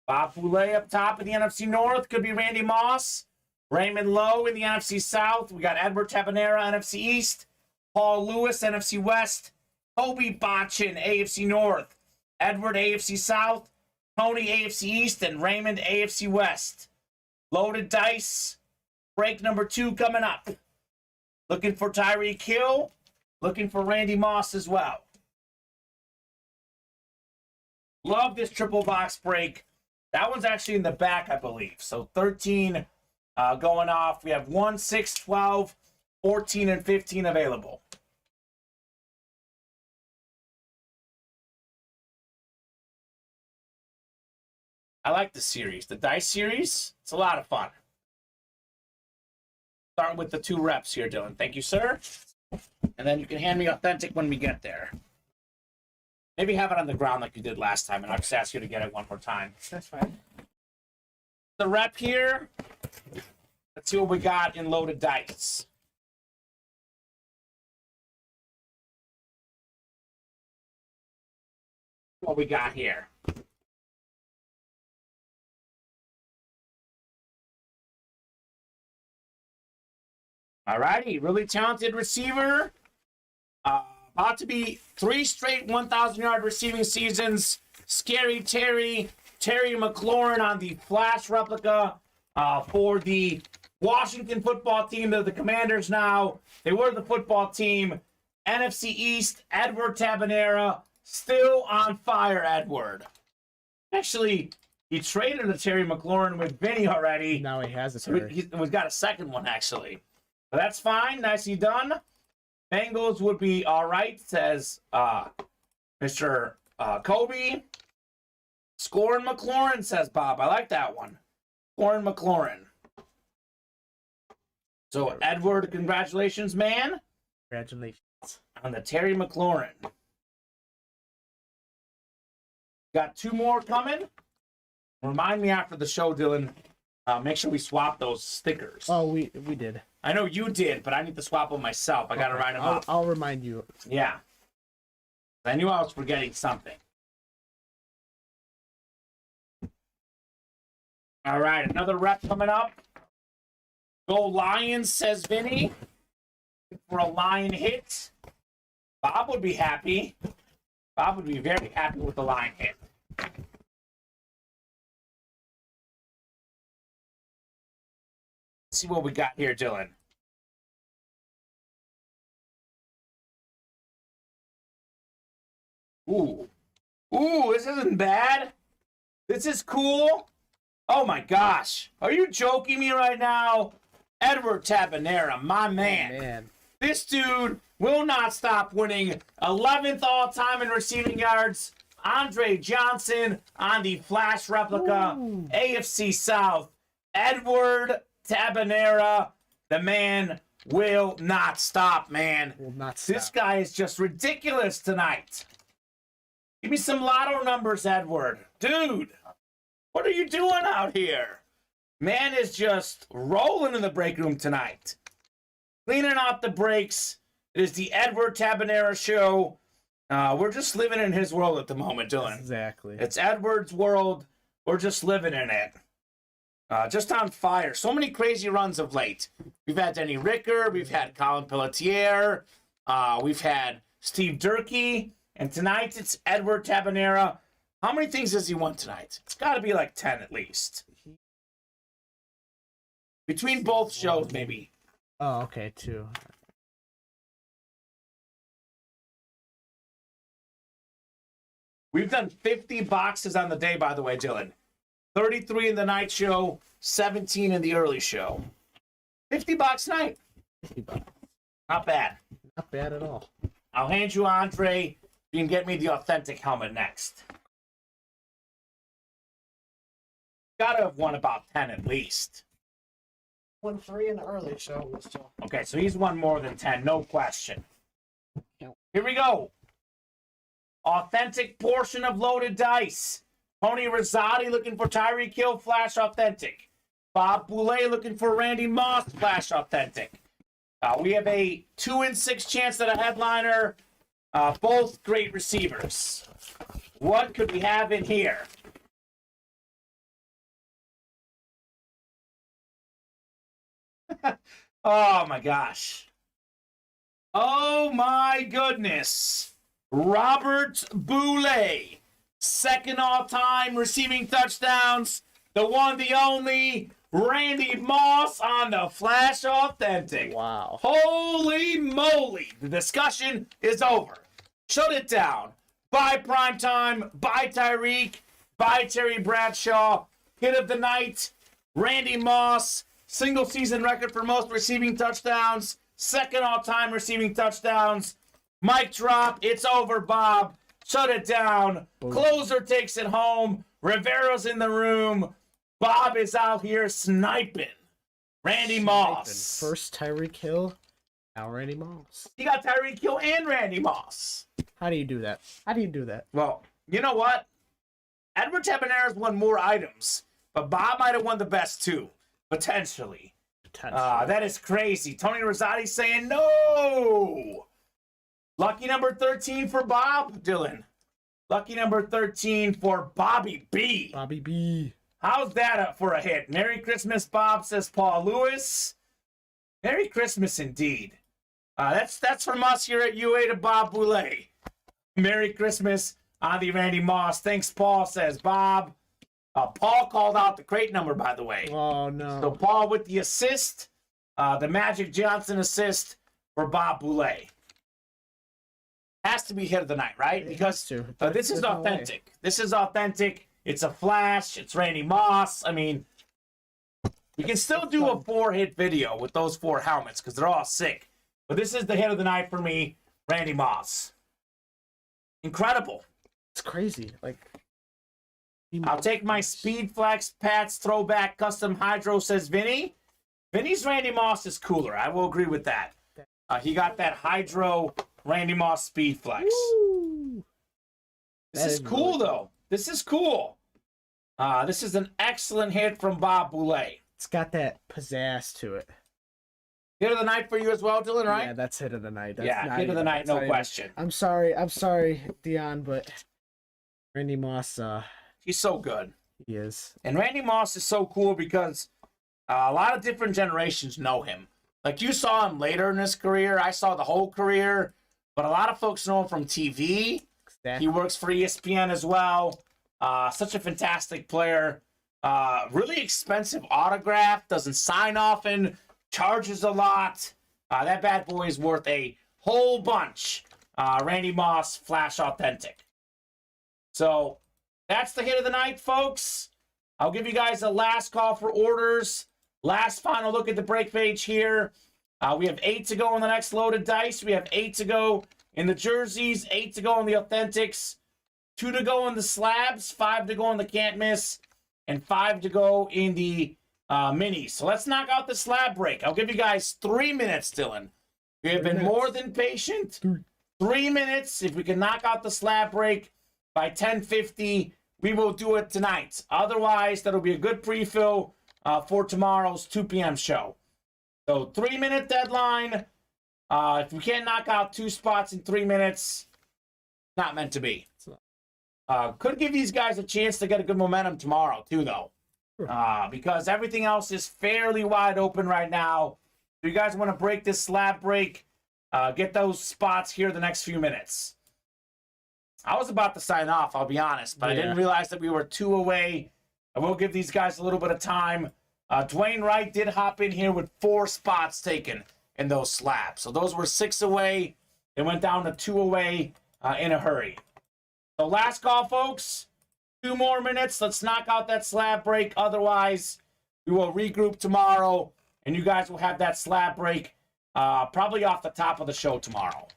Bob Boulay up top in the NFC North. Could be Randy Moss. Raymond Lowe in the NFC South. We got Edward Tabanera, NFC East. Paul Lewis, NFC West. Kobe Botchin, AFC North. Edward, AFC South. Tony, AFC East. And Raymond, AFC West. Loaded Dice. Break number 2 coming up. Looking for Tyreek Hill. Looking for Randy Moss as well. Love this triple box break. That one's actually in the back, I believe. So 13 going off. We have 1, 6, 12, 14, and 15 available. I like the series. The dice series, it's a lot of fun. Starting with the 2 reps here, Dylan. Thank you, sir. And then you can hand me authentic when we get there. Maybe have it on the ground like you did last time, and I'll just ask you to get it one more time. That's fine. The rep here. Let's see what we got in Loaded Dice. What we got here. All righty, really talented receiver. About to be 3 straight 1,000-yard receiving seasons. Scary Terry McLaurin on the flash replica for the Washington football team. They're the Commanders now. They were the football team. NFC East, Edward Tabanera, still on fire, Edward. Actually, he traded a Terry McLaurin with Vinny already. Now he has a So Terry. we've got a second one, actually. But that's fine. Nicely done. Bengals would be all right, says Mr. Kobe. Scoring McLaurin, says Bob. I like that one. Corn McLaurin. So, Edward, congratulations, man. Congratulations. On the Terry McLaurin. Got 2 more coming. Remind me after the show, Dylan. Make sure we swap those stickers. Oh, we did. I know you did, but I need to swap them myself. I got to write them up. I'll remind you. Yeah. I knew I was forgetting something. All right, another rep coming up. Go Lions, says Vinny. For a Lion hit. Bob would be happy. Bob would be very happy with the Lion hit. Let's see what we got here, Dylan. Ooh. Ooh, this isn't bad. This is cool. Oh my gosh. Are you joking me right now? Edward Tabanera, my man. Oh, man. This dude will not stop winning. 11th all-time in receiving yards. Andre Johnson on the Flash replica. Ooh. AFC South. Edward Tabanera. The man will not stop, man. Will not stop. This guy is just ridiculous tonight. Give me some lotto numbers, Edward. Dude, what are you doing out here? Man is just rolling in the break room tonight. Cleaning out the breaks. It is the Edward Tabanera show. We're just living in his world at the moment, Dylan. Exactly. It's Edward's world. We're just living in it. Just on fire. So many crazy runs of late. We've had Denny Ricker. We've had Colin Pelletier. We've had Steve Durkee. And tonight it's Edward Tabanera. How many things has he won tonight? It's got to be like 10 at least. Between both shows, maybe. Oh, okay, 2. We've done 50 boxes on the day, by the way, Dylan. 33 in the night show, 17 in the early show. 50 box night. 50 bucks. Not bad. Not bad at all. I'll hand you Andre. You can get me the authentic helmet next. Gotta have won about 10 at least. Won 3 in the early show. Okay, so he's won more than 10, no question. Here we go. Authentic portion of loaded dice. Tony Rosati looking for Tyreek Hill, Flash Authentic. Bob Boulay looking for Randy Moss, Flash Authentic. We have a 2 in 6 chance at a headliner. Both great receivers. What could we have in here? Oh my gosh. Oh my goodness. Robert Boulay. Second all-time receiving touchdowns. The one, the only. Randy Moss on the Flash Authentic. Wow. Holy moly. The discussion is over. Shut it down. Bye Primetime. Bye Tyreek. Bye Terry Bradshaw. Hit of the night. Randy Moss. Single season record for most receiving touchdowns. Second all-time receiving touchdowns. Mic drop. It's over, Bob. Shut it down. Boom. Closer takes it home. Rivera's in the room. Bob is out here sniping. Randy Moss. First Tyreek Hill, now Randy Moss. He got Tyreek Hill and Randy Moss. How do you do that? How do you do that? Well, you know what? Edward Tabanera's won more items, but Bob might have won the best too. Potentially. That is crazy. Tony Rosati saying no. Lucky number 13 for Bob, Dylan. Lucky number 13 for Bobby B. Bobby B. How's that for a hit? Merry Christmas, Bob, says Paul Lewis. Merry Christmas indeed. That's from us here at UA to Bob Boulay. Merry Christmas on the Randy Moss. Thanks, Paul, says Bob. Paul called out the crate number, by the way. Oh, no. So Paul with the assist, the Magic Johnson assist for Bob Boulay. Has to be hit of the night, right? Because this is authentic. This is authentic. It's a flash. It's Randy Moss. I mean, we can still do a 4-hit video with those 4 helmets because they're all sick. But this is the hit of the night for me, Randy Moss. Incredible. It's crazy. Like, I'll take my Speed Flex Pats Throwback Custom Hydro, says Vinny. Vinny's Randy Moss is cooler. I will agree with that. He got that Hydro Randy Moss Speed Flex. Woo! This is cool, though. This is cool. This is an excellent hit from Bob Boulay. It's got that pizzazz to it. Hit of the night for you as well, Dylan, right? Yeah, that's hit of the night. That's Yeah, hit of the night, no question. I'm sorry, Dion, but Randy Moss, He's so good. he is. And Randy Moss is so cool because a lot of different generations know him. Like, you saw him later in his career. I saw the whole career. But a lot of folks know him from TV. Exactly. He works for ESPN as well. Such a fantastic player. Really expensive autograph. Doesn't sign often. Charges a lot. That bad boy is worth a whole bunch. Randy Moss, Flash Authentic. So, that's the hit of the night, folks. I'll give you guys a last call for orders. Last final look at the break page here. We have 8 to go in the next loaded dice. We have 8 to go in the jerseys, 8 to go in the authentics, 2 to go in the slabs, 5 to go in the can't miss, and 5 to go in the minis. So let's knock out the slab break. I'll give you guys 3 minutes, Dylan. We have been more than patient. 3 minutes. If we can knock out the slab break by 10:50, we will do it tonight. Otherwise, that'll be a good pre-fill for tomorrow's 2 p.m. show. So 3-minute deadline. If we can't knock out 2 spots in 3 minutes, not meant to be. Could give these guys a chance to get a good momentum tomorrow too, though. Because everything else is fairly wide open right now. If you guys want to break this slab break, get those spots here the next few minutes. I was about to sign off, I'll be honest, but I didn't realize that we were 2 away. I will give these guys a little bit of time. Dwayne Wright did hop in here with 4 spots taken in those slabs. So those were 6 away. They went down to 2 away in a hurry. So last call, folks. 2 more minutes. Let's knock out that slab break. Otherwise, we will regroup tomorrow, and you guys will have that slab break probably off the top of the show tomorrow.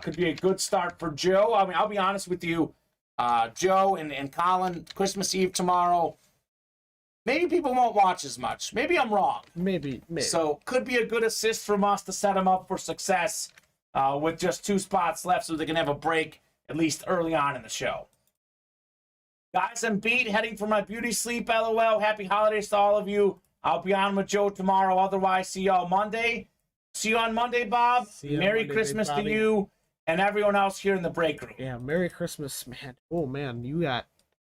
Could be a good start for Joe. I mean, I'll be honest with you. Joe and Colin, Christmas Eve tomorrow. Maybe people won't watch as much. Maybe I'm wrong. Maybe. So, could be a good assist from us to set them up for success with just 2 spots left so they can have a break at least early on in the show. Guys, I'm beat. Heading for my beauty sleep, LOL. Happy holidays to all of you. I'll be on with Joe tomorrow. Otherwise, see y'all Monday. See you on Monday, Bob. Merry Monday, Christmas Big to Bobby. you and everyone else here in the break room. Yeah, Merry Christmas, man. Oh, man, you got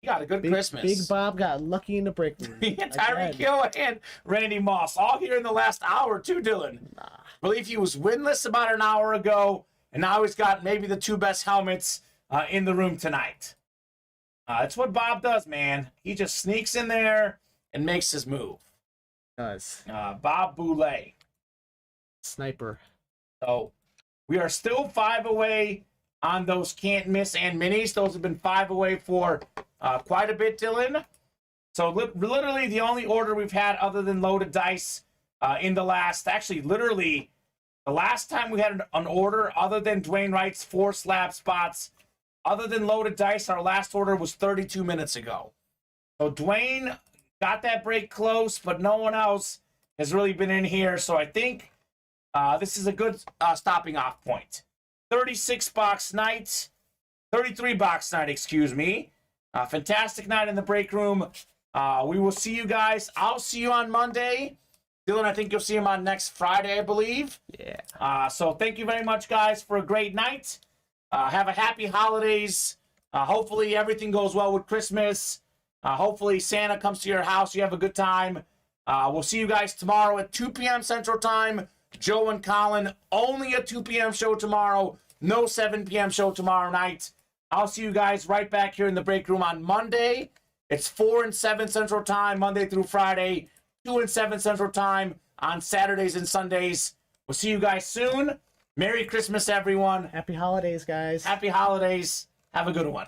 a good Christmas. Big Bob got lucky in the break room. Tyreek Hill and Randy Moss, all here in the last hour, too, Dylan. I believe he was winless about an hour ago, and now he's got maybe the 2 best helmets in the room tonight. That's what Bob does, man. He just sneaks in there and makes his move. Does. Bob Boulay. Sniper. So we are still 5 away on those can't miss and minis. Those have been 5 away for quite a bit, Dylan. So literally the only order we've had other than loaded dice in the last, actually literally the last time we had an order other than Dwayne Wright's 4 slab spots, other than loaded dice, our last order was 32 minutes ago. So Dwayne got that break close, but no one else has really been in here. So I think this is a good stopping off point. 36 box night, 33 box night, excuse me. Fantastic night in the break room. We will see you guys. I'll see you on Monday. Dylan, I think you'll see him on next Friday, I believe. Yeah. So thank you very much, guys, for a great night. Have a happy holidays. Hopefully everything goes well with Christmas. Hopefully Santa comes to your house. You have a good time. We'll see you guys tomorrow at 2 p.m. Central Time. Joe and Colin, only a 2 p.m. show tomorrow. No 7 p.m. show tomorrow night. I'll see you guys right back here in the break room on Monday. It's 4 and 7 Central Time, Monday through Friday. 2 and 7 Central Time on Saturdays and Sundays. We'll see you guys soon. Merry Christmas, everyone. Happy holidays, guys. Happy holidays. Have a good one.